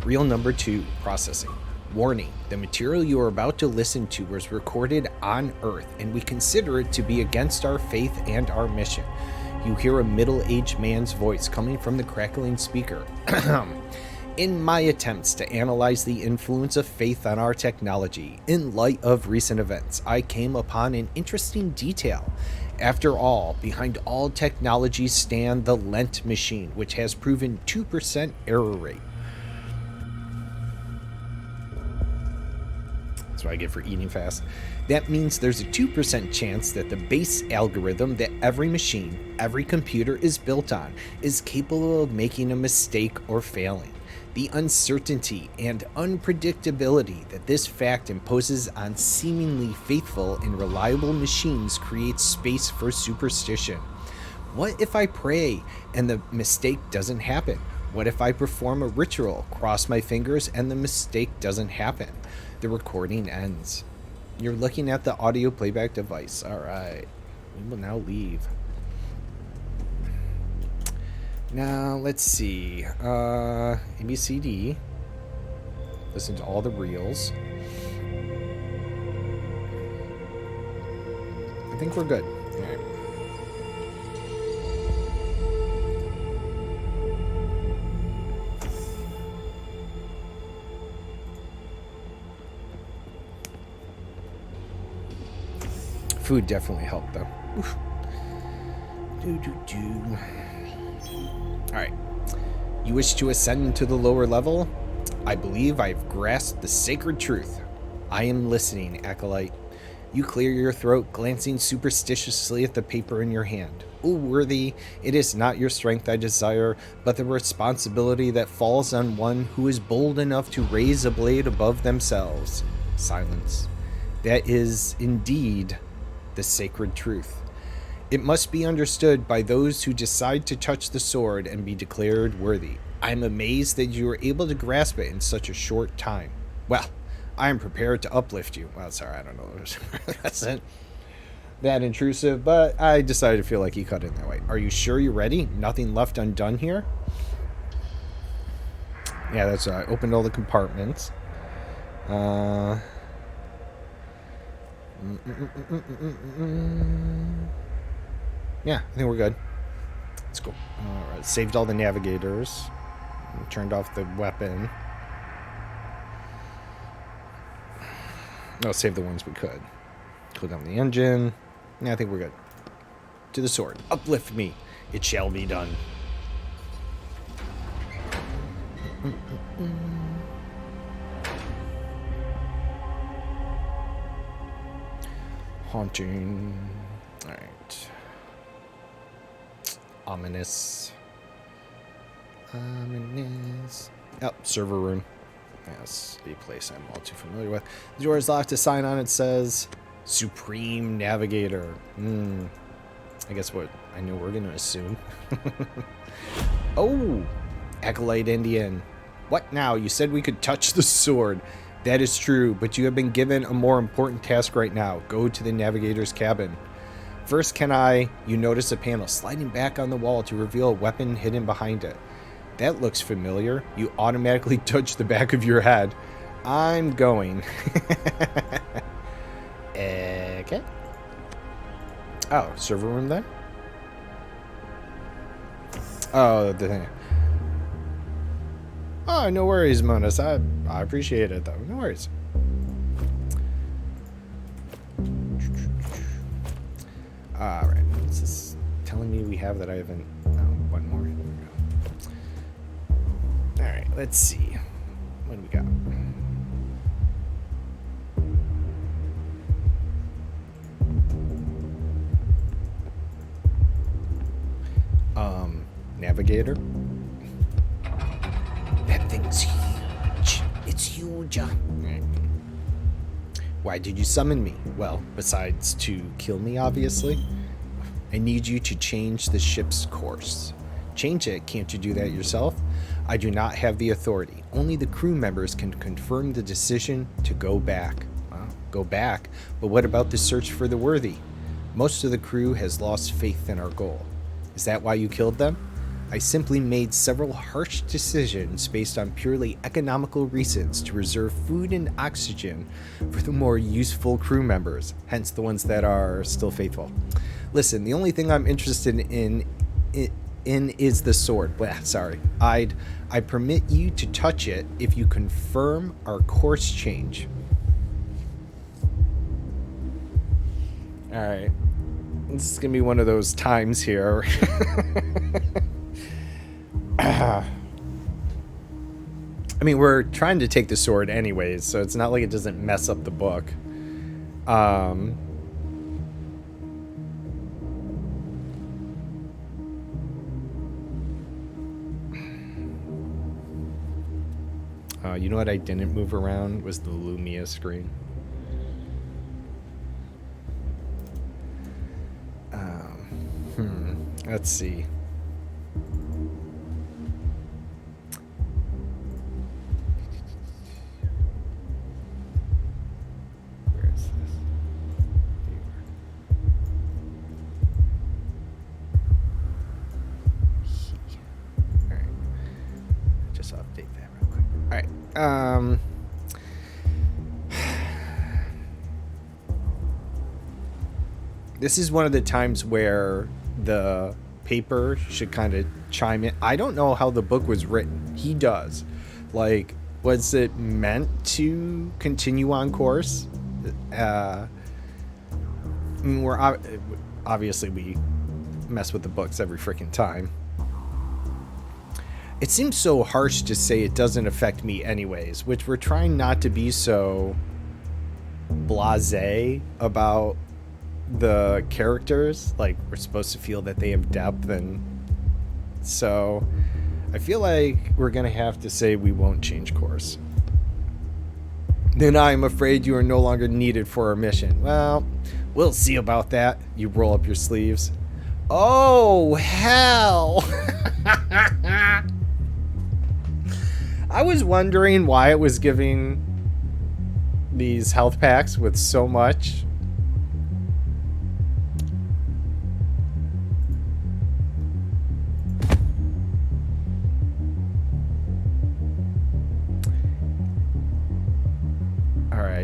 Reel number 2, processing. Warning, the material you are about to listen to was recorded on Earth, and we consider it to be against our faith and our mission. You hear a middle-aged man's voice coming from the crackling speaker. "In my attempts to analyze the influence of faith on our technology, in light of recent events, I came upon an interesting detail. After all, behind all technologies stand the Lent machine, which has proven 2% error rate." That's what I get for eating fast. "That means there's a 2% chance that the base algorithm that every machine, every computer is built on, is capable of making a mistake or failing. The uncertainty and unpredictability that this fact imposes on seemingly faithful and reliable machines creates space for superstition. What if I pray and the mistake doesn't happen? What if I perform a ritual, cross my fingers, and the mistake doesn't happen?" The recording ends. You're looking at the audio playback device. Alright, we will now leave. Now, let's see. ABCD. Listen to all the reels. I think we're good. All right. Food definitely helped, though. Oof. Alright. You wish to ascend into the lower level? I believe I've grasped the sacred truth. I am listening, Acolyte. You clear your throat, glancing superstitiously at the paper in your hand. O worthy, it is not your strength I desire, but the responsibility that falls on one who is bold enough to raise a blade above themselves. Silence. That is, indeed, the sacred truth. It must be understood by those who decide to touch the sword and be declared worthy. I am amazed that you were able to grasp it in such a short time. Well, I am prepared to uplift you. Well, sorry, I don't know. That's it. that intrusive, but I decided to feel like he cut in that way. Are you sure you're ready? Nothing left undone here? Yeah, that's I opened all the compartments. Yeah, I think we're good. Let's go. Alright, saved all the navigators. Turned off the weapon. No, save the ones we could. Cool down the engine. Yeah, I think we're good. To the sword. Uplift me. It shall be done. Haunting. Alright. Ominous. Ominous. Oh, server room. Yes, a place I'm all too familiar with. The door is locked. A sign on it says Supreme Navigator. I guess what I know we're going to assume. Oh, Acolyte Indian. What now? You said we could touch the sword. That is true, but you have been given a more important task right now. Go to the navigator's cabin. First, you notice a panel sliding back on the wall to reveal a weapon hidden behind it. That looks familiar. You automatically touch the back of your head. I'm going. Okay. Oh, server room then? Oh, the thing. Oh, no worries, Monas. I appreciate it, though. No worries. Alright. This is telling me we have that I haven't... Oh, one more. There we go. Alright, let's see. What do we got? Navigator. That thing's huge. It's huge. Right. Why did you summon me? Well, besides to kill me, obviously. I need you to change the ship's course. Change it? Can't you do that yourself? I do not have the authority. Only the crew members can confirm the decision to go back. Well, go back? But what about the search for the worthy? Most of the crew has lost faith in our goal. Is that why you killed them? I simply made several harsh decisions based on purely economical reasons to reserve food and oxygen for the more useful crew members, hence the ones that are still faithful. Listen, the only thing I'm interested in is the sword. Well, sorry. I permit you to touch it if you confirm our course change. All right. This is going to be one of those times here. I mean, we're trying to take the sword anyways, so it's not like it doesn't mess up the book. You know what I didn't move around was the Lumia screen. Let's see. Where is this? All right. Just update that real quick. All right. This is one of the times where the paper should kind of chime in. I don't know how the book was written. He does. Like, was it meant to continue on course? I mean, obviously we mess with the books every freaking time. It seems so harsh to say it doesn't affect me anyways, which we're trying not to be so blasé about the characters. Like, we're supposed to feel that they have depth, and so I feel like we're gonna have to say we won't change course. Then I am afraid you are no longer needed for our mission. Well, we'll see about that. You roll up your sleeves. Oh, hell. I was wondering why it was giving these health packs with so much.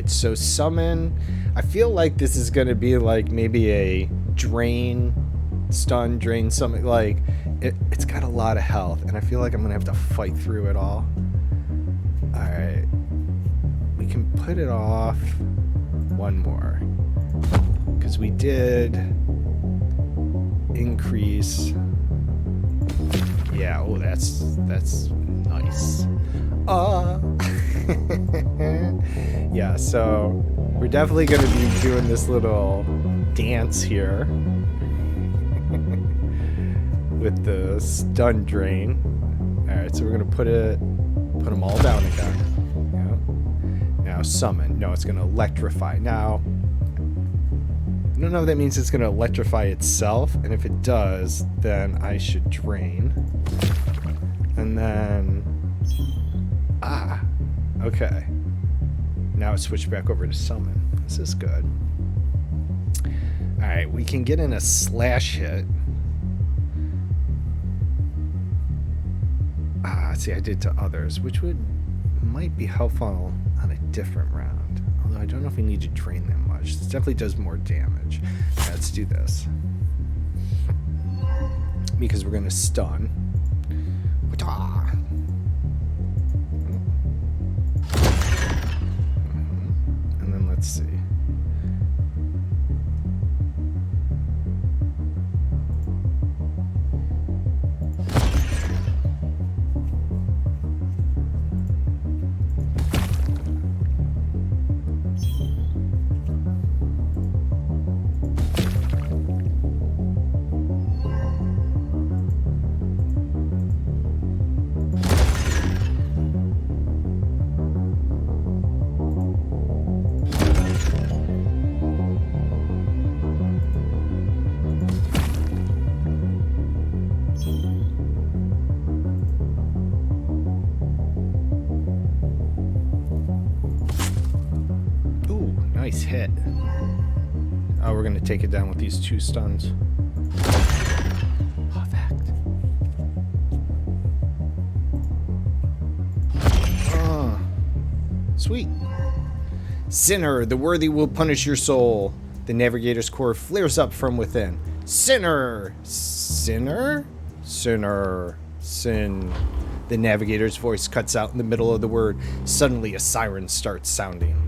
Alright, so summon. I feel like this is going to be like maybe a drain, stun, drain, something like... It's got a lot of health, and I feel like I'm going to have to fight through it all. Alright. We can put it off one more. Because we did increase... Yeah, oh, that's nice. Yeah, so we're definitely going to be doing this little dance here with the stun drain. All right, so we're going to put them all down again. Yeah. Now summon. No, it's going to electrify. Now, I don't know if that means it's going to electrify itself, and if it does, then I should drain. And then... Ah, okay. Now it's switched back over to summon. This is good. Alright, we can get in a slash hit. Ah, see, I did to others, which might be helpful on a different round. Although I don't know if we need to drain them much. This definitely does more damage. Right, let's do this. Because we're going to stun. And then let's see. Nice hit. Oh, we're gonna take it down with these 2 stuns. Perfect. Sweet. Sinner, the worthy will punish your soul. The navigator's core flares up from within. Sinner! Sinner? Sinner. Sin. The navigator's voice cuts out in the middle of the word. Suddenly a siren starts sounding.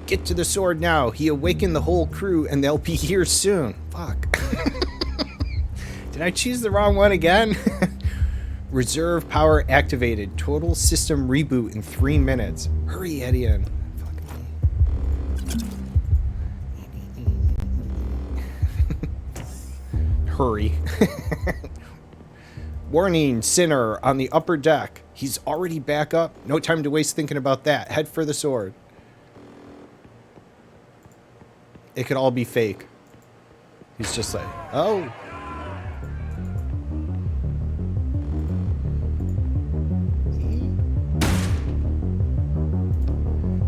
Get to the sword now. He awakened the whole crew and they'll be here soon. Fuck. Did I choose the wrong one again? Reserve power activated. Total system reboot in 3 minutes. Hurry, Edian. Hurry. Warning, Sinner on the upper deck. He's already back up. No time to waste thinking about that. Head for the sword. It could all be fake. He's just like, oh.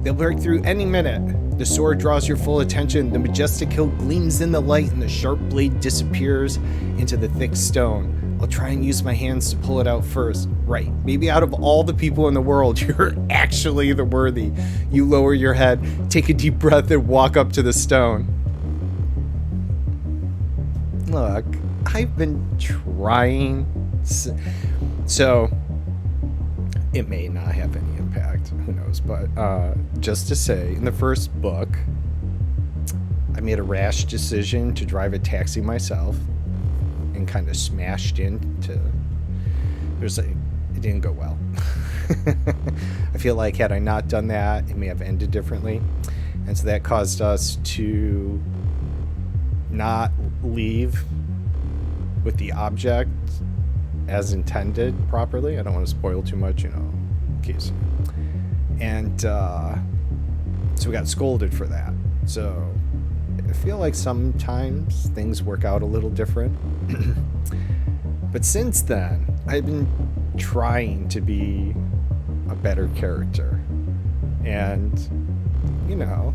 They'll break through any minute. The sword draws your full attention. The majestic hilt gleams in the light and the sharp blade disappears into the thick stone. I'll try and use my hands to pull it out first. Right. Maybe out of all the people in the world, you're actually the worthy. You lower your head, take a deep breath, and walk up to the stone. Look, I've been trying. So, it may not have any impact. Who knows? But just to say, in the first book, I made a rash decision to drive a taxi myself. And kind of smashed into. It didn't go well. I feel like had I not done that, it may have ended differently, and so that caused us to not leave with the object as intended properly. I don't want to spoil too much, you know, in case. And so we got scolded for that. So. I feel like sometimes things work out a little different. But since then, I've been trying to be a better character. And, you know,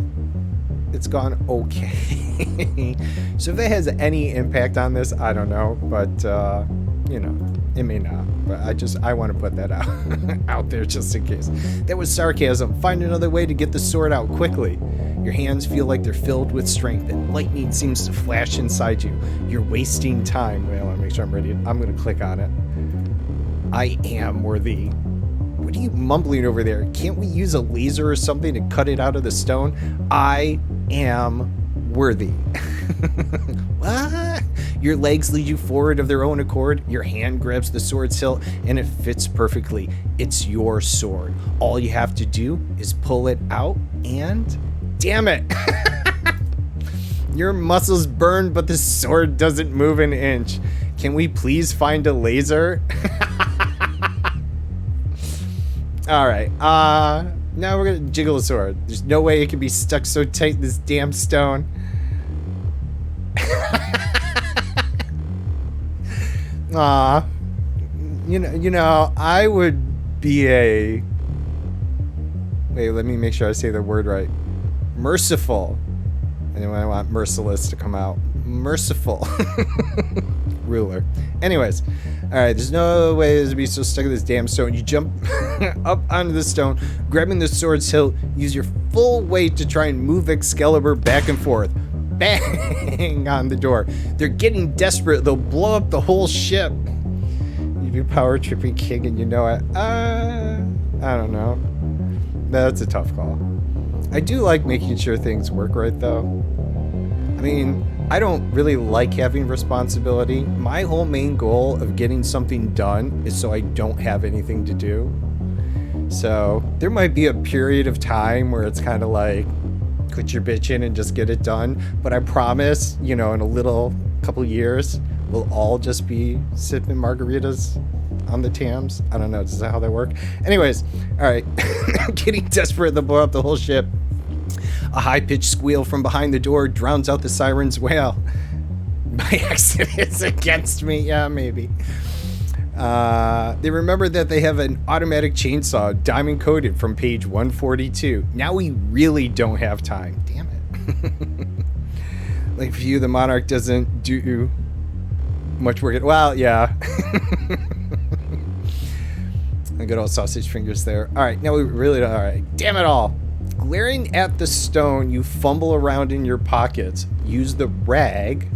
it's gone okay. So if that has any impact on this, I don't know. But, you know, It may not, but I want to put that out out there just in case. That was sarcasm. Find another way to get the sword out quickly. Your hands feel like they're filled with strength, and lightning seems to flash inside you. You're wasting time. Wait, I want to make sure I'm ready. I'm going to click on it. I am worthy. What are you mumbling over there? Can't we use a laser or something to cut it out of the stone? I am worthy. What? Your legs lead you forward of their own accord. Your hand grabs the sword's hilt, and it fits perfectly. It's your sword. All you have to do is pull it out, and damn it! Your muscles burn, but the sword doesn't move an inch. Can we please find a laser? All right. Now we're gonna jiggle the sword. There's no way it can be stuck so tight in this damn stone. Aw. You know, I would be a... Wait, let me make sure I say the word right. Merciful. And then I want merciless to come out. Merciful. Ruler. Anyways. Alright, there's no way to be so stuck in this damn stone. You jump up onto the stone, grabbing the sword's hilt, use your full weight to try and move Excalibur back and forth. Bang on the door. They're getting desperate. They'll blow up the whole ship. You be power tripping king and you know it. I don't know. That's a tough call. I do like making sure things work right though. I mean, I don't really like having responsibility. My whole main goal of getting something done is so I don't have anything to do. So there might be a period of time where it's kind of like, quit your bitching and just get it done. But I promise, you know, in a little couple years, we'll all just be sipping margaritas on the Thames. I don't know, is that how that work? Anyways, all right, getting desperate to blow up the whole ship. A high-pitched squeal from behind the door drowns out the siren's wail. By accident, it's against me. Yeah, maybe. They remember that they have an automatic chainsaw, diamond-coated from page 142. Now we really don't have time. Damn it. Like, for you, the Monarch doesn't do much work. Well, yeah. Good old sausage fingers there. All right, now we really don't. All right. Damn it all. Glaring at the stone, you fumble around in your pockets. Use the rag.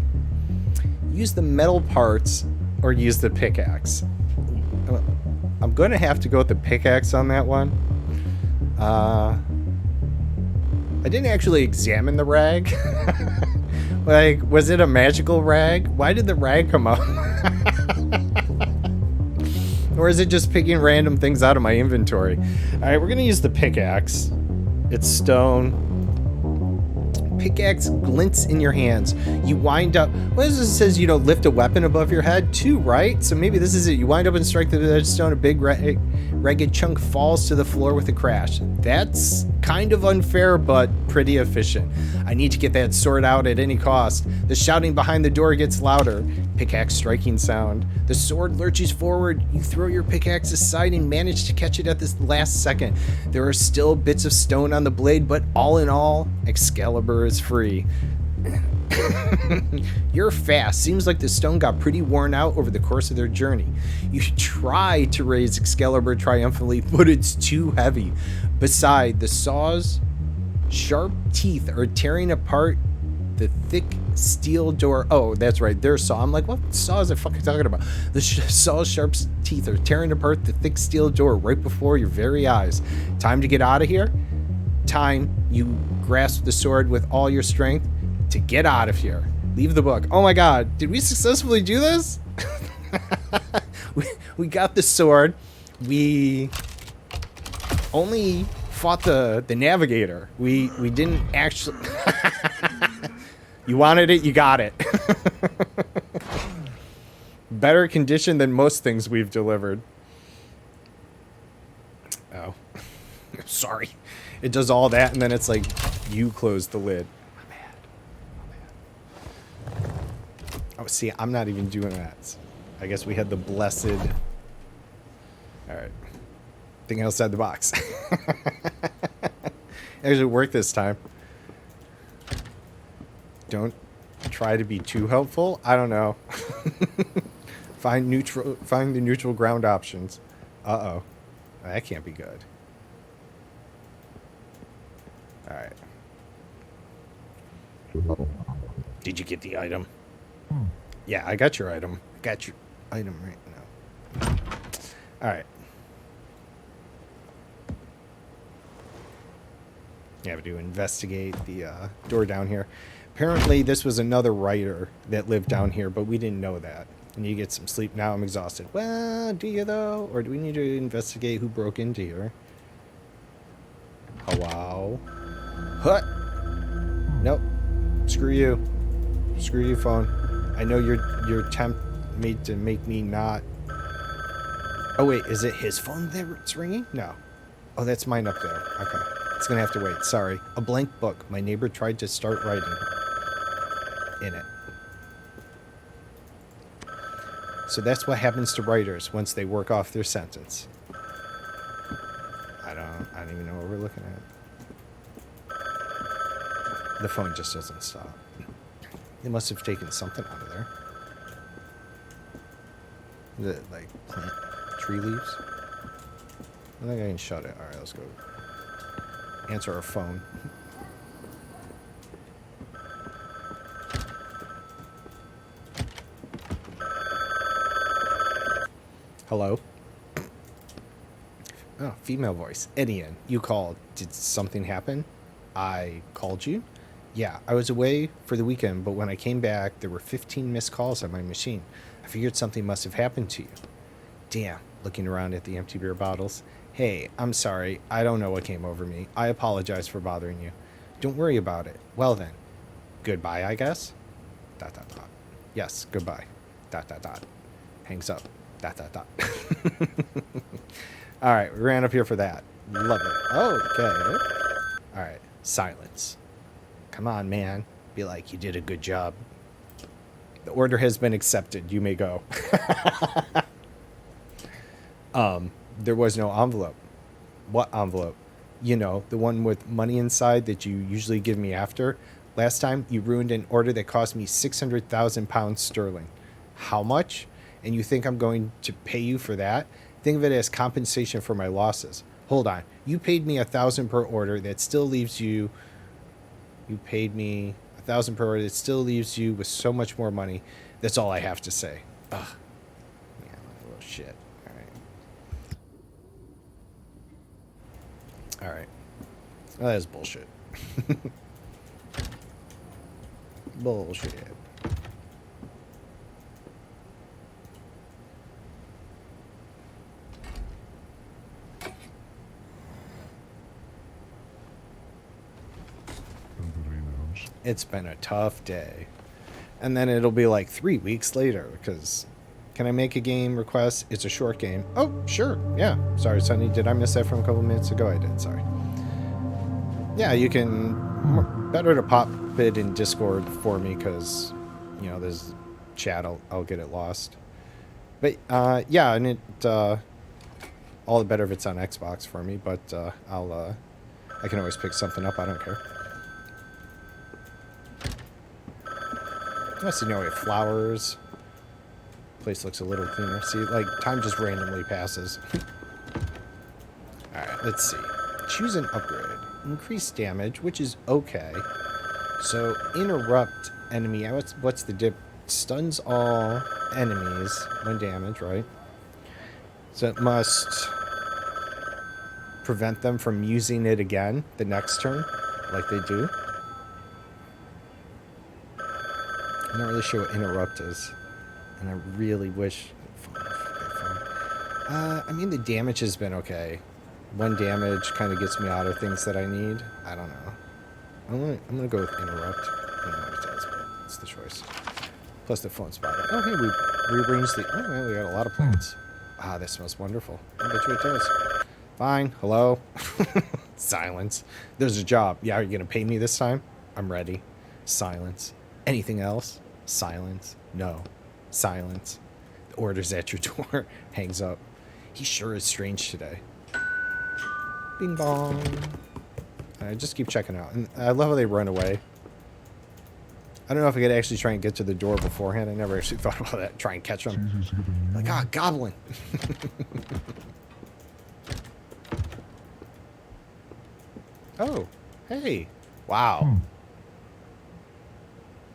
Use the metal parts. Or use the pickaxe. I'm going to have to go with the pickaxe on that one. I didn't actually examine the rag. Like, was it a magical rag? Why did the rag come up? Or is it just picking random things out of my inventory? Alright, we're going to use the pickaxe. It's stone. Pickaxe glints in your hands. You wind up. What is this? It says, you know, lift a weapon above your head too, right? So maybe this is it. You wind up and strike the edge stone. A big ragged chunk falls to the floor with a crash. That's kind of unfair, but pretty efficient. I need to get that sword out at any cost. The shouting behind the door gets louder. Pickaxe striking sound. The sword lurches forward. You throw your pickaxe aside and manage to catch it at this last second. There are still bits of stone on the blade, but all in all, Excalibur is free. You're fast. Seems like the stone got pretty worn out over the course of their journey. You try to raise Excalibur triumphantly, but it's too heavy. Beside, the saw's sharp teeth are tearing apart the thick steel door. Oh, that's right, their saw. I'm like, what saw is it fucking talking about? The saw's sharp teeth are tearing apart the thick steel door right before your very eyes. Time to get out of here? Time. You grasp the sword with all your strength to get out of here. Leave the book. Oh my god, did we successfully do this? we got the sword. We only fought the navigator. We didn't actually... You wanted it, you got it. Better condition than most things we've delivered. Oh. Sorry. It does all that, and then it's like, you close the lid. My bad. Oh, see, I'm not even doing that. I guess we had the blessed... Alright. Thing outside the box. Actually worked this time. Don't try to be too helpful. I don't know. Find the neutral ground options. Uh-oh. That can't be good. Alright. Did you get the item? Yeah, I got your item. I got your item right now. Alright. Yeah, we do investigate the door down here. Apparently, this was another writer that lived down here, but we didn't know that. And you get some sleep. Now I'm exhausted. Well, do you though? Or do we need to investigate who broke into here? Hello? Hut! Nope. Screw you. Screw you, phone. I know your attempt made to make me not... Oh, wait. Is it his phone that's ringing? No. Oh, that's mine up there. Okay. It's going to have to wait. Sorry. A blank book. My neighbor tried to start writing in it. So that's what happens to writers once they work off their sentence. I don't even know what we're looking at. The phone just doesn't stop. They must have taken something out of there. Is it like plant tree leaves? I think I can shut it. Alright, let's go. Answer our phone. Hello? Oh, female voice. Edian, you called. Did something happen? I called you? Yeah, I was away for the weekend, but when I came back, there were 15 missed calls on my machine. I figured something must have happened to you. Damn, looking around at the empty beer bottles. Hey, I'm sorry. I don't know what came over me. I apologize for bothering you. Don't worry about it. Well then. Goodbye, I guess? ... Yes, goodbye. ... Hangs up. ... Alright, we ran up here for that. Love it. Oh, okay. Alright, silence. Come on, man. Be like, you did a good job. The order has been accepted. You may go. There was no envelope. What envelope? You know, the one with money inside that you usually give me after. Last time, you ruined an order that cost me 600,000 pounds sterling. How much? And you think I'm going to pay you for that? Think of it as compensation for my losses. Hold on. You paid me 1,000 per order. That still leaves you... You paid me 1,000 per order. That still leaves you with so much more money. That's all I have to say. Ugh. Yeah, a little shit. All right. Well, that is bullshit. Bullshit. It's been a tough day. And then it'll be like 3 weeks later because... Can I make a game request? It's a short game. Oh, sure. Yeah. Sorry, Sonny. Did I miss that from a couple minutes ago? I did. Sorry. Yeah, you can... Better to pop it in Discord for me because, you know, there's chat. I'll get it lost. But, yeah, and it... all the better if it's on Xbox for me, but I can always pick something up. I don't care. I see no way of flowers. Place looks a little cleaner. See, like, time just randomly passes. Alright, let's see. Choose an upgrade. Increase damage, which is okay. So, interrupt enemy. What's the dip? Stuns all enemies when damage, right? So it must prevent them from using it again the next turn, like they do. I'm not really sure what interrupt is. And I really wish... I mean, the damage has been okay. One damage kind of gets me out of things that I need. I don't know. I'm gonna go with interrupt. I don't know what it does, but it's the choice. Plus the phone spotted. Oh, hey, we rearranged the... Oh, man, we got a lot of plants. Ah, this smells wonderful. I bet you it does. Fine. Hello? Silence. There's a job. Yeah, are you gonna pay me this time? I'm ready. Silence. Anything else? Silence. No. Silence. The order's at your door. Hangs up. He sure is strange today. Bing bong. Just keep checking out. And I love how they run away. I don't know if I could actually try and get to the door beforehand. I never actually thought about that. Try and catch It's him. easier to get a new Like, one. ah, goblin. Oh, hey. Wow.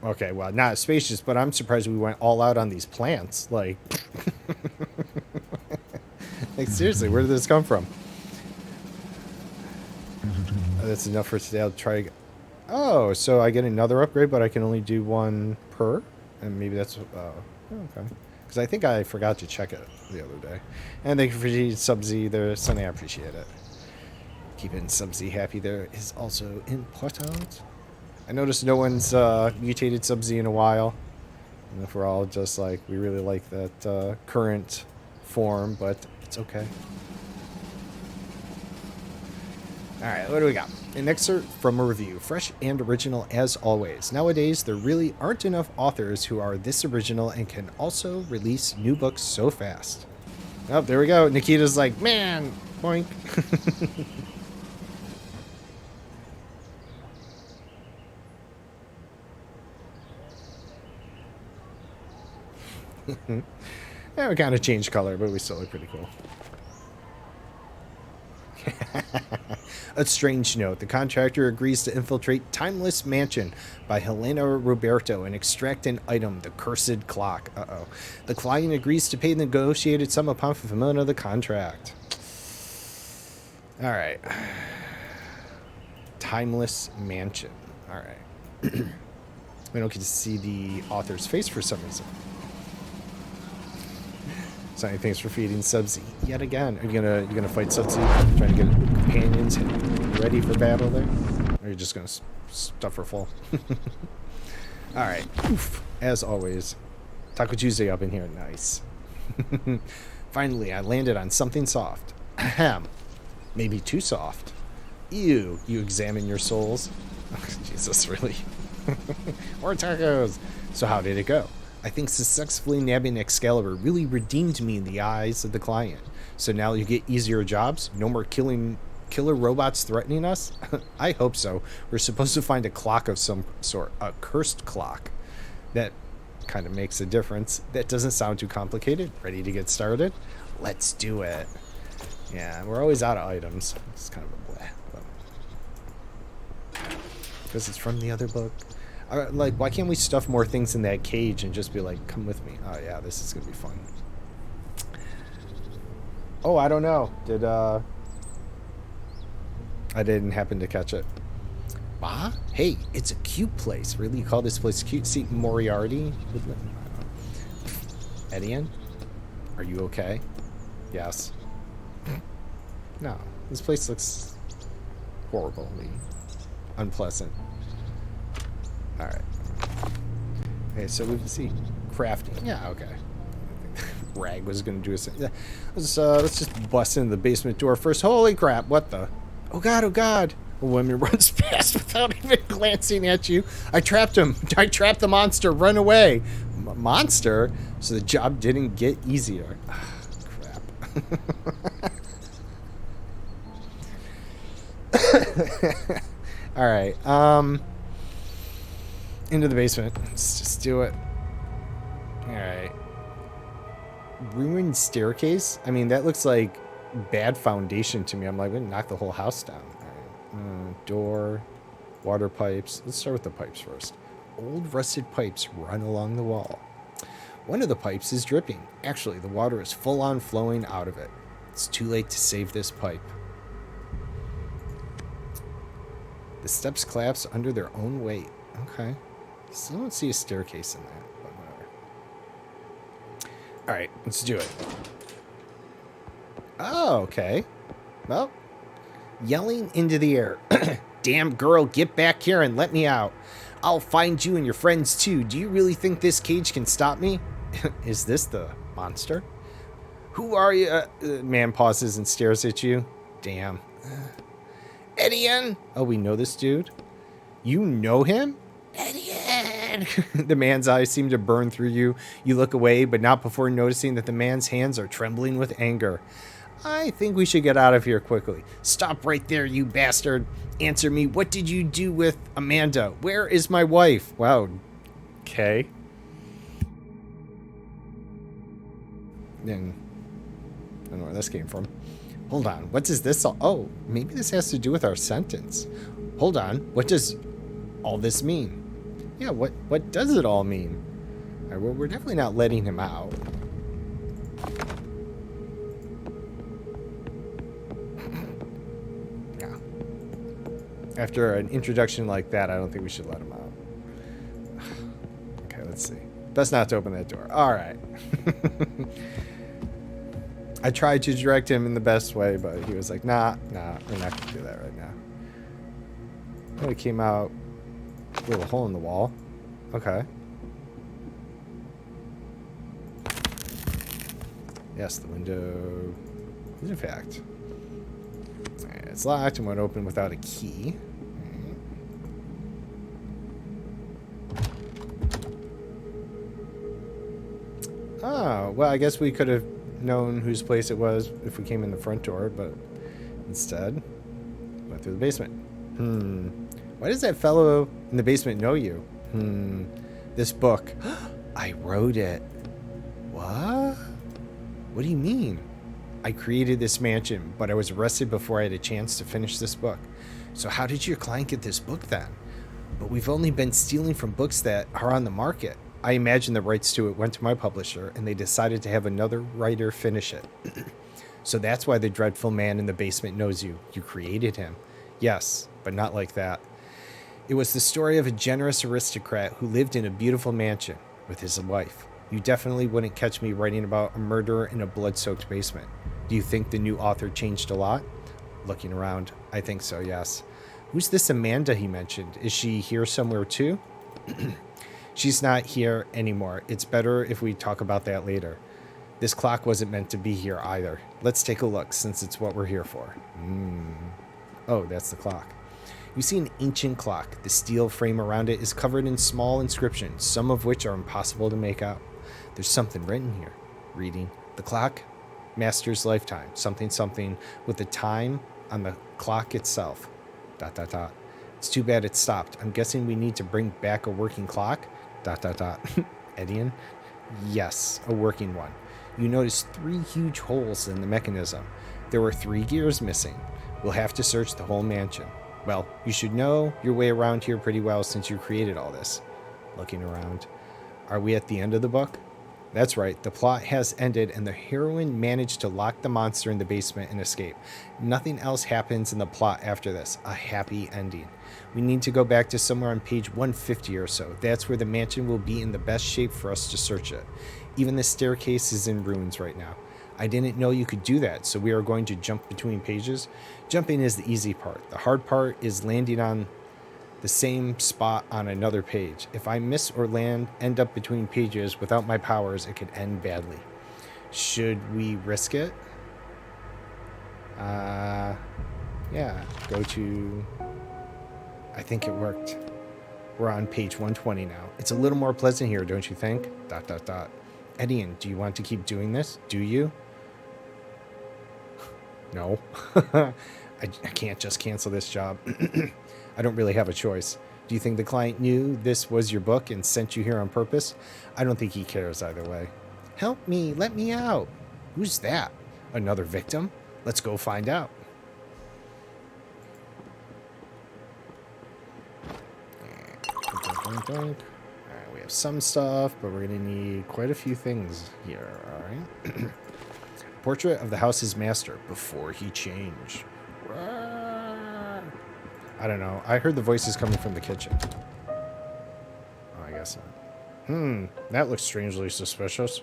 Okay, well, not spacious, but I'm surprised we went all out on these plants. Like, like seriously, where did this come from? Easier to get a new That's enough for today. I'll try. Oh, so I get another upgrade, but I can only do one per? And maybe that's... okay. Because I think I forgot to check it the other day. And thank you for Subsy there, Sunny. I appreciate it. Keeping Subsy happy there is also important. I noticed no one's mutated Subsy in a while. And if we're all just like, we really like that current form, but it's okay. Alright, what do we got? An excerpt from a review. Fresh and original as always. Nowadays, there really aren't enough authors who are this original and can also release new books so fast. Oh, there we go. Nikita's like, man, boink. Yeah, we kind of changed color, but we still look pretty cool. A strange note. The contractor agrees to infiltrate Timeless Mansion by Helena Roberto and extract an item, the cursed clock. Uh-oh. The client agrees to pay the negotiated sum upon fulfillment of the contract. All right. Timeless Mansion. All right. We don't get to see the author's face for some reason. Sonny, thanks for feeding Subsy yet again. Are you gonna fight Subsy? Trying to get companions ready for battle there? Or are you just gonna stuff her full? All right. Oof. As always, Taco Tuesday up in here. Nice. Finally, I landed on something soft. Ahem. Maybe too soft. Ew. You examine your souls. Oh, Jesus, really? More tacos. So how did it go? I think successfully nabbing Excalibur really redeemed me in the eyes of the client. So now you get easier jobs? No more killer robots threatening us? I hope so. We're supposed to find a clock of some sort. A cursed clock. That kind of makes a difference. That doesn't sound too complicated. Ready to get started? Let's do it. Yeah, we're always out of items. It's kind of a bleh. Because it's from the other book. Like, why can't we stuff more things in that cage and just be like, come with me? Oh, yeah, this is going to be fun. Oh, I don't know. I didn't happen to catch it. Bah? Hey, it's a cute place. Really? You call this place cute? See, Moriarty? Edian? Are you okay? Yes. No. This place looks horribly unpleasant. Alright. Okay, so we can see crafting. Yeah, okay. Rag was going to do us. Let's just bust into the basement door first. Holy crap, what the? Oh god, oh god. A woman runs past without even glancing at you. I trapped him. I trapped the monster. Run away. Monster? So the job didn't get easier. Crap. Alright, into the basement. Let's just do it. Alright. Ruined staircase? I mean, that looks like bad foundation to me. I'm like, we're gonna knock the whole house down. Alright. Door. Water pipes. Let's start with the pipes first. Old rusted pipes run along the wall. One of the pipes is dripping. Actually, the water is full on flowing out of it. It's too late to save this pipe. The steps collapse under their own weight. Okay. Still don't see a staircase in that, but whatever. Alright, let's do it. Oh, okay. Well, yelling into the air. Damn girl, get back here and let me out. I'll find you and your friends too. Do you really think this cage can stop me? Is this the monster? Who are you? Man pauses and stares at you. Damn. Edian? Oh, we know this dude? You know him? Edian! The man's eyes seem to burn through you. You look away, but not before noticing that the man's hands are trembling with anger. I think we should get out of here quickly. Stop right there, you bastard. Answer me, what did you do with Amanda? Where is my wife? Wow, Okay. Then I don't know where this came from. Hold on. What does this all... Oh, maybe this has to do with our sentence. Hold on. What does all this mean? Yeah, what does it all mean? All right, well, we're definitely not letting him out. Yeah. After an introduction like that, I don't think we should let him out. Okay, let's see. Best not to open that door. All right. I tried to direct him in the best way, but he was like, nah, we're not going to do that right now. Oh, it came out a little hole in the wall. Okay. Yes, the window is in fact. All right, it's locked and won't open without a key. Oh, well, I guess we could have known whose place it was if we came in the front door, but instead went through the basement. Why does that fellow in the basement know you? This book. I wrote it. What? What do you mean? I created this mansion, but I was arrested before I had a chance to finish this book. So how did your client get this book then? But we've only been stealing from books that are on the market. I imagine the rights to it went to my publisher, and they decided to have another writer finish it. So that's why the dreadful man in the basement knows you. You created him. Yes, but not like that. It was the story of a generous aristocrat who lived in a beautiful mansion with his wife. You definitely wouldn't catch me writing about a murderer in a blood-soaked basement. Do you think the new author changed a lot? Looking around, I think so, yes. Who's this Amanda he mentioned? Is she here somewhere too? She's not here anymore. It's better if we talk about that later. This clock wasn't meant to be here either. Let's take a look, since it's what we're here for. Oh, that's the clock. You see an ancient clock. The steel frame around it is covered in small inscriptions, some of which are impossible to make out. There's something written here. Reading. The clock, master's lifetime. Something, something, with the time on the clock itself. ... It's too bad it stopped. I'm guessing we need to bring back a working clock. ... Edian? Yes, a working one. You notice 3 huge holes in the mechanism. There were 3 gears missing. We'll have to search the whole mansion. Well, you should know your way around here pretty well since you created all this. Looking around. Are we at the end of the book? That's right, the plot has ended and the heroine managed to lock the monster in the basement and escape. Nothing else happens in the plot after this. A happy ending. We need to go back to somewhere on page 150 or so. That's where the mansion will be in the best shape for us to search it. Even the staircase is in ruins right now. I didn't know you could do that, so we are going to jump between pages. Jumping is the easy part. The hard part is landing on the same spot on another page. If I miss or end up between pages without my powers, it could end badly. Should we risk it? Yeah, go to... I think it worked. We're on page 120 now. It's a little more pleasant here, don't you think? ... Edian, do you want to keep doing this? Do you? No. I can't just cancel this job. I don't really have a choice. Do you think the client knew this was your book and sent you here on purpose? I don't think he cares either way. Help me, let me out. Who's that? Another victim? Let's go find out. All right, we have some stuff, but we're going to need quite a few things here, all right? Portrait of the house's master before he changed. I don't know. I heard the voices coming from the kitchen. Oh, I guess not. That looks strangely suspicious.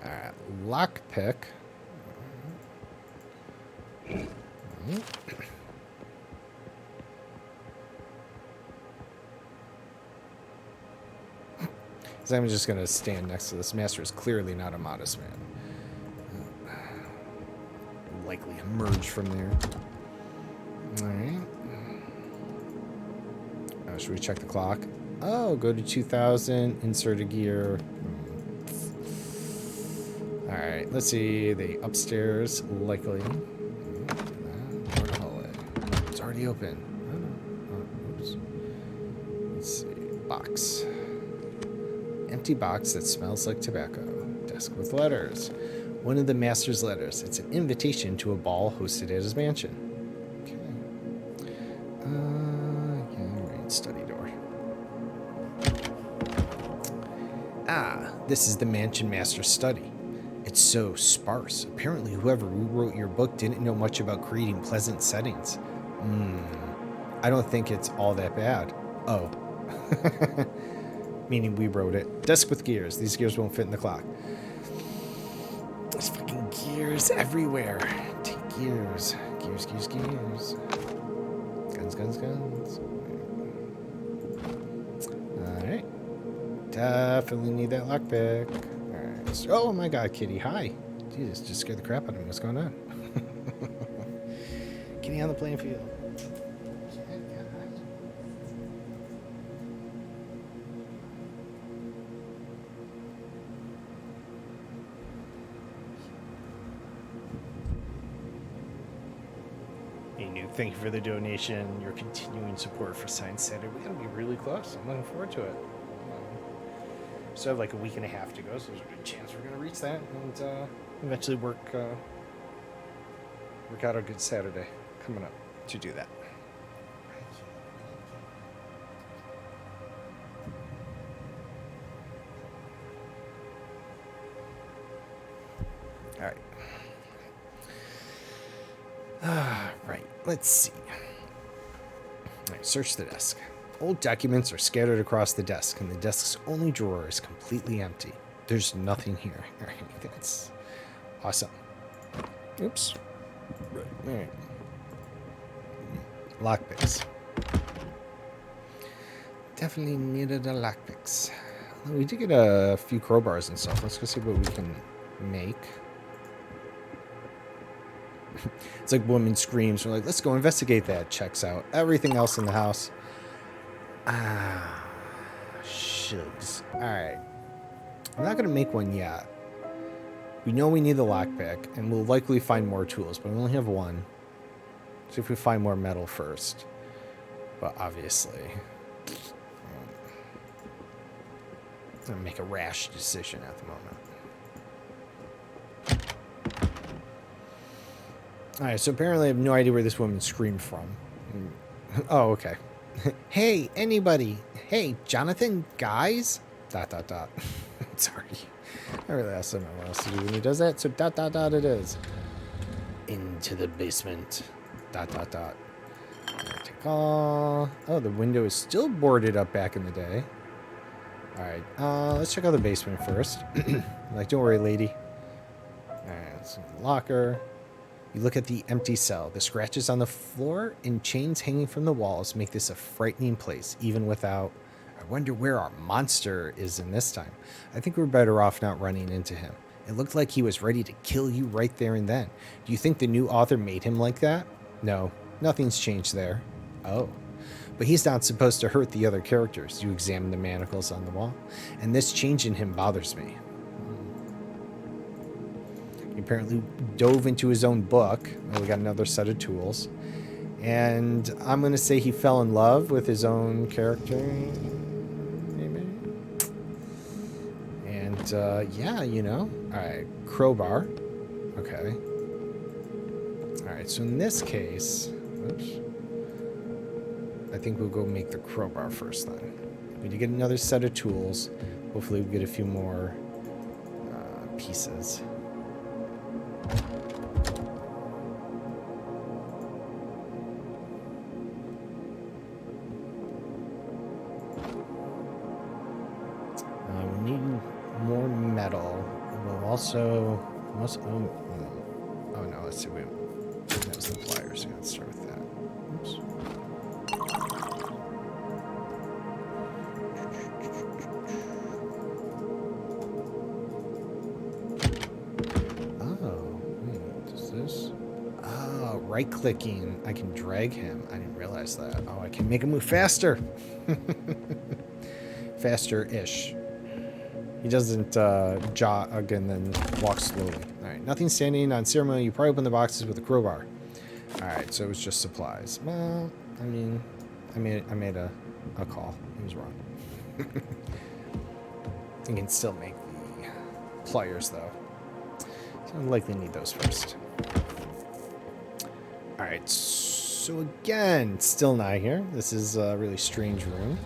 Alright, lockpick. So I'm just going to stand next to this. Master is clearly not a modest man. Likely emerge from there. Alright. Should we check the clock? Oh, go to 2000, insert a gear. Alright, let's see. The upstairs, likely. Hallway. It's already open. Oh, oops. Let's see. Box. Empty box that smells like tobacco. Desk with letters. One of the master's letters. It's an invitation to a ball hosted at his mansion. Okay. Yeah, right. Study door. Ah, this is the mansion master's study. It's so sparse. Apparently, whoever rewrote your book didn't know much about creating pleasant settings. I don't think it's all that bad. Oh. Meaning we wrote it. Desk with gears. These gears won't fit in the clock. There's fucking gears everywhere. Take gears. Gears, gears, gears. Guns, guns, guns. Alright. Definitely need that lockpick. Alright. So, oh my god, kitty. Hi. Jesus, just scared the crap out of me. What's going on? Kitty on the playing field. Thank you for the donation, your continuing support for Science Saturday. We're going to be really close. I'm looking forward to it. So I have like a week and a half to go, so there's a good chance we're going to reach that and eventually work out a good Saturday coming up to do that. All right. Right, let's see. All right, search the desk. Old documents are scattered across the desk, and the desk's only drawer is completely empty. There's nothing here. All right, that's awesome. Oops. Right, all right. Lockpicks. Definitely needed a lockpicks. We did get a few crowbars and stuff. Let's go see what we can make. It's like woman screams. We're like, let's go investigate that. Checks out everything else in the house. Ah, shucks. All right. I'm not going to make one yet. We know we need the lockpick, and we'll likely find more tools, but we only have one. See if we find more metal first. But obviously, I'm going to make a rash decision at the moment. Alright, so apparently I have no idea where this woman screamed from. Oh, okay. Hey, anybody. Hey, Jonathan, guys? ... Sorry. I really asked him what else to do when he does that, so ... it is. Into the basement. ... Take all... Oh, the window is still boarded up back in the day. Alright, let's check out the basement first. Like, don't worry, lady. Alright, let's see the locker. You look at the empty cell. The scratches on the floor and chains hanging from the walls make this a frightening place, even without... I wonder where our monster is in this time. I think we're better off not running into him. It looked like he was ready to kill you right there and then. Do you think the new author made him like that? No, nothing's changed there. Oh. But he's not supposed to hurt the other characters. You examine the manacles on the wall, and this change in him bothers me. He apparently dove into his own book. Well, we got another set of tools. And I'm going to say he fell in love with his own character. Maybe. And, yeah, you know. Alright, crowbar. Okay. Alright, so in this case... Oops. I think we'll go make the crowbar first then. We need to get another set of tools. Hopefully we'll get a few more pieces. We need more metal. We'll also... oh no, let's see. That was the pliers. Yeah, let's start with that. Oops. Right-clicking, I can drag him. I didn't realize that. Oh, I can make him move faster. Faster-ish. He doesn't jog and then walk slowly. All right, nothing standing on ceremony. You probably open the boxes with a crowbar. All right, so it was just supplies. Well, I mean, I made a call. He was wrong. You can still make the pliers, though. So I'll likely need those first. Alright, so again, still not here. This is a really strange room.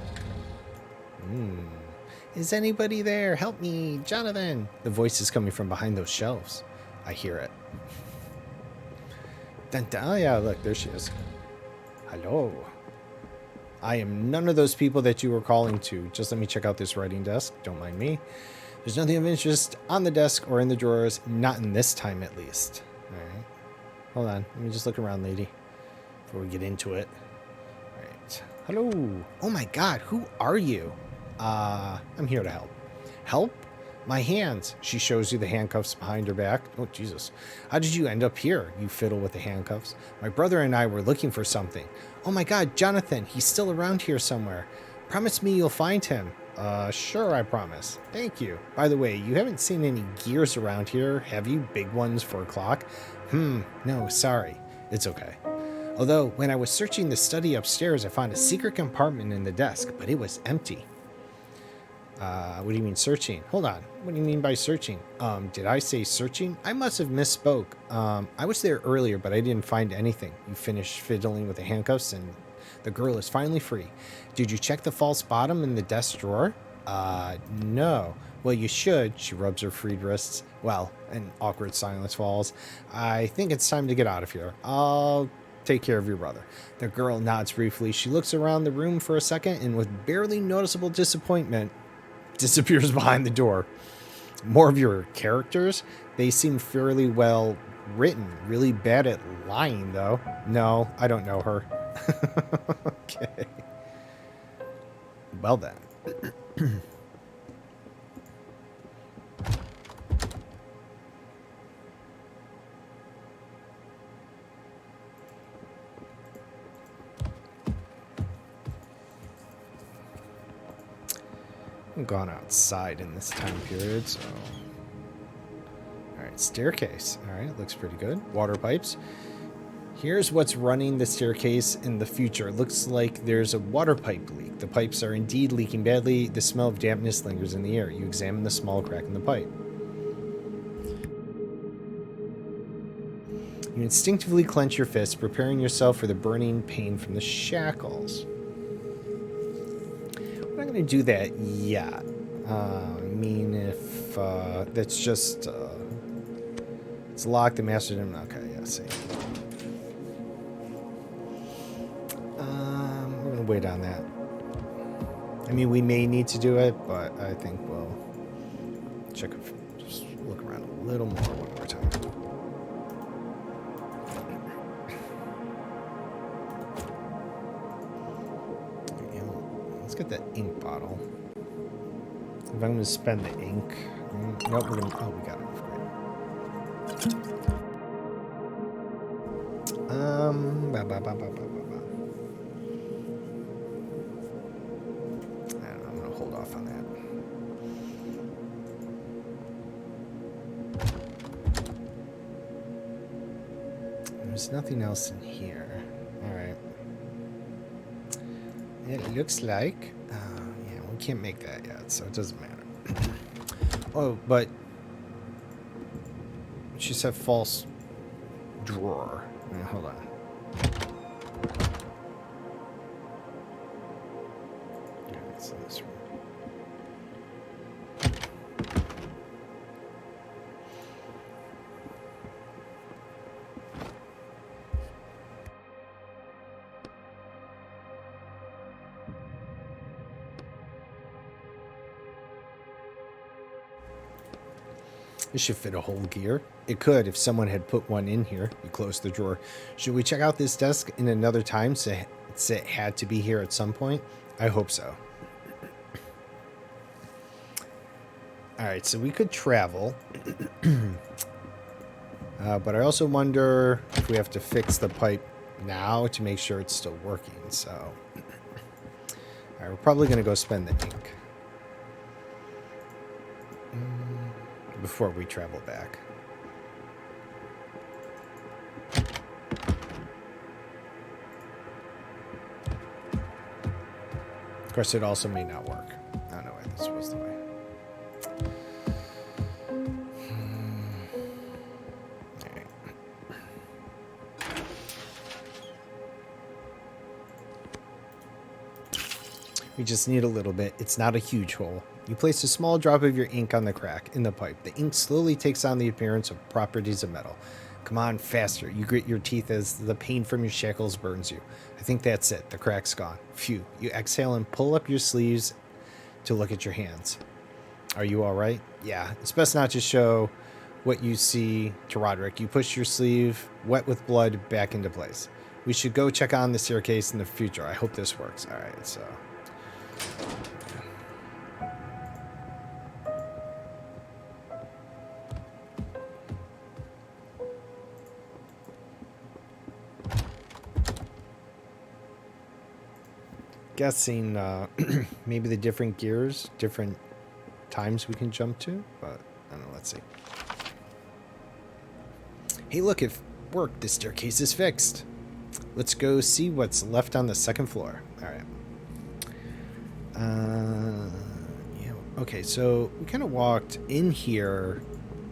Is anybody there? Help me, Jonathan! The voice is coming from behind those shelves. I hear it. Dun, dun. Oh yeah, look, there she is. Hello. I am none of those people that you were calling to. Just let me check out this writing desk. Don't mind me. There's nothing of interest on the desk or in the drawers. Not in this time, at least. Alright. Hold on. Let me just look around, lady. Before we get into it. Alright. Hello. Oh my god, who are you? I'm here to help. Help? My hands. She shows you the handcuffs behind her back. Oh, Jesus. How did you end up here? You fiddle with the handcuffs. My brother and I were looking for something. Oh my god, Jonathan. He's still around here somewhere. Promise me you'll find him. Sure, I promise. Thank you. By the way, you haven't seen any gears around here, have you? Big ones for a clock? No, sorry. It's okay. Although, when I was searching the study upstairs, I found a secret compartment in the desk, but it was empty. What do you mean searching? Hold on. What do you mean by searching? Did I say searching? I must have misspoke. I was there earlier, but I didn't find anything. You finished fiddling with the handcuffs and the girl is finally free. Did you check the false bottom in the desk drawer? No. Well, you should. She rubs her freed wrists. Well, an awkward silence falls. I think it's time to get out of here. I'll take care of your brother. The girl nods briefly. She looks around the room for a second and with barely noticeable disappointment, disappears behind the door. More of your characters? They seem fairly well written. Really bad at lying, though. No, I don't know her. Okay. Well then. I've gone outside in this time period, so... Alright, staircase. Alright, looks pretty good. Water pipes. Here's what's running the staircase in the future. It looks like there's a water pipe leak. The pipes are indeed leaking badly. The smell of dampness lingers in the air. You examine the small crack in the pipe. You instinctively clench your fists, preparing yourself for the burning pain from the shackles. We're not going to do that yet. I mean, if that's just... it's locked, the master didn't... Okay, yeah, see. We're going to wait on that. I mean, we may need to do it, but I think we'll check it. Just look around a little more one more time. Let's get that ink bottle. If I'm going to spend the ink... Nope, we're going to... Oh, we got enough. Great. I don't know, I'm going to hold off on that. There's nothing else in here. Alright. It looks like... yeah, we can't make that yet, so it doesn't matter. Oh, but... She said false drawer. Wait, hold on. Alright, so this room. This should fit a whole gear. It could if someone had put one in here. You close the drawer. Should we check out this desk in another time since it had to be here at some point? I hope so. Alright, so we could travel. But I also wonder if we have to fix the pipe now to make sure it's still working. So, alright, we're probably going to go spend the ink before we travel back. Of course, it also may not work. this was the way. Alright. We just need a little bit. It's not a huge hole. You place a small drop of your ink on the crack in the pipe. The ink slowly takes on the appearance of properties of metal. Come on, faster. You grit your teeth as the pain from your shackles burns you. I think that's it. The crack's gone. Phew. You exhale and pull up your sleeves to look at your hands. Are you all right? Yeah. It's best not to show what you see to Roderick. You push your sleeve, wet with blood, back into place. We should go check on the staircase in the future. I hope this works. All right, so... guessing maybe the different gears, different times we can jump to, but I don't know, let's see. Hey, look, it worked. The staircase is fixed. Let's go see what's left on the second floor. All right. Yeah, okay, so we kind of walked in here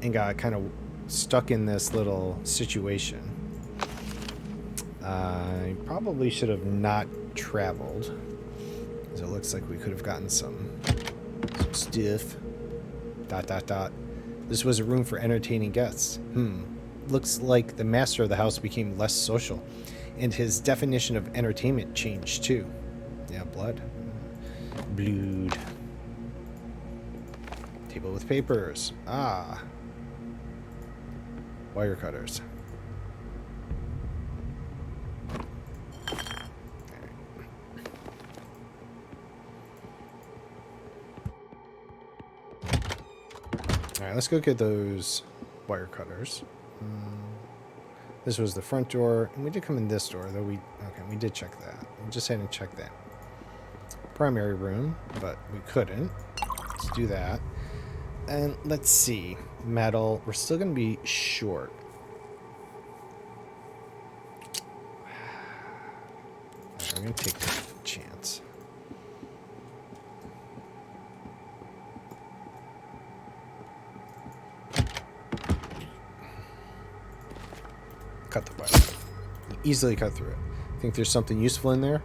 and got kind of stuck in this little situation. I probably should have not traveled. It looks like we could have gotten some stuff. ... This was a room for entertaining guests. Looks like the master of the house became less social, and his definition of entertainment changed too. Yeah, blood. Blood. Table with papers. Ah. Wire cutters. Alright, let's go get those wire cutters. This was the front door, and we did come in this door, though we did check that. We just hadn't checked that. Primary room, but we couldn't. Let's do that. And let's see. Metal. We're still going to be short. I'm going to take the chance. Cut the wire. Easily cut through it. Think there's something useful in there?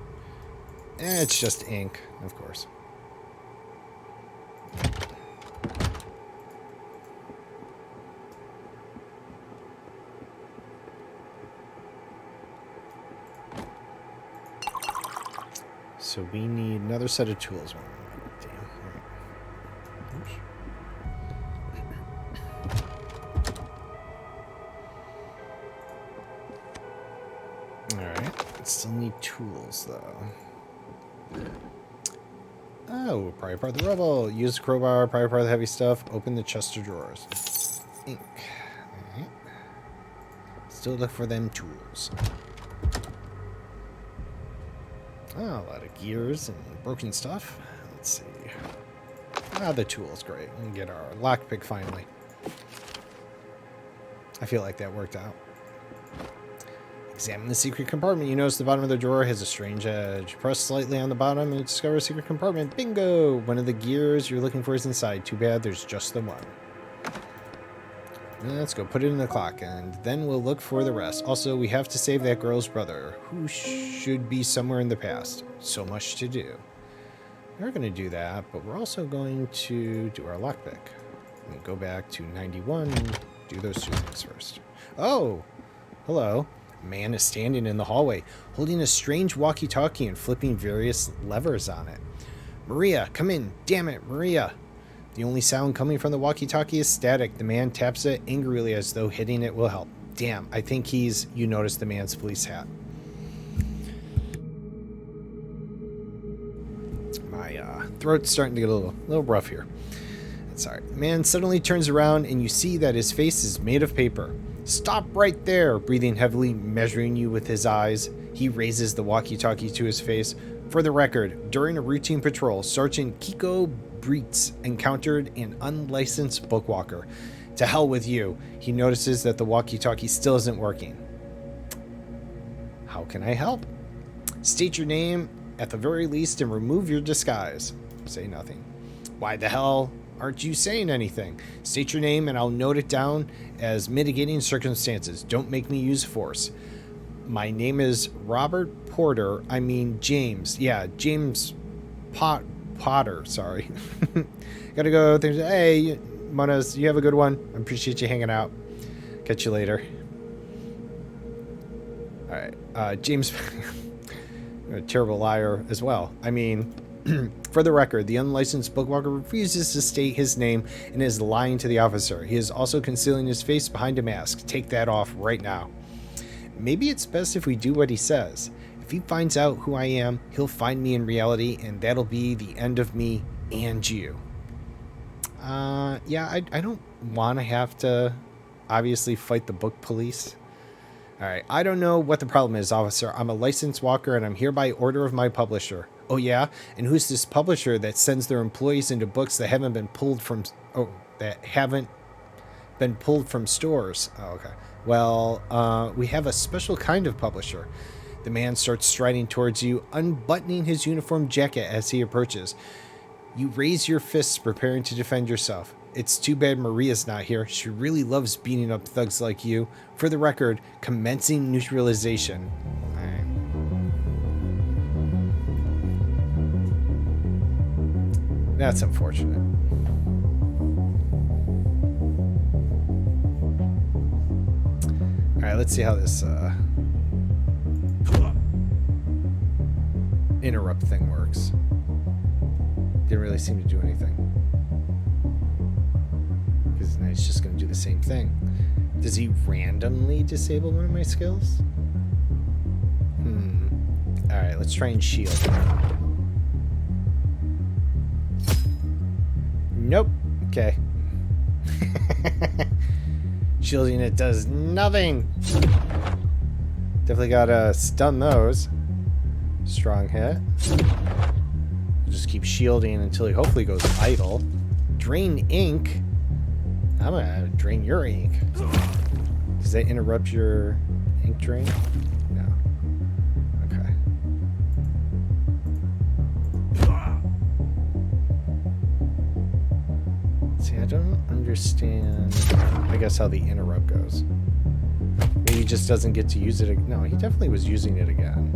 It's just ink, of course. So we need another set of tools. Damn. Alright. Still need tools, though. Oh, pry apart the rubble. Use the crowbar, pry apart the heavy stuff. Open the chest of drawers. Ink. Alright. Still look for them tools. Oh, a lot of gears and broken stuff. Let's see. Ah, the tools. Great. We can get our lockpick finally. I feel like that worked out. Examine the secret compartment. You notice the bottom of the drawer has a strange edge. Press slightly on the bottom and discover a secret compartment. Bingo! One of the gears you're looking for is inside. Too bad there's just the one. Let's go put it in the clock, and then we'll look for the rest. Also, we have to save that girl's brother, who should be somewhere in the past. So much to do. We're going to do that, but we're also going to do our lockpick. We go back to 91 and do those two things first. Oh! Hello. A man is standing in the hallway, holding a strange walkie-talkie and flipping various levers on it. Maria, come in. Damn it, Maria. The only sound coming from the walkie-talkie is static. The man taps it angrily as though hitting it will help. Damn, I think he's... You notice the man's police hat. My throat's starting to get a little rough here. That's all right. The man suddenly turns around and you see that his face is made of paper. Stop right there, breathing heavily, measuring you with his eyes. He raises the walkie-talkie to his face. For the record, during a routine patrol, Sergeant Kiko Breitz encountered an unlicensed bookwalker. To hell with you. He notices that the walkie-talkie still isn't working. How can I help? State your name at the very least and remove your disguise. Say nothing. Why the hell aren't you saying anything? State your name and I'll note it down as mitigating circumstances. Don't make me use force. My name is Robert Porter. I mean James. Yeah, James Potter. Sorry. Gotta go. Hey, Monas, you have a good one. I appreciate you hanging out. Catch you later. Alright. James... a terrible liar as well. I mean... For the record, the unlicensed Bookwalker refuses to state his name and is lying to the officer. He is also concealing his face behind a mask. Take that off right now. Maybe it's best if we do what he says. If he finds out who I am, he'll find me in reality, and that'll be the end of me and you. Yeah, I don't want to have to obviously fight the book police. Alright, I don't know what the problem is, officer. I'm a licensed walker, and I'm here by order of my publisher. Oh yeah? And who's this publisher that sends their employees into books that haven't been pulled from... Oh, that haven't been pulled from stores? Oh, okay. Well, we have a special kind of publisher. The man starts striding towards you, unbuttoning his uniform jacket as he approaches. You raise your fists, preparing to defend yourself. It's too bad Maria's not here. She really loves beating up thugs like you. For the record, commencing neutralization. That's unfortunate. Alright, let's see how this interrupt thing works. Didn't really seem to do anything. Because now he's just going to do the same thing. Does he randomly disable one of my skills? Alright, let's try and shield. Nope. Okay. Shielding it does nothing. Definitely gotta stun those. Strong hit. Just keep shielding until he hopefully goes idle. Drain ink. I'm gonna drain your ink. Does that interrupt your ink drain? No. Okay. See, I don't understand, I guess, how the interrupt goes. Maybe he just doesn't get to use it. No, he definitely was using it again.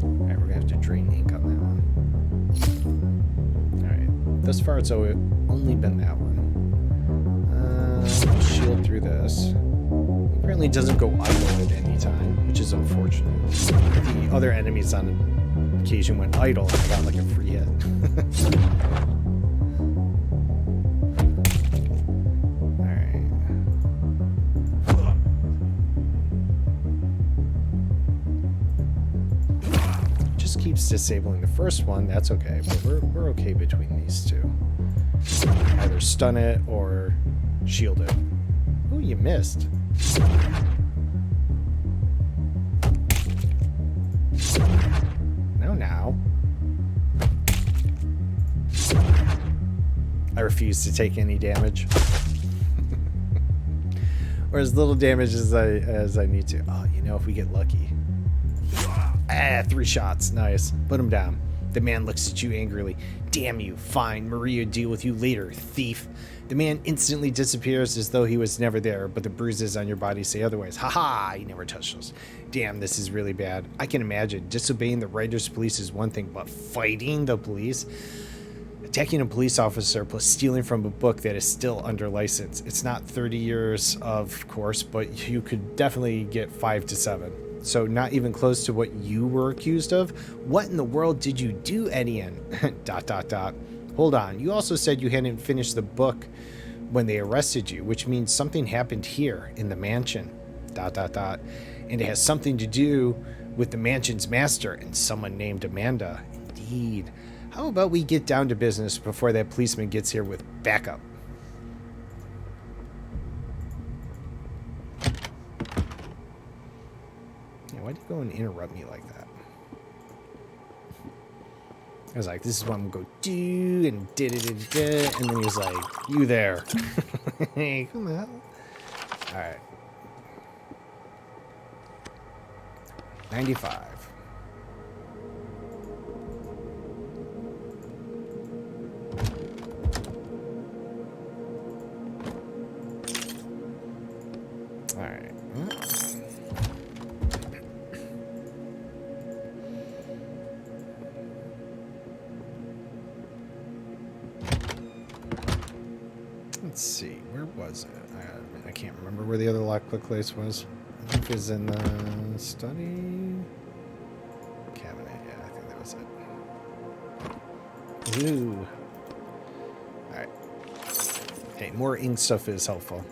Alright, we're gonna have to drain ink on that one. Alright, thus far it's only been that one. Shield through this. Apparently doesn't go idle at any time, which is unfortunate. The other enemies on occasion went idle and I got like a free hit. Keeps disabling the first one, that's okay, but we're okay between these two. Either stun it or shield it. Oh, you missed. Now. I refuse to take any damage. Or as little damage as I need to. Oh, you know, if we get lucky. 3 shots. Nice. Put him down. The man looks at you angrily. Damn you. Fine. Maria will deal with you later, thief. The man instantly disappears as though he was never there, but the bruises on your body say otherwise. Ha! He never touched us. Damn, this is really bad. I can imagine. Disobeying the writer's police is one thing, but fighting the police? Attacking a police officer plus stealing from a book that is still under license. It's not 30 years, of course, but you could definitely get 5 to 7. So not even close to what you were accused of? What in the world did you do, Etienne? ... Hold on. You also said you hadn't finished the book when they arrested you, which means something happened here in the mansion. ... And it has something to do with the mansion's master and someone named Amanda. Indeed. How about we get down to business before that policeman gets here with backup? Why'd you go and interrupt me like that? I was like, this is what I'm gonna go do, and da-da-da-da-da, and then he was like, you there. Hey, come on. Alright. 95. let's see. Where was it? I can't remember where the other lockpick place was. I think it was in the study cabinet. Yeah, I think that was it. Ooh. Alright. Hey, more ink stuff is helpful.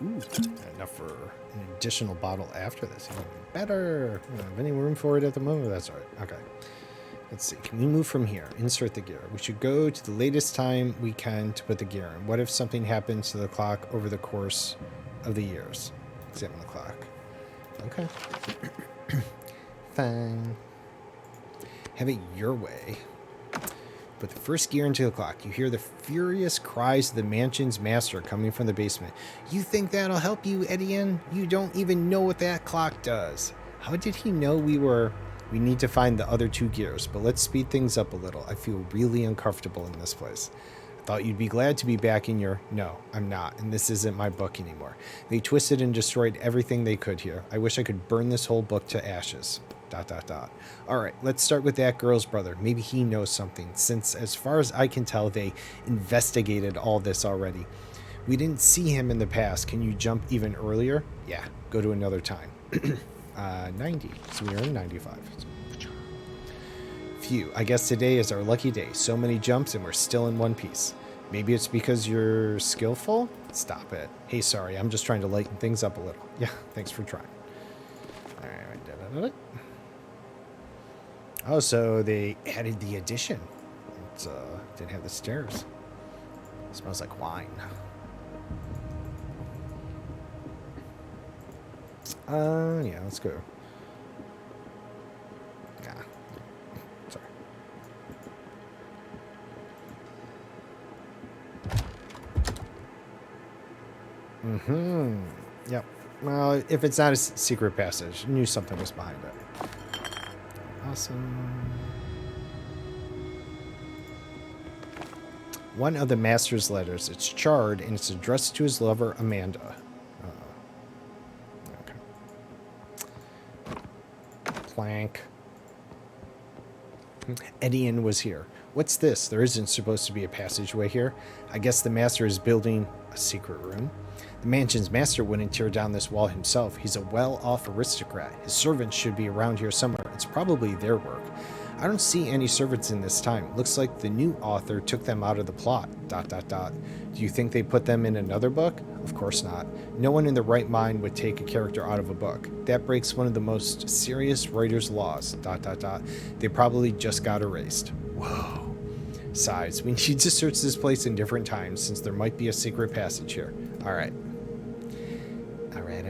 Ooh, enough for an additional bottle after this. Even better. I don't have any room for it at the moment. That's all right. Okay. Let's see. Can we move from here? Insert the gear. We should go to the latest time we can to put the gear in. What if something happens to the clock over the course of the years? Examine the clock. Okay. Fine. Have it your way. Put the first gear into the clock. You hear the furious cries of the mansion's master coming from the basement. You think that'll help you, Etienne? You don't even know what that clock does. How did he know we need to find the other 2 gears, but let's speed things up a little. I feel really uncomfortable in this place. I thought you'd be glad to be back in your... No, I'm not, and this isn't my book anymore. They twisted and destroyed everything they could here. I wish I could burn this whole book to ashes. ... Alright, let's start with that girl's brother. Maybe he knows something, since as far as I can tell, they investigated all this already. We didn't see him in the past. Can you jump even earlier? Yeah, go to another time. 90. So we are in 95. Phew, I guess today is our lucky day. So many jumps and we're still in one piece. Maybe it's because you're skillful? Stop it. Hey, sorry, I'm just trying to lighten things up a little. Yeah, thanks for trying. Alright. Oh, so they added the addition. It didn't have the stairs. It smells like wine. Yeah, let's go. Nah. Sorry. Mm-hmm. Yep. Well, if it's not a secret passage, I knew something was behind it. Awesome. One of the master's letters. It's charred and it's addressed to his lover, Amanda. Okay. Plank. Etienne was here. What's this? There isn't supposed to be a passageway here. I guess the master is building a secret room. The mansion's master wouldn't tear down this wall himself. He's a well-off aristocrat. His servants should be around here somewhere. It's probably their work. I don't see any servants in this time. Looks like the new author took them out of the plot. ... Do you think they put them in another book? Of course not. No one in their right mind would take a character out of a book. That breaks one of the most serious writer's laws. ... They probably just got erased. Whoa. Sighs. We need to search this place in different times since there might be a secret passage here. Alright. Alright.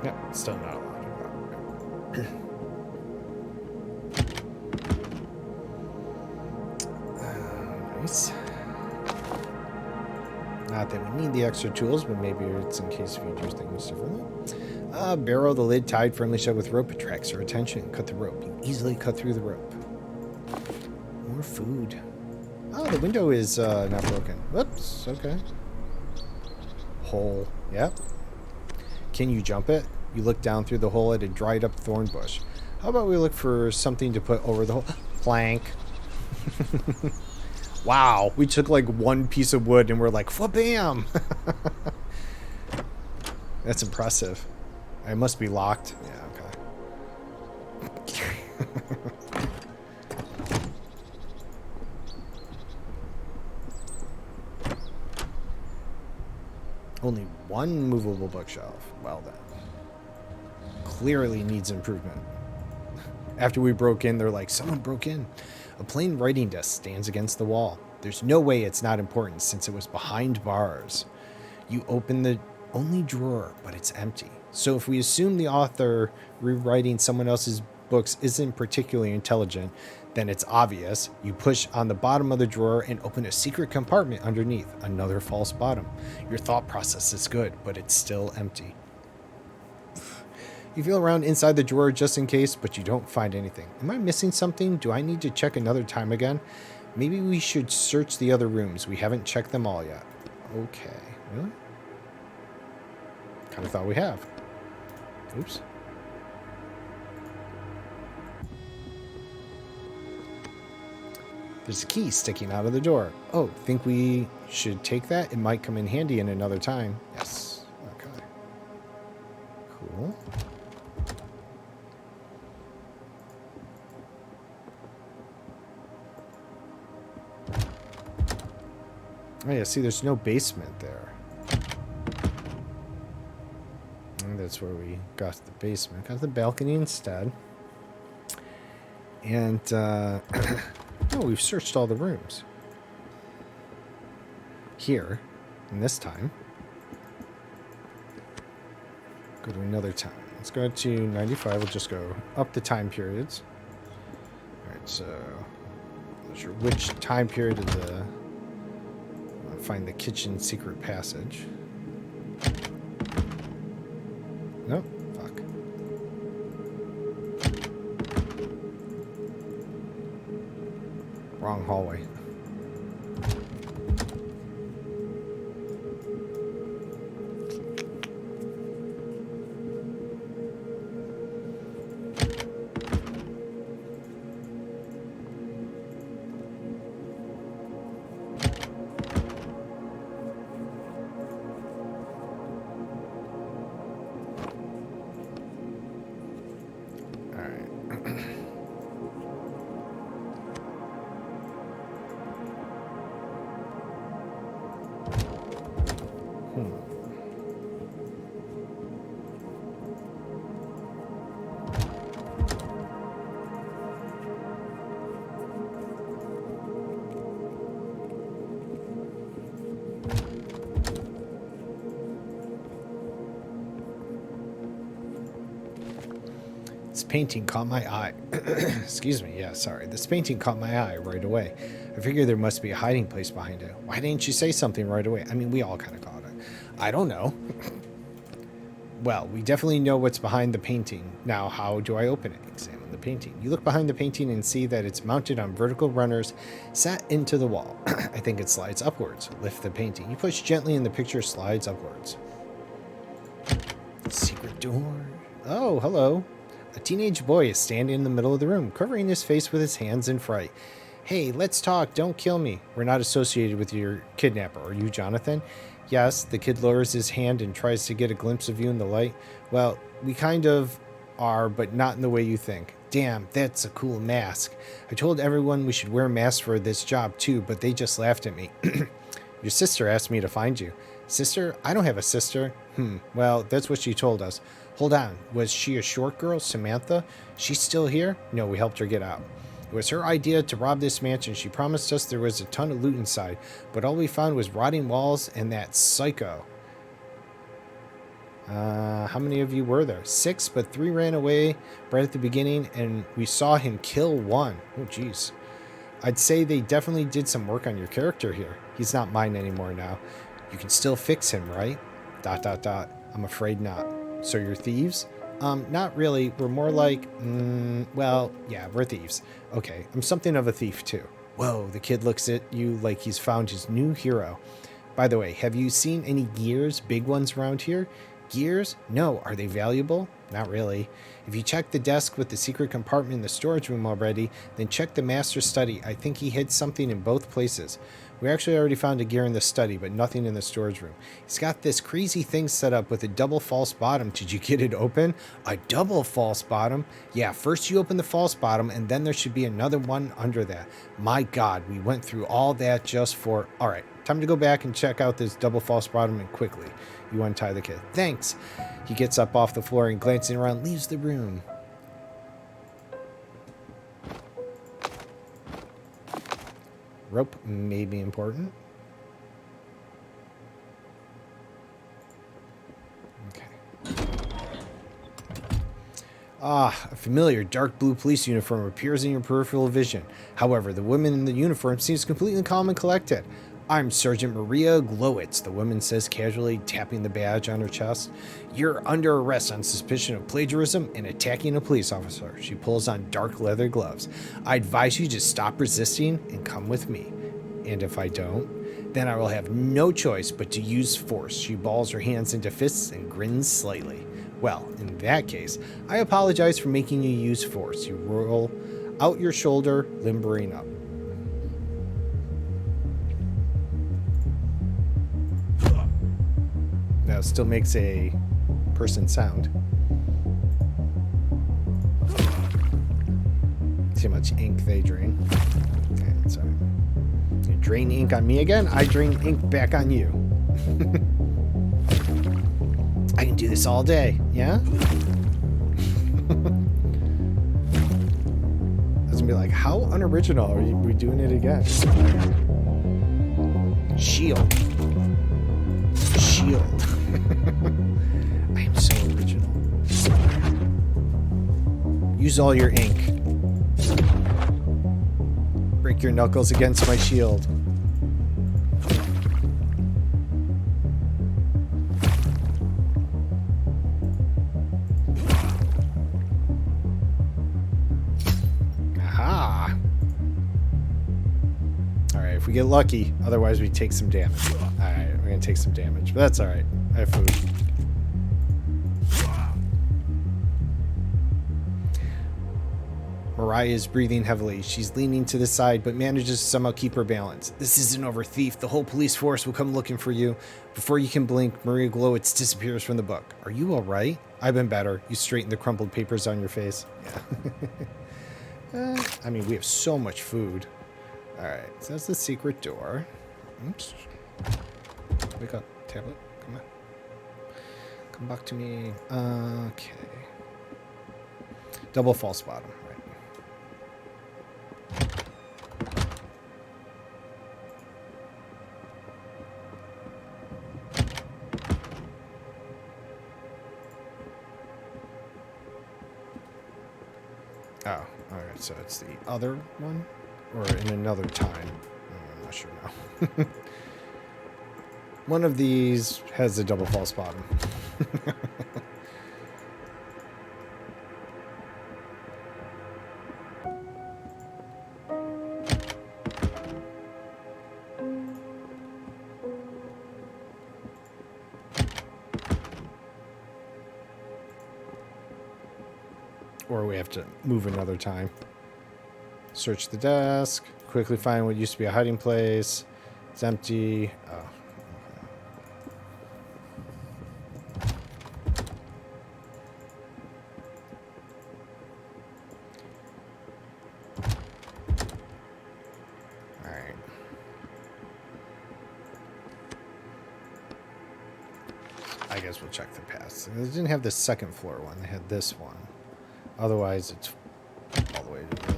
Yep, still not allowed. Nice. Not that we need the extra tools, but maybe it's in case we do things differently. Barrel, the lid tied firmly shut with rope, attracts your attention. Cut the rope. You easily cut through the rope. More food. Oh, the window is not broken. Whoops, okay. Hole. Yep. Can you jump it? You look down through the hole at a dried up thorn bush. How about we look for something to put over the hole? Plank. Wow, we took like one piece of wood and we're like, bam! That's impressive. It must be locked. Yeah, okay. Only one movable bookshelf. Well then. Clearly needs improvement. After we broke in, they're like, someone broke in. A plain writing desk stands against the wall. There's no way it's not important since it was behind bars. You open the only drawer, but it's empty. So if we assume the author rewriting someone else's books isn't particularly intelligent, then it's obvious. You push on the bottom of the drawer and open a secret compartment underneath, another false bottom. Your thought process is good, but it's still empty. You feel around inside the drawer just in case, but you don't find anything. Am I missing something? Do I need to check another time again? Maybe we should search the other rooms. We haven't checked them all yet. Okay. Really? Kind of thought we have. Oops. There's a key sticking out of the door. Oh, think we should take that? It might come in handy in another time. Yes. Okay. Cool. Oh yeah, see, there's no basement there. And that's where we got the basement. Got the balcony instead. And, oh, we've searched all the rooms. Here, and this time. Go to another time. Let's go to 95. We'll just go up the time periods. Alright, so... measure which time period of the... find the kitchen secret passage. Nope. Fuck. Wrong hallway. This painting caught my eye. Excuse me. Yeah, sorry. This painting caught my eye right away. I figured there must be a hiding place behind it. Why didn't you say something right away? I mean, we all kind of caught it. I don't know. Well, we definitely know what's behind the painting. Now, how do I open it? Examine the painting. You look behind the painting and see that it's mounted on vertical runners set into the wall. I think it slides upwards. Lift the painting. You push gently and the picture slides upwards. Secret door. Oh, hello. A teenage boy is standing in the middle of the room, covering his face with his hands in fright. Hey, let's talk. Don't kill me. We're not associated with your kidnapper. Are you Jonathan? Yes. The kid lowers his hand and tries to get a glimpse of you in the light. Well, we kind of are, but not in the way you think. Damn, that's a cool mask. I told everyone we should wear masks for this job too, but they just laughed at me. Your sister asked me to find you. Sister? I don't have a sister. Well, that's what she told us. Hold on. Was she a short girl, Samantha? She's still here? No, we helped her get out. It was her idea to rob this mansion. She promised us there was a ton of loot inside, but all we found was rotting walls and that psycho. How many of you were there? 6, but 3 ran away right at the beginning, and we saw him kill 1. Oh, jeez. I'd say they definitely did some work on your character here. He's not mine anymore now. You can still fix him, right? ... I'm afraid not. So you're thieves? Not really. We're more like, well, yeah, we're thieves. Okay, I'm something of a thief too. Whoa, the kid looks at you like he's found his new hero. By the way, have you seen any gears, big ones around here? Gears? No. Are they valuable? Not really. If you check the desk with the secret compartment in the storage room already, then check the master's study. I think he hid something in both places. We actually already found a gear in the study, but nothing in the storage room. He's got this crazy thing set up with a double false bottom. Did you get it open? A double false bottom? Yeah, first you open the false bottom, and then there should be another one under that. My God, we went through all that just for... All right, time to go back and check out this double false bottom, and quickly. You untie the kid. Thanks. He gets up off the floor and, glancing around, leaves the room. Rope may be important. Ah, a familiar dark blue police uniform appears in your peripheral vision. However, the woman in the uniform seems completely calm and collected. I'm Sergeant Maria Glowitz, the woman says casually, tapping the badge on her chest. You're under arrest on suspicion of plagiarism and attacking a police officer. She pulls on dark leather gloves. I advise you to stop resisting and come with me. And if I don't, then I will have no choice but to use force. She balls her hands into fists and grins slightly. Well, in that case, I apologize for making you use force. You roll out your shoulder, limbering up. Now it still makes a person sound. See how much ink they drain. Okay, sorry. You drain ink on me again? I drain ink back on you. I can do this all day, yeah? I was gonna be like, how unoriginal are we doing it again? Shield. Shield. I am so original. Use all your ink. Break your knuckles against my shield. Aha! Alright, if we get lucky, otherwise we take some damage. Alright, we're gonna take some damage, but that's alright. I have food. Mariah is breathing heavily. She's leaning to the side, but manages to somehow keep her balance. This isn't over, thief. The whole police force will come looking for you. Before you can blink, Maria Glowitz disappears from the book. Are you all right? I've been better. You straighten the crumpled papers on your face. Yeah. I mean, we have so much food. All right, so that's the secret door. Oops. Wake up, tablet. Come on. Come back to me. Okay. Double false bottom. Oh, alright, so it's the other one? Or in another time? I'm not sure now. One of these has a double false bottom. Or we have to move another time. Search the desk. Quickly find what used to be a hiding place. It's empty. Oh. Alright. I guess we'll check the past. They didn't have the second floor one. They had this one. Otherwise, it's all the way to the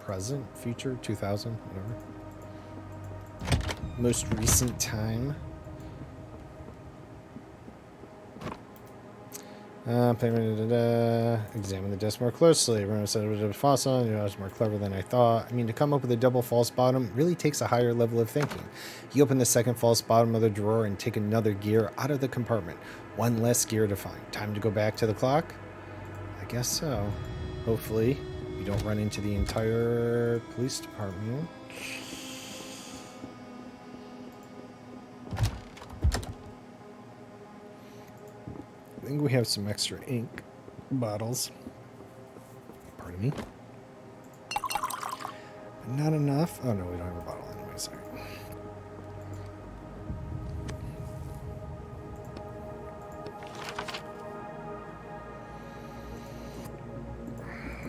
present, future, 2000, whatever. Most recent time. Examine the desk more closely. Everyone said it was fossil. I was more clever than I thought. I mean, to come up with a double false bottom really takes a higher level of thinking. You open the second false bottom of the drawer and take another gear out of the compartment. One less gear to find. Time to go back to the clock? I guess so. Hopefully, you don't run into the entire police department. I think we have some extra ink bottles. Pardon me. But not enough. Oh no, we don't have a bottle anyway. Sorry.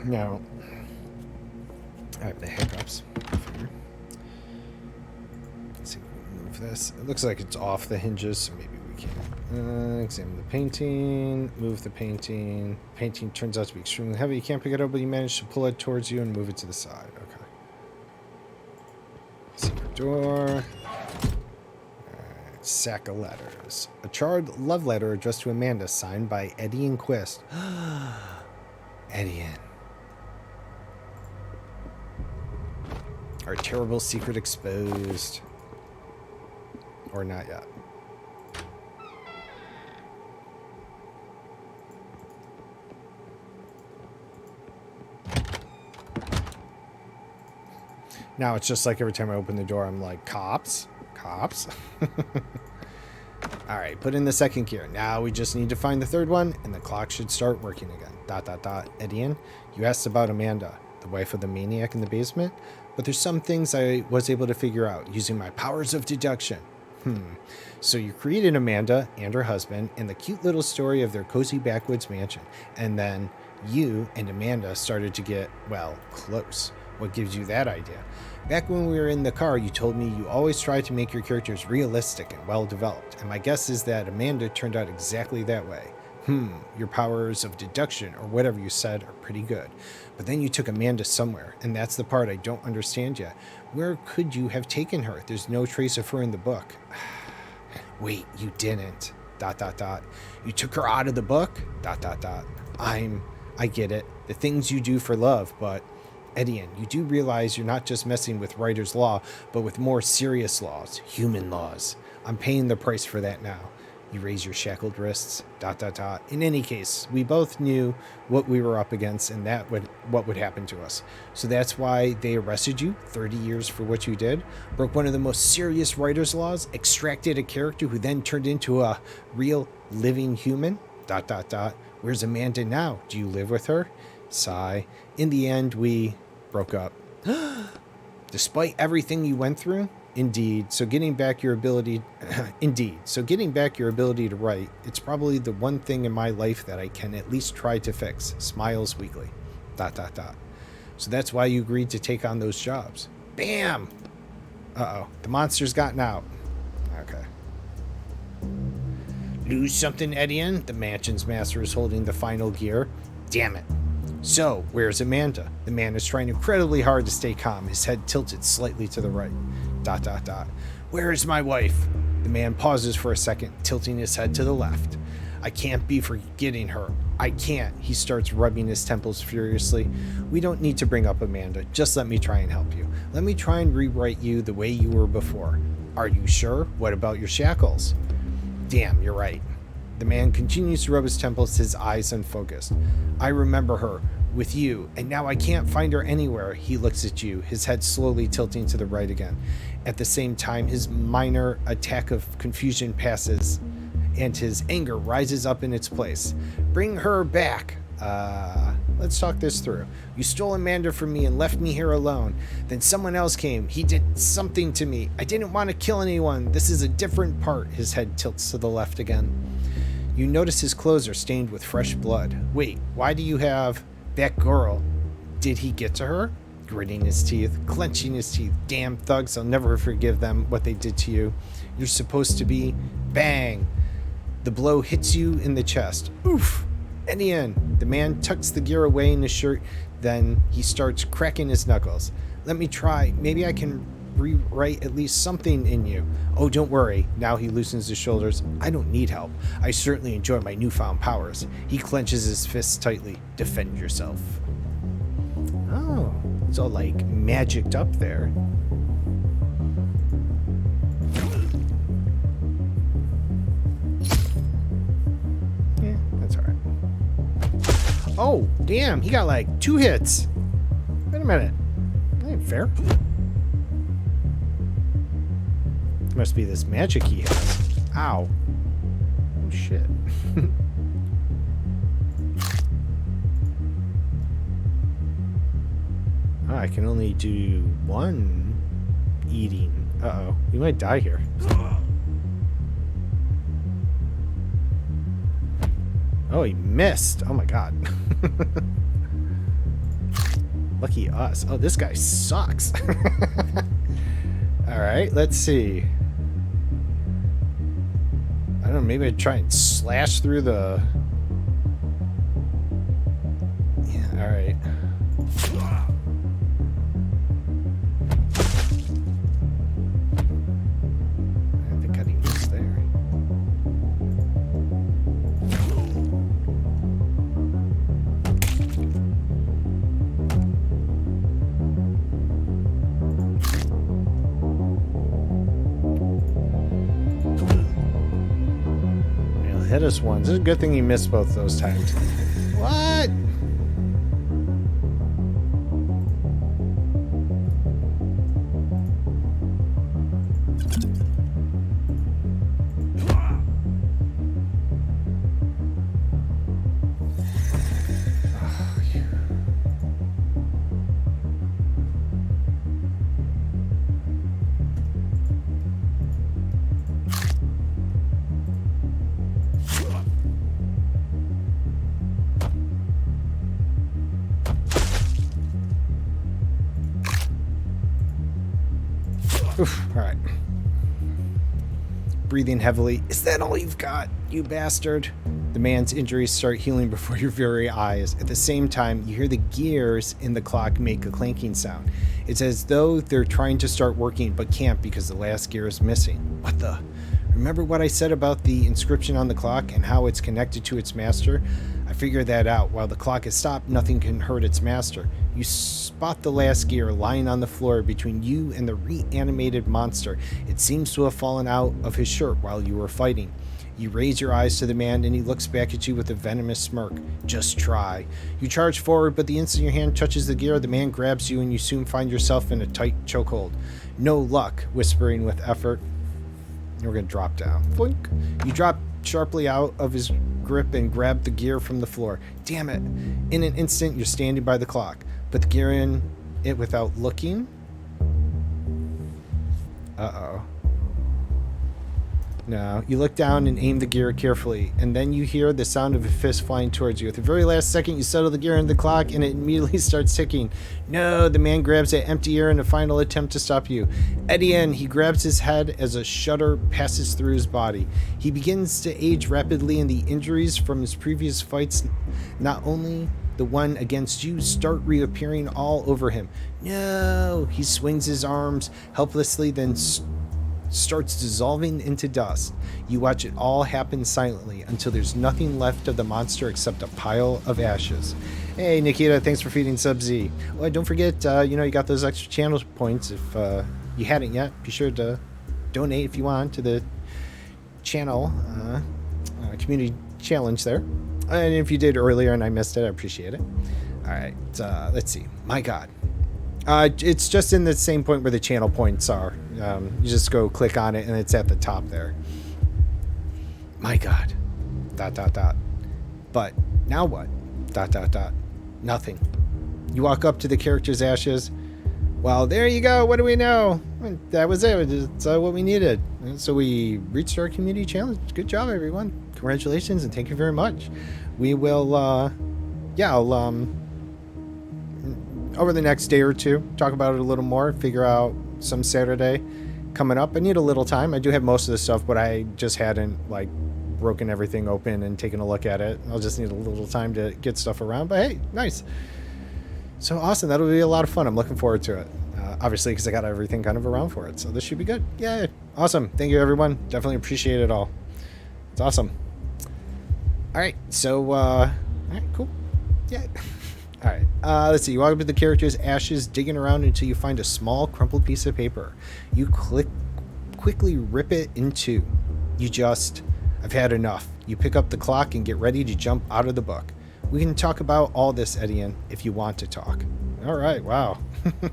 Now, I have the hiccups. Let's see if we can move this. It looks like it's off the hinges, so maybe we can examine the painting. Move the painting. Painting turns out to be extremely heavy. You can't pick it up, but you manage to pull it towards you and move it to the side. Okay. Secret door. Alright, Sack of letters. A charred love letter addressed to Amanda, signed by Eddie and Quist. Eddie. Our terrible secret exposed. Or not yet. Now it's just like every time I open the door, I'm like, cops? Cops? Alright, put in the second gear. Now we just need to find the third one, and the clock should start working again. ... Edian, you asked about Amanda, the wife of the maniac in the basement, but there's some things I was able to figure out using my powers of deduction. So you created Amanda and her husband and the cute little story of their cozy backwoods mansion, and then you and Amanda started to get, well, close. What gives you that idea? Back when we were in the car, you told me you always try to make your characters realistic and well-developed, and my guess is that Amanda turned out exactly that way. Your powers of deduction, or whatever you said, are pretty good. But then you took Amanda somewhere, and that's the part I don't understand yet. Where could you have taken her? There's no trace of her in the book. Wait, you didn't. ... You took her out of the book? ... I get it. The things you do for love, but... Edian, you do realize you're not just messing with writer's law, but with more serious laws, human laws. I'm paying the price for that now. You raise your shackled wrists, ... In any case, we both knew what we were up against and what would happen to us. So that's why they arrested you, 30 years for what you did, broke one of the most serious writer's laws, extracted a character who then turned into a real living human, ... Where's Amanda now? Do you live with her? Sigh. In the end, we broke up. Despite everything you went through? Indeed. So getting back your ability to write, it's probably the one thing in my life that I can at least try to fix. Smiles weakly. ... So that's why you agreed to take on those jobs. Bam! Uh-oh. The monster's gotten out. Okay. Lose something, Edian? The mansion's master is holding the final gear. Damn it. So, where's Amanda? The man is trying incredibly hard to stay calm, his head tilted slightly to the right. ... Where is my wife? The man pauses for a second, tilting his head to the left. I can't be forgetting her. I can't. He starts rubbing his temples furiously. We don't need to bring up Amanda. Just let me try and help you. Let me try and rewrite you the way you were before. Are you sure? What about your shackles? Damn, you're right. The man continues to rub his temples, his eyes unfocused. I remember her. With you, and now I can't find her anywhere. He looks at you, his head slowly tilting to the right again. At the same time, his minor attack of confusion passes, and his anger rises up in its place. Bring her back. Let's talk this through. You stole Amanda from me and left me here alone. Then someone else came. He did something to me. I didn't want to kill anyone. This is a different part. His head tilts to the left again. You notice his clothes are stained with fresh blood. Wait, why do you have... That girl, did he get to her? Gritting his teeth, clenching his teeth. Damn thugs, I'll never forgive them what they did to you. You're supposed to be... Bang! The blow hits you in the chest. Oof! In the end, the man tucks the gear away in his shirt, then he starts cracking his knuckles. Let me try. Maybe I can rewrite at least something in you. Oh, don't worry. Now he loosens his shoulders. I don't need help. I certainly enjoy my newfound powers. He clenches his fists tightly. Defend yourself. Oh, it's all like magicked up there. Yeah, that's alright. Oh, damn, he got like 2 hits. Wait a minute. That ain't fair. Must be this magic he has. Ow. Oh, shit. Oh, I can only do 1 eating. Uh-oh. We might die here. Oh, he missed. Oh, my God. Lucky us. Oh, this guy sucks. All right, let's see. I don't know, maybe I'd try and slash through the... Yeah, alright. I think I need this there. hit us once. It's a good thing you missed both those times. What? Oof, all right. Breathing heavily. Is that all you've got, you bastard? The man's injuries start healing before your very eyes. At the same time, you hear the gears in the clock make a clanking sound. It's as though they're trying to start working but can't because the last gear is missing. What the? Remember what I said about the inscription on the clock and how it's connected to its master? I figured that out. While the clock is stopped, nothing can hurt its master. You spot the last gear lying on the floor between you and the reanimated monster. It seems to have fallen out of his shirt while you were fighting. You raise your eyes to the man and he looks back at you with a venomous smirk. Just try. You charge forward, but the instant your hand touches the gear, the man grabs you and you soon find yourself in a tight chokehold. No luck, whispering with effort. We're going to drop down. Blink. You drop sharply out of his grip and grab the gear from the floor. Damn it. In an instant, you're standing by the clock. Put the gear in it without looking. Uh-oh. No, you look down and aim the gear carefully, and then you hear the sound of a fist flying towards you. At the very last second, you settle the gear in the clock, and it immediately starts ticking. No, the man grabs that empty air in a final attempt to stop you. Etienne, he grabs his head as a shudder passes through his body. He begins to age rapidly, and the injuries from his previous fights, not only the one against you, start reappearing all over him. No, he swings his arms helplessly, then starts dissolving into dust. You watch it all happen silently until there's nothing left of the monster except a pile of ashes. Hey Nikita, thanks for feeding Sub-Z. Oh, don't forget, you got those extra channel points. If you hadn't yet, be sure to donate if you want to the channel community challenge there. And if you did earlier and I missed it, I appreciate it. All right, let's see. My God. It's just in the same point where the channel points are. You just go click on it and it's at the top there. My God. ... But now what? ... Nothing. You walk up to the character's ashes. Well, there you go. What do we know? That was it. It's what we needed. And so we reached our community challenge. Good job, everyone. Congratulations and thank you very much. We will, I'll, over the next day or two, talk about it a little more, figure out some Saturday coming up. I need a little time. I do have most of the stuff, but I just hadn't broken everything open and taken a look at it. I'll just need a little time to get stuff around, but hey, nice. So awesome. That'll be a lot of fun. I'm looking forward to it. Obviously, because I got everything kind of around for it. So this should be good. Yay. Awesome. Thank you, everyone. Definitely appreciate it all. It's awesome. All right. So, all right, cool. Yeah. All right, let's see. You walk up to the character's ashes, digging around until you find a small, crumpled piece of paper. You quickly rip it in two. I've had enough. You pick up the clock and get ready to jump out of the book. We can talk about all this, Etienne, if you want to talk. All right, wow. And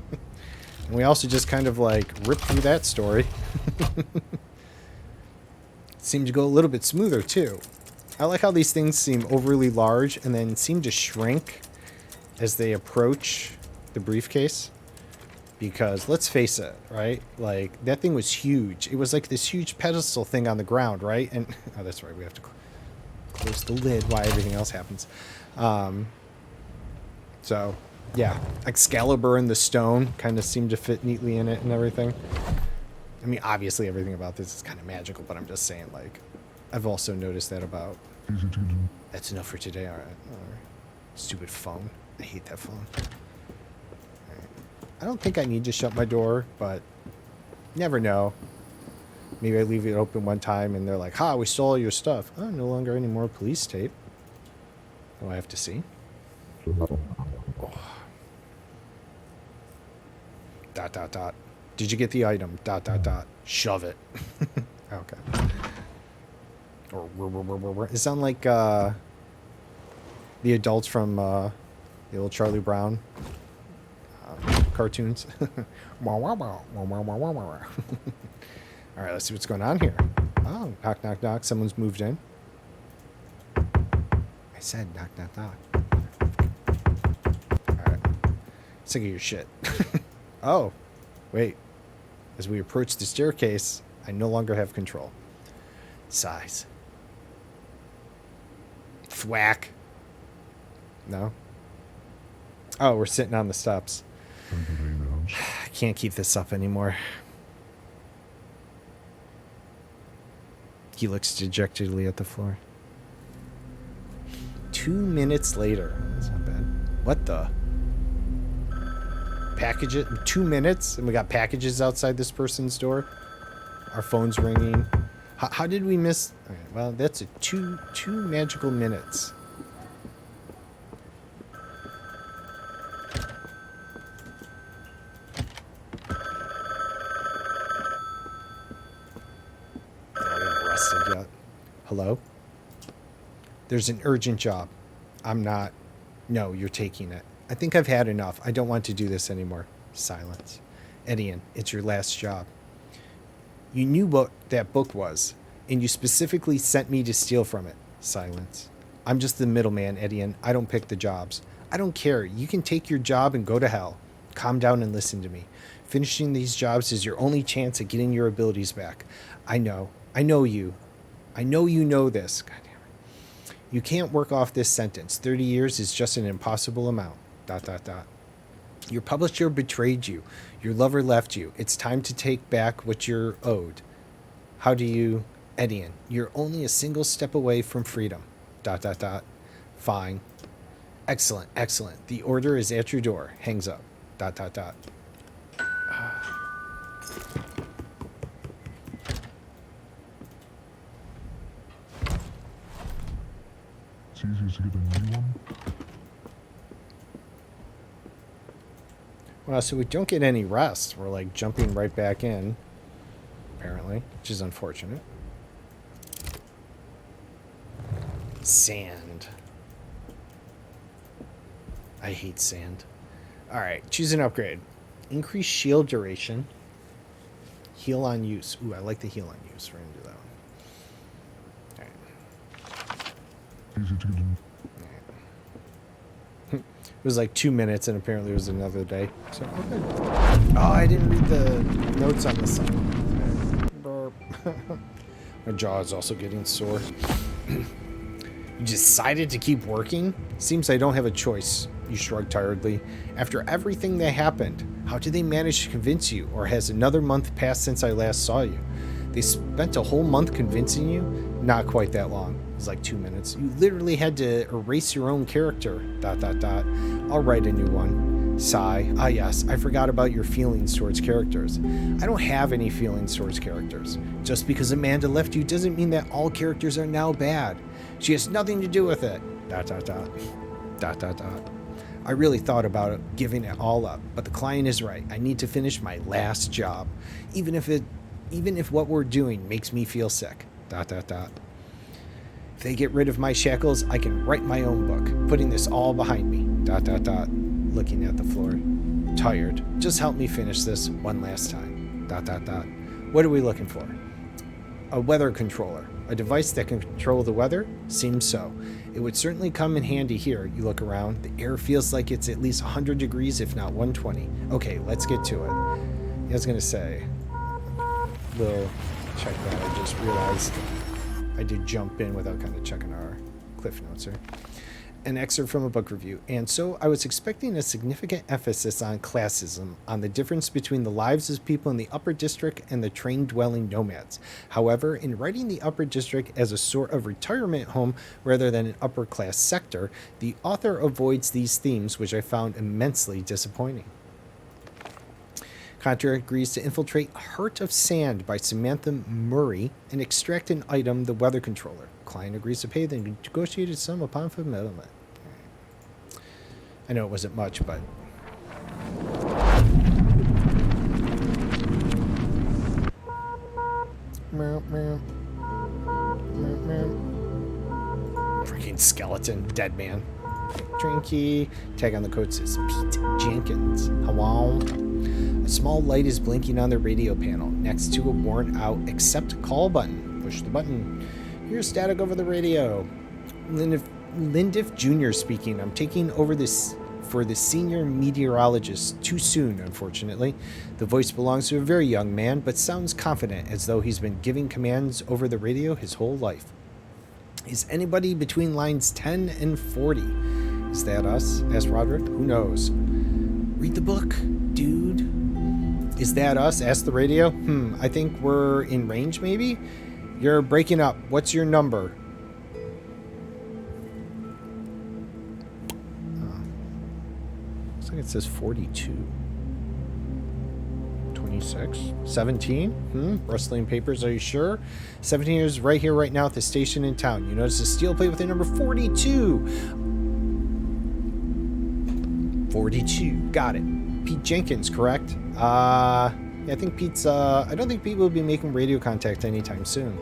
we also just kind of ripped through that story. Seemed to go a little bit smoother, too. I like how these things seem overly large and then seem to shrink as they approach the briefcase, because let's face it, right? That thing was huge. It was this huge pedestal thing on the ground, right? And oh, that's right. We have to close the lid while everything else happens. So yeah, Excalibur and the stone kind of seem to fit neatly in it and everything. I mean, obviously everything about this is kind of magical, but I'm just saying, I've also noticed that about. That's enough for today. All right. Stupid phone. I hate that phone. Right. I don't think I need to shut my door, but never know. Maybe I leave it open one time and they're like, ha, we stole all your stuff. Oh, no longer any more police tape. Oh, I have to see. Oh. ... Did you get the item? ... Shove it. Okay. It sound like the adults from the old Charlie Brown cartoons. All right, let's see what's going on here. Oh, knock, knock, knock. Someone's moved in. I said knock, knock, knock. All right. Sick of your shit. Oh, wait. As we approach the staircase, I no longer have control. Sighs. Thwack. No? Oh, we're sitting on the steps. Time to leave the house. I can't keep this up anymore. He looks dejectedly at the floor. 2 minutes later. That's not bad. What the? Package it? 2 minutes? And we got packages outside this person's door? Our phone's ringing. How did we miss? All right, well, that's a two magical minutes. Yet. Hello? There's an urgent job. I'm not. No, you're taking it. I think I've had enough. I don't want to do this anymore. Silence. Edian, it's your last job. You knew what that book was, and you specifically sent me to steal from it. Silence. I'm just the middleman, Edian. I don't pick the jobs. I don't care. You can take your job and go to hell. Calm down and listen to me. Finishing these jobs is your only chance at getting your abilities back. I know. I know you. I know you know this. God damn it. You can't work off this sentence. 30 years is just an impossible amount. ... Your publisher betrayed you. Your lover left you. It's time to take back what you're owed. How do you... Edian, you're only a single step away from freedom. ... Fine. Excellent, excellent. The order is at your door. Hangs up. ... It's easier to get a new one. Well, so we don't get any rest. We're like jumping right back in, apparently, which is unfortunate. Sand. I hate sand. All right, choose an upgrade. Increase shield duration. Heal on use. Ooh, I like the heal on use. We're going to do that one. All right. Easy to get a new. It was like 2 minutes, and apparently it was another day. So, okay. Oh, I didn't read the notes on the sign. Burp. My jaw is also getting sore. You decided to keep working? Seems I don't have a choice, you shrugged tiredly. After everything that happened, how did they manage to convince you? Or has another month passed since I last saw you? They spent a whole month convincing you? Not quite that long. It was like 2 minutes. You literally had to erase your own character. ... I'll write a new one. Sigh. Ah yes, I forgot about your feelings towards characters. I don't have any feelings towards characters. Just because Amanda left you doesn't mean that all characters are now bad. She has nothing to do with it. ... I really thought about it, giving it all up, but the client is right. I need to finish my last job, even if what we're doing makes me feel sick. ... If they get rid of my shackles, I can write my own book, putting this all behind me. ... Looking at the floor. Tired. Just help me finish this one last time. ... What are we looking for? A weather controller. A device that can control the weather? Seems so. It would certainly come in handy here. You look around. The air feels like it's at least 100 degrees, if not 120. Okay, let's get to it. I was going to say, we'll check that. I just realized I did jump in without kind of checking our cliff notes here. An excerpt from a book review. And so I was expecting a significant emphasis on classism, on the difference between the lives of people in the upper district and the train-dwelling nomads. However, in writing the upper district as a sort of retirement home rather than an upper-class sector, the author avoids these themes, which I found immensely disappointing. Contractor agrees to infiltrate Heart of Sand by Samantha Murray and extract an item, the weather controller. Client agrees to pay the negotiated sum upon fulfillment. Right. I know it wasn't much, but... Meow, meow. Meow, meow. Freaking skeleton. Dead man. Train key. Tag on the code says Pete Jenkins. Hello? A small light is blinking on the radio panel next to a worn out accept call button. Push the button. Here's static over the radio. Lindiff Jr. speaking. I'm taking over this for the senior meteorologist too soon, unfortunately. The voice belongs to a very young man, but sounds confident, as though he's been giving commands over the radio his whole life. Is anybody between lines 10 and 40? Is that us? Asked Roderick. Who knows? Read the book, dude. Is that us? Asked the radio. I think we're in range, maybe? You're breaking up. What's your number? Looks like it says 42. 26? 17? Rustling papers, are you sure? 17 is right here, right now at the station in town. You notice a steel plate with the number 42. 42. Got it. Pete Jenkins, correct? Yeah, I think Pete's, I don't think Pete will be making radio contact anytime soon.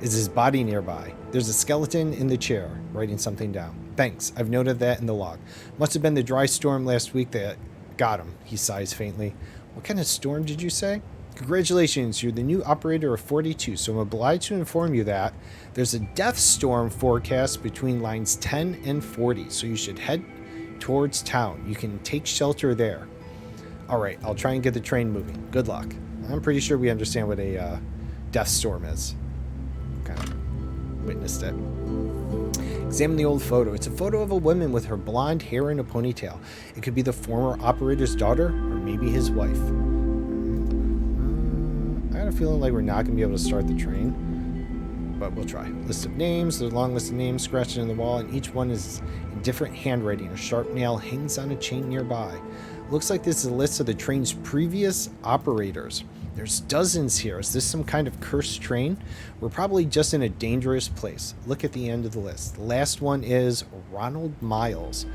Is his body nearby? There's a skeleton in the chair, writing something down. Thanks, I've noted that in the log. Must have been the dry storm last week that got him, he sighs faintly. What kind of storm did you say? Congratulations, you're the new operator of 42, so I'm obliged to inform you that there's a death storm forecast between lines 10 and 40, so you should head towards town. You can take shelter there. All right, I'll try and get the train moving. Good luck. I'm pretty sure we understand what a death storm is. Kind of witnessed it. Examine the old photo. It's a photo of a woman with her blonde hair in a ponytail. It could be the former operator's daughter, or maybe his wife. I got a feeling like we're not going to be able to start the train, but we'll try. List of names. There's a long list of names scratched in the wall, and each one is in different handwriting. A sharp nail hangs on a chain nearby. Looks like this is a list of the train's previous operators. There's dozens here. Is this some kind of cursed train? We're probably just in a dangerous place. Look at the end of the list. The last one is Ronald Miles.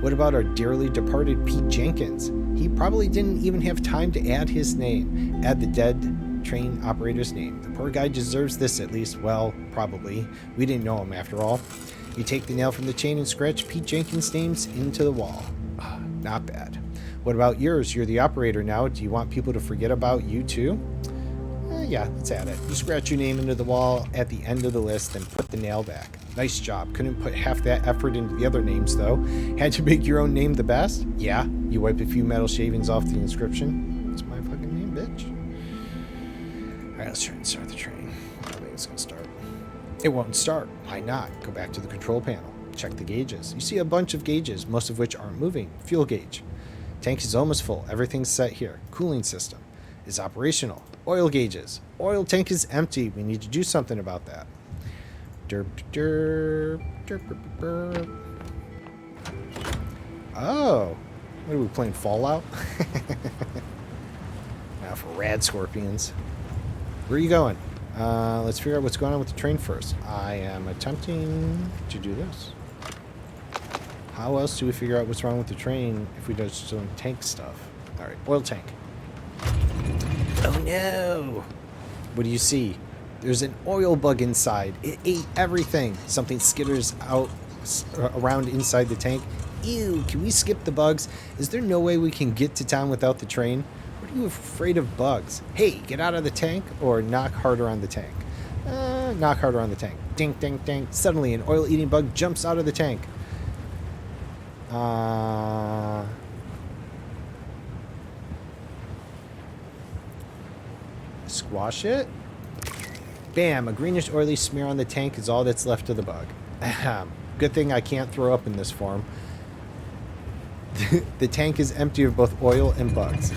What about our dearly departed Pete Jenkins? He probably didn't even have time to add his name. Add the dead train operator's name. The poor guy deserves this at least. Well, probably. We didn't know him after all. You take the nail from the chain and scratch Pete Jenkins' names into the wall. Not bad. What about yours? You're the operator now. Do you want people to forget about you too? Yeah, let's add it. You scratch your name into the wall at the end of the list, then put the nail back. Nice job. Couldn't put half that effort into the other names, though. Had to make your own name the best? Yeah. You wipe a few metal shavings off the inscription. That's my fucking name, bitch. Alright, let's try and start the train. I don't think it's gonna start. It won't start. Why not? Go back to the control panel. Check the gauges. You see a bunch of gauges, most of which aren't moving. Fuel gauge. Tank is almost full. Everything's set here. Cooling system is operational. Oil gauges. Oil tank is empty. We need to do something about that. Derp, derp, derp, derp, derp. Oh. What are we playing, Fallout? Now for rad scorpions. Where are you going? Let's figure out what's going on with the train first. I am attempting to do this. How else do we figure out what's wrong with the train if we just don't tank stuff? All right, oil tank. Oh no! What do you see? There's an oil bug inside. It ate everything. Something skitters out around inside the tank. Ew, can we skip the bugs? Is there no way we can get to town without the train? What are you afraid of bugs? Hey, get out of the tank or knock harder on the tank. Knock harder on the tank. Dink, dink, dink. Suddenly an oil-eating bug jumps out of the tank. Squash it. Bam, a greenish oily smear on the tank is all that's left of the bug. Good thing I can't throw up in this form. The tank is empty of both oil and bugs.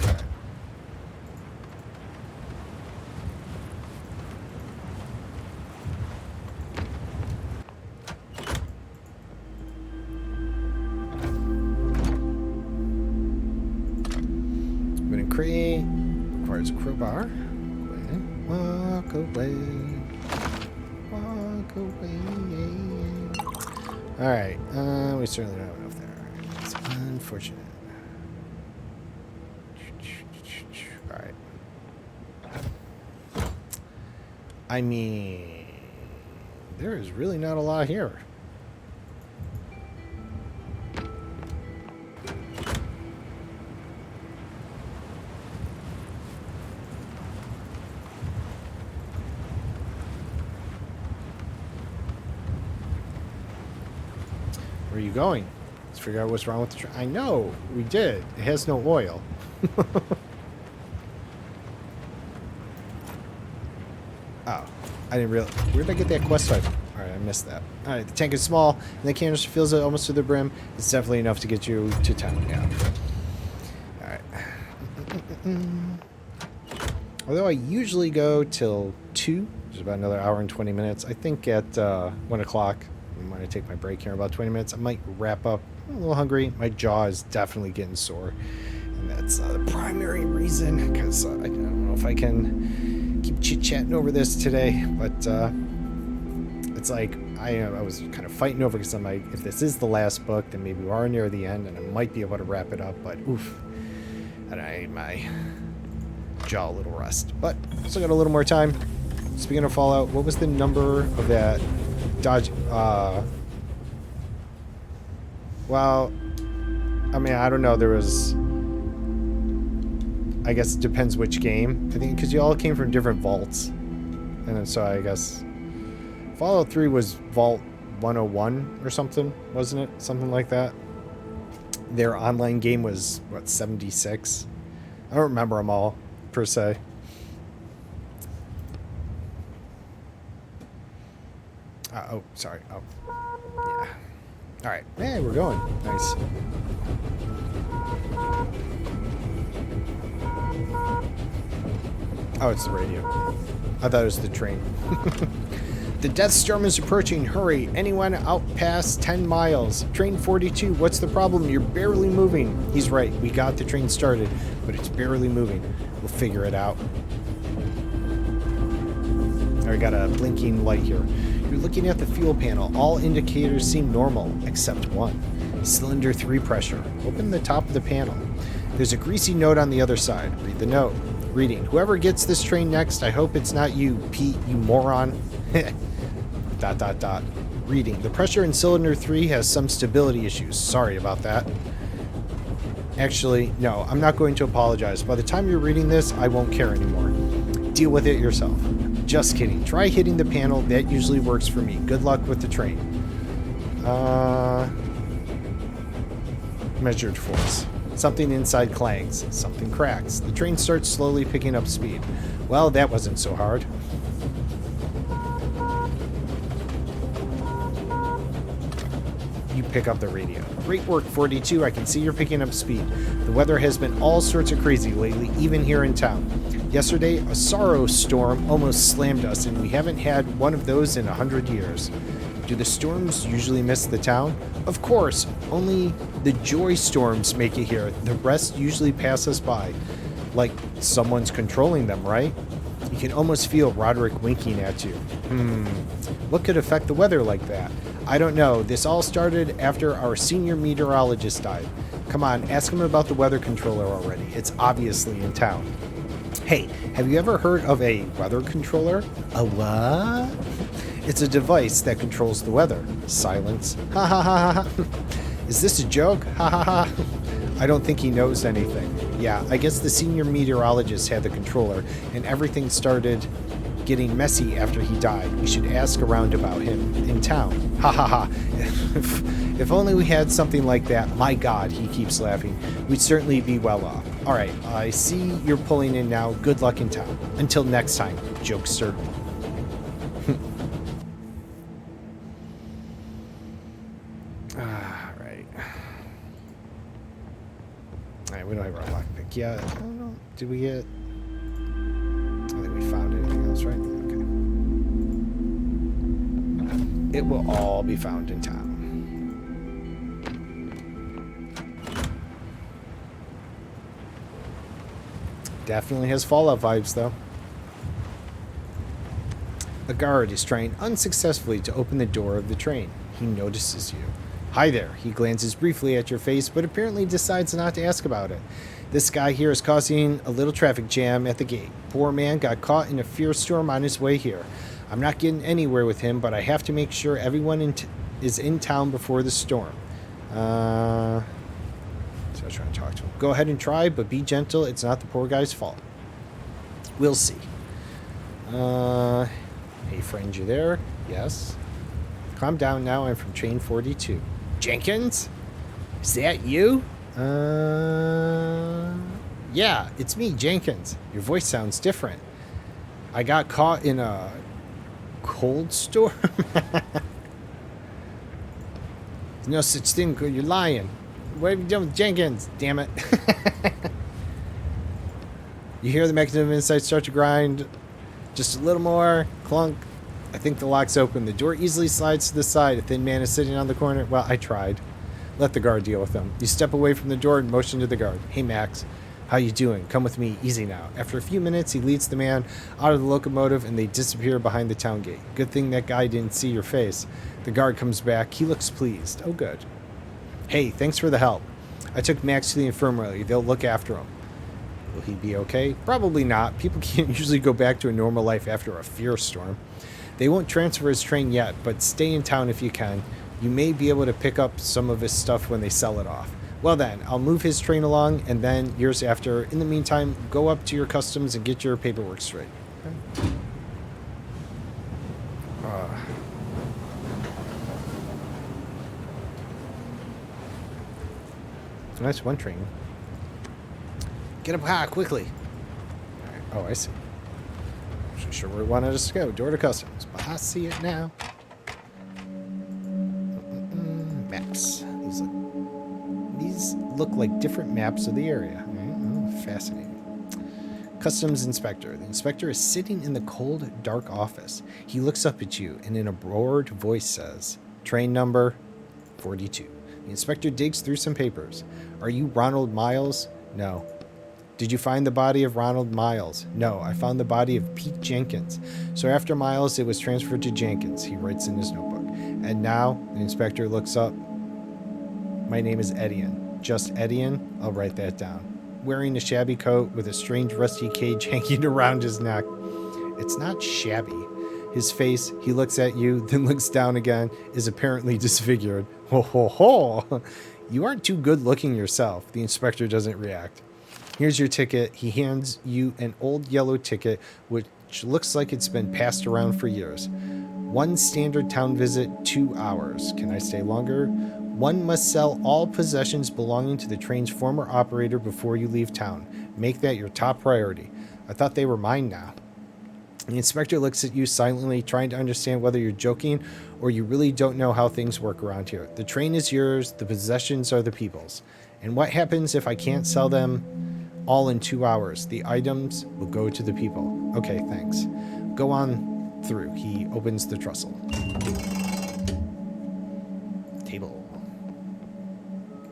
Crate requires a crowbar. Walk away. Walk away. Alright, we certainly don't have enough there. It's unfortunate. Alright. I mean, there is really not a lot here. Where are you going? Let's figure out what's wrong with the train. I know, we did. It has no oil. Oh, I didn't realize. Where did I get that quest item? Alright, I missed that. Alright, the tank is small, and the canister fills it almost to the brim. It's definitely enough to get you to town, yeah. Alright. Although I usually go till 2, which is about another hour and 20 minutes. I think at 1 o'clock, when I take my break here in about 20 minutes, I might wrap up. I'm a little hungry. My jaw is definitely getting sore. And that's the primary reason, because I don't know if I can keep chit-chatting over this today. But it's like, I was kind of fighting over, because I'm like, if this is the last book, then maybe we are near the end, and I might be able to wrap it up. But oof, and I need my jaw a little rest. But still got a little more time. Speaking of Fallout, what was the number of that dodge? Well, I mean, I don't know. There was, I guess it depends which game. I think because you all came from different vaults, and then so I guess Fallout 3 was Vault 101 or something, wasn't it? Something like that. Their online game was what, 76? I don't remember them all per se. Oh, sorry. Oh, yeah. All right. Hey, we're going. Nice. Oh, it's the radio. I thought it was the train. The Death Storm is approaching. Hurry. Anyone out past 10 miles. Train 42. What's the problem? You're barely moving. He's right. We got the train started, but it's barely moving. We'll figure it out. I got a blinking light here. You're looking at the fuel panel. All indicators seem normal, except one. Cylinder 3 pressure. Open the top of the panel. There's a greasy note on the other side. Read the note. Reading. Whoever gets this train next, I hope it's not you, Pete, you moron. ... Reading. The pressure in cylinder 3 has some stability issues. Sorry about that. Actually, no, I'm not going to apologize. By the time you're reading this, I won't care anymore. Deal with it yourself. Just kidding. Try hitting the panel. That usually works for me. Good luck with the train. Measured force. Something inside clangs. Something cracks. The train starts slowly picking up speed. Well, that wasn't so hard. You pick up the radio. Great work, 42. I can see you're picking up speed. The weather has been all sorts of crazy lately, even here in town. Yesterday, a sorrow storm almost slammed us, and we haven't had one of those in 100 years. Do the storms usually miss the town? Of course. Only the joy storms make it here. The rest usually pass us by. Like someone's controlling them, right? You can almost feel Roderick winking at you. What could affect the weather like that? I don't know. This all started after our senior meteorologist died. Come on, ask him about the weather controller already. It's obviously in town. Hey, have you ever heard of a weather controller? A what? It's a device that controls the weather. Silence. Ha ha ha ha. Is this a joke? Ha ha ha. I don't think he knows anything. Yeah, I guess the senior meteorologist had the controller, and everything started getting messy after he died. We should ask around about him in town. Ha ha ha. If only we had something like that. My God, he keeps laughing. We'd certainly be well off. All right, I see you're pulling in now. Good luck in town. Until next time, jokester. Alright, we don't have our lockpick yet. I don't know. Did we get... I think we found anything else, right? Okay. It will all be found in town. Definitely has Fallout vibes, though. A guard is trying unsuccessfully to open the door of the train. He notices you. Hi there. He glances briefly at your face, but apparently decides not to ask about it. This guy here is causing a little traffic jam at the gate. Poor man got caught in a fierce storm on his way here. I'm not getting anywhere with him, but I have to make sure everyone is in town before the storm. So I was trying to talk to him. Go ahead and try, but be gentle. It's not the poor guy's fault. We'll see. Hey, friend, you there? Yes. Calm down now. I'm from train 42. Jenkins? Is that you? Yeah, it's me, Jenkins. Your voice sounds different. I got caught in a cold storm. There's no such thing. You're lying. What have you done with Jenkins? Damn it. You hear the mechanism inside start to grind. Just a little more. Clunk. I think the lock's open. The door easily slides to the side. A thin man is sitting on the corner. Well, I tried. Let the guard deal with them. You step away from the door and motion to the guard. Hey, Max. How you doing? Come with me. Easy now. After a few minutes, he leads the man out of the locomotive and they disappear behind the town gate. Good thing that guy didn't see your face. The guard comes back. He looks pleased. Oh, good. Hey, thanks for the help. I took Max to the infirmary. They'll look after him. Will he be okay? Probably not. People can't usually go back to a normal life after a fear storm. They won't transfer his train yet, but stay in town if you can. You may be able to pick up some of his stuff when they sell it off. Well then, I'll move his train along, and then years after, in the meantime, go up to your customs and get your paperwork straight. Okay. Nice one train. Get up quickly. All right. Oh, I see. I'm sure where it wanted us to go. Door to customs. But I see it now. Maps. These look like different maps of the area. Oh, fascinating. Customs inspector. The inspector is sitting in the cold, dark office. He looks up at you and in a bored voice says, train number 42. The inspector digs through some papers. Are you Ronald Miles? No. Did you find the body of Ronald Miles? No, I found the body of Pete Jenkins. So after Miles, it was transferred to Jenkins, he writes in his notebook. And now, the inspector looks up. My name is Edian. Just Edian? I'll write that down. Wearing a shabby coat with a strange rusty cage hanging around his neck. It's not shabby. His face, he looks at you, then looks down again, is apparently disfigured. Ho ho ho! You aren't too good looking yourself. The inspector doesn't react. Here's your ticket. He hands you an old yellow ticket, which looks like it's been passed around for years. 1 standard town visit, 2 hours. Can I stay longer? 1 must sell all possessions belonging to the train's former operator before you leave town. Make that your top priority. I thought they were mine now. The inspector looks at you silently, trying to understand whether you're joking or you really don't know how things work around here. The train is yours, the possessions are the people's. And what happens if I can't sell them all in 2 hours? The items will go to the people. Okay, thanks. Go on through. He opens the trestle. Table.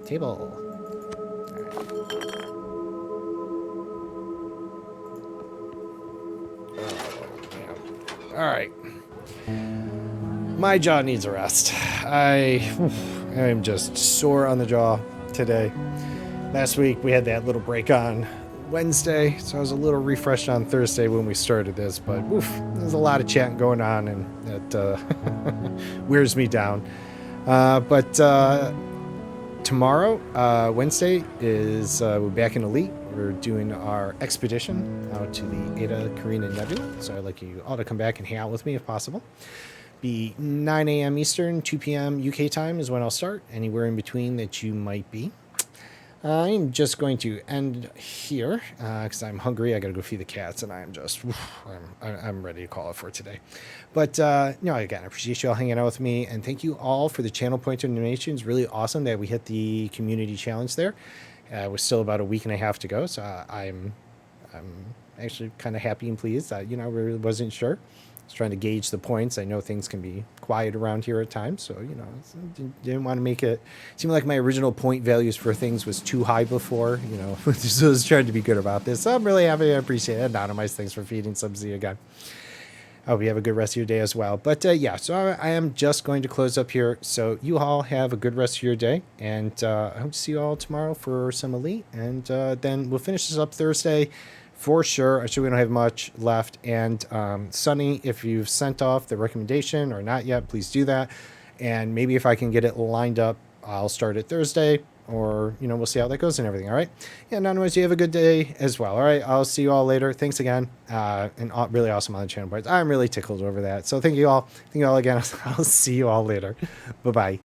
Table. All right. My jaw needs a rest. I am just sore on the jaw today. Last week we had that little break on Wednesday, so I was a little refreshed on Thursday when we started this, but there's a lot of chatting going on and it wears me down. But tomorrow, Wednesday, is we're back in Elite. We're doing our expedition out to the Eta Carina Nebula, so I'd like you all to come back and hang out with me if possible. Be 9 a.m. Eastern, 2 p.m. UK time is when I'll start, anywhere in between that you might be. I'm just going to end here because I'm hungry. I got to go feed the cats, and I'm ready to call it for today. But again, I appreciate you all hanging out with me, and thank you all for the channel pointer donations. Really awesome that we hit the community challenge there. We're still about a week and a half to go, so I'm actually kind of happy and pleased. I really wasn't sure. I was trying to gauge the points. I know things can be quiet around here at times, so didn't want to make it seem like my original point values for things was too high before. So I was trying to be good about this. So I'm really happy. I appreciate it. Anonymous, thanks for feeding Subsea again. I hope you have a good rest of your day as well. But so I am just going to close up here. So you all have a good rest of your day, and I hope to see you all tomorrow for some Elite, and then we'll finish this up Thursday. For sure. I'm sure we don't have much left. And Sunny, if you've sent off the recommendation or not yet, please do that. And maybe if I can get it lined up, I'll start it Thursday, or, we'll see how that goes and everything. All right. Yeah. Otherwise, you have a good day as well. All right. I'll see you all later. Thanks again. And really awesome on the channel parts. I'm really tickled over that. So thank you all. Thank you all again. I'll see you all later. Bye-bye.